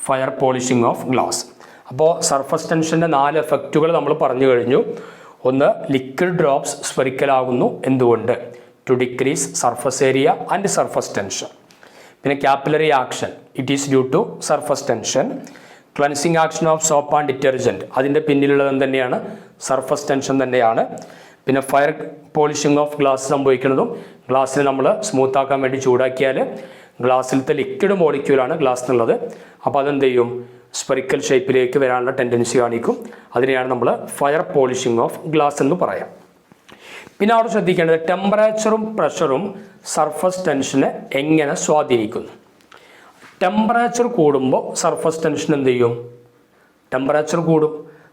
Fire polishing of glass. അപ്പോൾ സർഫസ് ടെൻഷൻ്റെ 4 എഫക്റ്റുകൾ നമ്മൾ പറഞ്ഞു കഴിഞ്ഞു. ഒന്ന്, ലിക്വിഡ് ഡ്രോപ്സ് സ്പെറിക്കൽ ആകുന്നു. എന്തുകൊണ്ട്? To decrease surface area and surface tension. പിന്നെ capillary action, it is due to surface tension. Cleansing action of soap and detergent, അതിൻ്റെ പിന്നിലുള്ളത് തന്നെയാണ് സർഫസ് ടെൻഷൻ തന്നെയാണ്. പിന്നെ ഫയർ പോളിഷിംഗ് ഓഫ് ഗ്ലാസ് സംഭവിക്കുന്നതും ഗ്ലാസ്സിനെ നമ്മൾ സ്മൂത്താക്കാൻ വേണ്ടി ചൂടാക്കിയാൽ ഗ്ലാസ്സിലത്തെ ലിക്വിഡ് മോളിക്യൂളാണ് ഗ്ലാസ് എന്നുള്ളത്. അപ്പോൾ അതെന്ത് ചെയ്യും, സ്പെറിക്കൽ ഷേപ്പിലേക്ക് വരാനുള്ള ടെൻഡൻസി കാണിക്കും. അതിനെയാണ് നമ്മൾ ഫയർ പോളിഷിംഗ് ഓഫ് ഗ്ലാസ് എന്ന് പറയാം. പിന്നെ അവിടെ ശ്രദ്ധിക്കേണ്ടത്, ടെമ്പറേച്ചറും പ്രഷറും സർഫസ് ടെൻഷനെ എങ്ങനെ സ്വാധീനിക്കുന്നു. ടെമ്പറേച്ചർ കൂടുമ്പോൾ സർഫസ് ടെൻഷൻ എന്ത് ചെയ്യും, ടെമ്പറേച്ചർ കൂടും.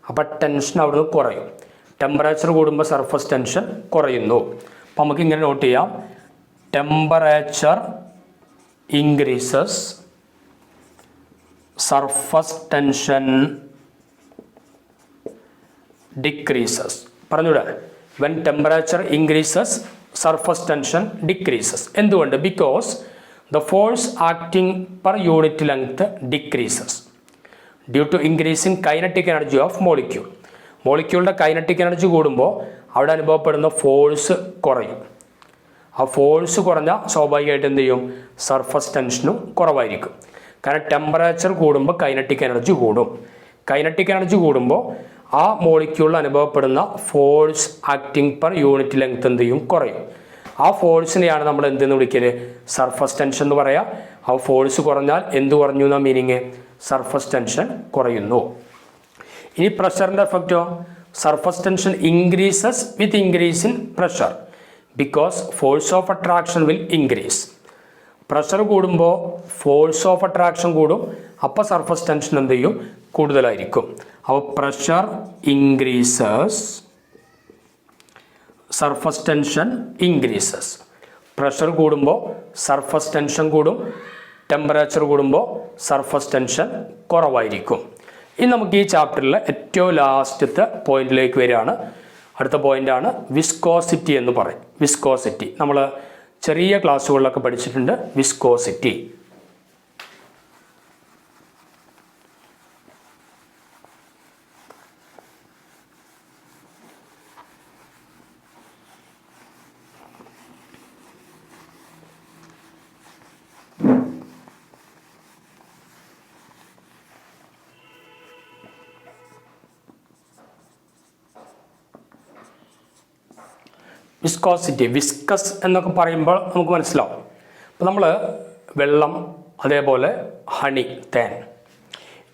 അപ്പോൾ ടെൻഷൻ അവിടുന്ന് കുറയും. ടെമ്പറേച്ചർ കൂടുമ്പോൾ സർഫസ് ടെൻഷൻ കുറയുന്നു. അപ്പോൾ നമുക്ക് ഇങ്ങനെ നോട്ട് ചെയ്യാം, temperature increases, surface tension decreases. പറഞ്ഞൂടെ, when temperature increases surface tension decreases. എന്തുകൊണ്ട്? because the force acting per unit length decreases due to increasing kinetic energy of molecule. മോളിക്യൂളിൻ്റെ കൈനറ്റിക് എനർജി കൂടുമ്പോൾ അവിടെ അനുഭവപ്പെടുന്ന ഫോഴ്സ് കുറയും. ആ ഫോഴ്സ് കുറഞ്ഞാൽ സ്വാഭാവികമായിട്ട് എന്ത് ചെയ്യും, സർഫസ് ടെൻഷനും കുറവായിരിക്കും. കാരണം ടെമ്പറേച്ചർ കൂടുമ്പോൾ കൈനറ്റിക് എനർജി കൂടും. കൈനറ്റിക് എനർജി കൂടുമ്പോൾ ആ മോളിക്യൂളിൽ അനുഭവപ്പെടുന്ന force acting per unit length എന്ത് ചെയ്യും, കുറയും. ആ ഫോഴ്സിനെയാണ് നമ്മൾ എന്തെന്ന് വിളിക്കല്, സർഫസ് ടെൻഷൻ എന്ന് പറയാം. ആ ഫോഴ്സ് കുറഞ്ഞാൽ എന്ത് കുറഞ്ഞു എന്ന മീനിങ്, സർഫസ് ടെൻഷൻ കുറയുന്നു. ഇനി പ്രഷറിൻ്റെ എഫക്റ്റോ, surface tension increases with increase in pressure because force of attraction will increase. Pressure കൂടുമ്പോൾ ഫോഴ്സ് ഓഫ് അട്രാക്ഷൻ കൂടും. അപ്പോൾ സർഫസ് ടെൻഷൻ എന്ത് ചെയ്യും, കൂടുതലായിരിക്കും. അപ്പോൾ pressure increases, surface tension increases. Pressure കൂടുമ്പോൾ സർഫസ് ടെൻഷൻ കൂടും. ടെമ്പറേച്ചർ കൂടുമ്പോൾ സർഫസ് ടെൻഷൻ കുറവായിരിക്കും. ഇനി നമുക്ക് ഈ ചാപ്റ്ററിലെ ഏറ്റവും ലാസ്റ്റത്തെ പോയിന്റിലേക്ക് വരികയാണ്. അടുത്ത പോയിൻ്റാണ് വിസ്കോസിറ്റി എന്ന് പറയും. വിസ്കോസിറ്റി നമ്മൾ ചെറിയ ക്ലാസ്സുകളിലൊക്കെ പഠിച്ചിട്ടുണ്ട്. വിസ്കോസിറ്റി വിസ്കോസിറ്റി, വിസ്കസ് എന്നൊക്കെ പറയുമ്പോൾ നമുക്ക് മനസ്സിലാവും. അപ്പോൾ നമ്മൾ വെള്ളം, അതേപോലെ ഹണി, തേൻ,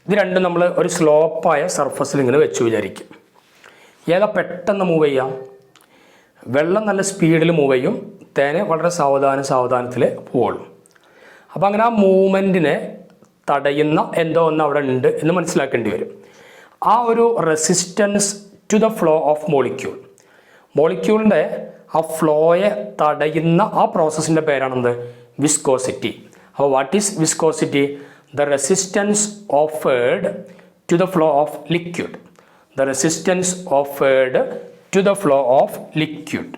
ഇത് രണ്ടും നമ്മൾ ഒരു സ്ലോപ്പായ സർഫസിൽ ഇങ്ങനെ വെച്ച് വിചാരിക്കും. ഏതാ പെട്ടെന്ന് മൂവ് ചെയ്യാം? വെള്ളം നല്ല സ്പീഡിൽ മൂവ് ചെയ്യും, തേന് വളരെ സാവധാനത്തിൽ പോവുള്ളൂ. അപ്പോൾ അങ്ങനെ ആ മൂവ്മെൻറ്റിനെ തടയുന്ന എന്തോ ഒന്ന് അവിടെ ഉണ്ട് എന്ന് മനസ്സിലാക്കേണ്ടി വരും. ആ ഒരു resistance to the flow of molecule, മോളിക്യൂളിൻ്റെ ആ ഫ്ലോയെ തടയുന്ന ആ പ്രോസസ്സിൻ്റെ പേരാണെന്ത്, വിസ്കോസിറ്റി. അപ്പോൾ what is viscosity? the resistance offered to the flow of liquid. The resistance offered to the flow of liquid.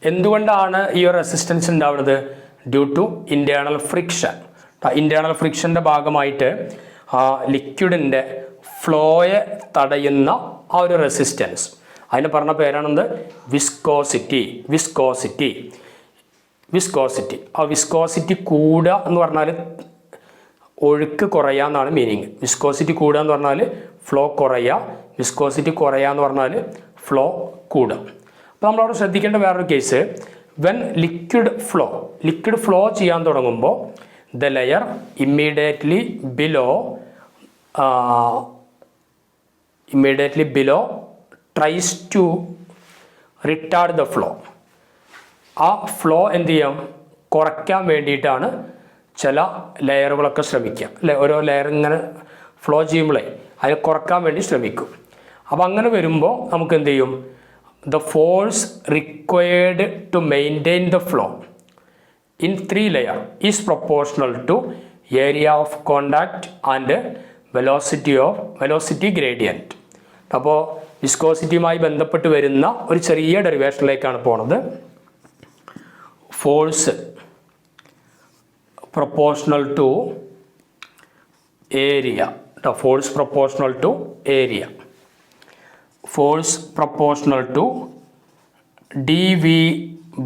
എന്തുകൊണ്ടാണ് ഈ ഒരു റെസിസ്റ്റൻസ് ഉണ്ടാവുന്നത്? Due to internal friction. Internal ഫ്രിക്ഷൻ്റെ ഭാഗമായിട്ട് ലിക്വിഡിൻ്റെ ഫ്ലോയെ തടയുന്ന ആ ഒരു റെസിസ്റ്റൻസ്, അതിന് പറഞ്ഞ പേരാണെന്ത്? വിസ്കോസിറ്റി. വിസ്കോസിറ്റി. വിസ്കോസിറ്റി. ആ വിസ്കോസിറ്റി കൂടുക എന്ന് പറഞ്ഞാൽ ഒഴുക്ക് കുറയുക എന്നാണ് മീനിങ്. വിസ്കോസിറ്റി കൂടുക എന്ന് പറഞ്ഞാൽ ഫ്ലോ കുറയുക, വിസ്കോസിറ്റി കുറയുക എന്ന് പറഞ്ഞാൽ ഫ്ലോ കൂടുക. അപ്പോൾ നമ്മളവിടെ ശ്രദ്ധിക്കേണ്ട വേറൊരു കേസ്, വെൻ ലിക്വിഡ് ഫ്ലോ ചെയ്യാൻ തുടങ്ങുമ്പോൾ the layer immediately below tries to retard the flow. ആ ഫ്ലോ എന്ത് ചെയ്യാം? കുറയ്ക്കാൻ വേണ്ടിയിട്ടാണ് ചില ലെയറുകളൊക്കെ ശ്രമിക്കുക അല്ലെ? ഓരോ ലെയർ ഇങ്ങനെ ഫ്ലോ ചെയ്യുമ്പോഴേ അതിനെ കുറയ്ക്കാൻ വേണ്ടി ശ്രമിക്കും. അപ്പോൾ അങ്ങനെ വരുമ്പോൾ നമുക്ക് എന്ത് ചെയ്യും? The force required to maintain the flow in 3 layers is proportional to area of contact and velocity gradient. അപ്പോൾ വിസ്കോസിറ്റിയുമായി ബന്ധപ്പെട്ട് വരുന്ന ഒരു ചെറിയ ഡെറിവേഷനിലേക്കാണ് പോണത്. Force proportional to area. Force proportional to area. Force proportional to dV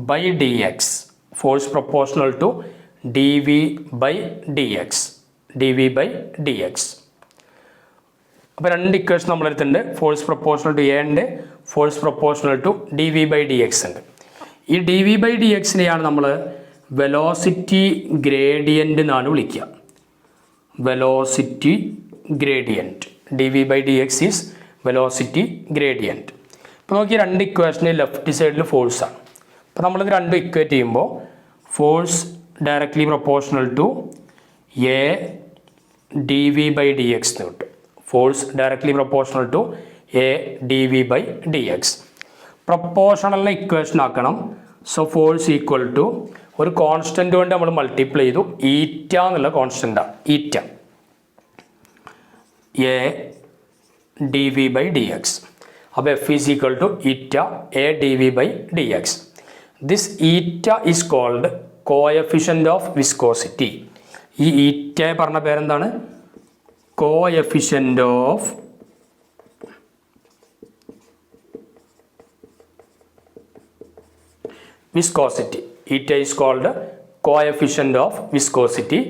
by dx. Force proportional to dV by dx. dV by dx. അപ്പോൾ രണ്ട് equation നമ്മളെടുത്തിട്ടുണ്ട്. ഫോഴ്സ് പ്രൊപ്പോർഷണൽ ടു എ ഉണ്ട്, force proportional to D V by D X ഉണ്ട്. ഈ ഡി V by ഡി എക്സിനെയാണ് നമ്മൾ വെലോസിറ്റി ഗ്രേഡിയൻ്റ് എന്നാണ് വിളിക്കുക. Velocity gradient. D V by D X is velocity gradient. ഇപ്പോൾ നോക്കി രണ്ട് ഇക്വേഷനിൽ ലെഫ്റ്റ് സൈഡിൽ ഫോഴ്സാണ്. അപ്പോൾ നമ്മളിത് രണ്ടും ഇക്വേറ്റ് ചെയ്യുമ്പോൾ force directly proportional to A D V by D X എന്ന് കിട്ടും. Force directly proportional to A D V by D X. പ്രൊപ്പോർഷണലിനെ ഇക്വേഷൻ ആക്കണം. സോ ഫോഴ്സ് ഈക്വൽ ടു ഒരു കോൺസ്റ്റൻ്റ് കൊണ്ട് നമ്മൾ മൾട്ടിപ്ലൈ ചെയ്തു. ഈറ്റ എന്നുള്ള കോൺസ്റ്റൻ്റാണ് eta. A D V by D X. അപ്പോൾ F is equal to eta A D V by D X. This eta is called coefficient of viscosity. ഈ ഈറ്റയെ പറഞ്ഞ പേരെന്താണ്? Coefficient of viscosity. Eta is called coefficient of viscosity.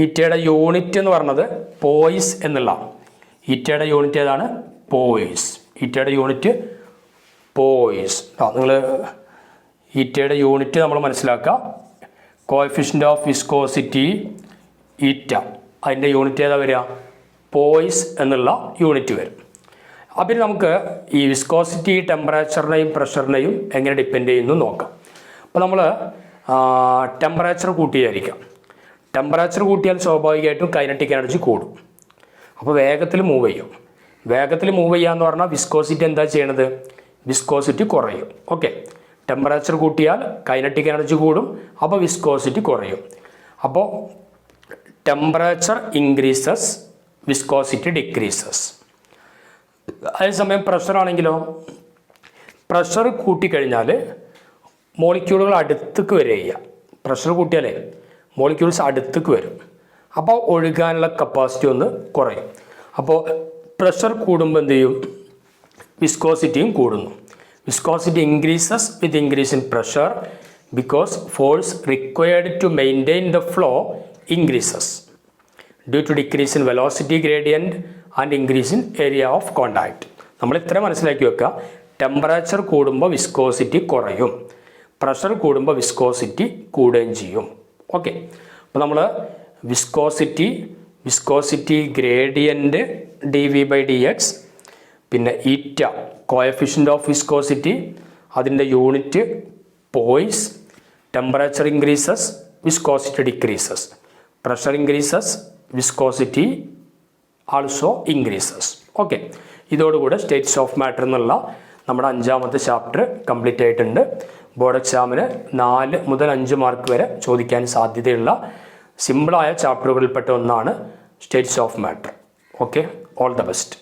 ഈറ്റയുടെ unit എന്ന് പറഞ്ഞത് poise എന്നുള്ള. ഈറ്റയുടെ unit ഏതാണ്? പോയിസ്. ഈറ്റയുടെ യൂണിറ്റ് പോയിസ്. നിങ്ങൾ ഈറ്റയുടെ യൂണിറ്റ് നമ്മൾ മനസ്സിലാക്കുക. കോഎഫിഷ്യൻ്റ് ഓഫ് വിസ്കോസിറ്റി ഈറ്റ, അതിൻ്റെ യൂണിറ്റ് ഏതാ വരിക? പോയിസ് എന്നുള്ള യൂണിറ്റ് വരും. അപ്പം നമുക്ക് ഈ വിസ്കോസിറ്റി ടെമ്പറേച്ചറിനെയും പ്രഷറിനെയും എങ്ങനെ ഡിപ്പെൻഡ് ചെയ്യുന്നു നോക്കാം. അപ്പോൾ നമ്മൾ ടെമ്പറേച്ചർ കൂട്ടിയായിരിക്കാം. ടെമ്പറേച്ചർ കൂട്ടിയാൽ സ്വാഭാവികമായിട്ടും കൈനറ്റിക് എനർജി കൂടും. അപ്പോൾ വേഗത്തിൽ മൂവ് ചെയ്യും. വേഗത്തിൽ മൂവ് ചെയ്യാന്ന് പറഞ്ഞാൽ വിസ്കോസിറ്റി എന്താ ചെയ്യണത്? വിസ്കോസിറ്റി കുറയും. ഓക്കെ, ടെമ്പറേച്ചർ കൂട്ടിയാൽ കൈനറ്റിക് എനർജി കൂടും, അപ്പോൾ വിസ്കോസിറ്റി കുറയും. അപ്പോൾ ടെമ്പറേച്ചർ ഇൻക്രീസസ്, വിസ്കോസിറ്റി ഡിക്രീസസ്. അതേസമയം പ്രഷർ ആണെങ്കിലോ, പ്രഷർ കൂട്ടിക്കഴിഞ്ഞാൽ മോളിക്യൂളുകൾ അടുത്തേക്ക് വരിക. പ്രഷർ കൂട്ടിയാലേ മോളിക്യൂൾസ് അടുത്തേക്ക് വരും. അപ്പോൾ ഒഴുകാനുള്ള കപ്പാസിറ്റി ഒന്ന് കുറയും. അപ്പോൾ പ്രഷർ കൂടുമ്പോൾ എന്ത് ചെയ്യും? വിസ്കോസിറ്റിയും കൂടുന്നു. Viscosity increases with increase in pressure because force required to maintain the flow increases due to decrease in velocity gradient and increase in area of contact. നമ്മൾ ഇത്ര മനസ്സിലാക്കി വെക്കുക. ടെമ്പറേച്ചർ കൂടുമ്പോൾ വിസ്കോസിറ്റി കുറയും, പ്രഷർ കൂടുമ്പോൾ വിസ്കോസിറ്റി കൂടുകയും ചെയ്യും. ഓക്കെ, അപ്പോൾ നമ്മൾ viscosity gradient D V by D X, പിന്നെ ഈറ്റ കോഎഫിഷ്യൻ്റ് ഓഫ് വിസ്കോസിറ്റി, അതിൻ്റെ unit poise, temperature increases, viscosity decreases, pressure increases, viscosity also increases. Okay, ഇതോടുകൂടെ സ്റ്റേറ്റ്സ് ഓഫ് മാറ്റർ എന്നുള്ള നമ്മുടെ 5ാമത്തെ ചാപ്റ്റർ കംപ്ലീറ്റ് ആയിട്ടുണ്ട്. ബോർഡ് എക്സാമിന് 4 മുതൽ 5 മാർക്ക് വരെ ചോദിക്കാൻ സാധ്യതയുള്ള സിമ്പിളായ ചാപ്റ്ററുകളിൽപ്പെട്ട ഒന്നാണ് States of matter. Okay, all the best.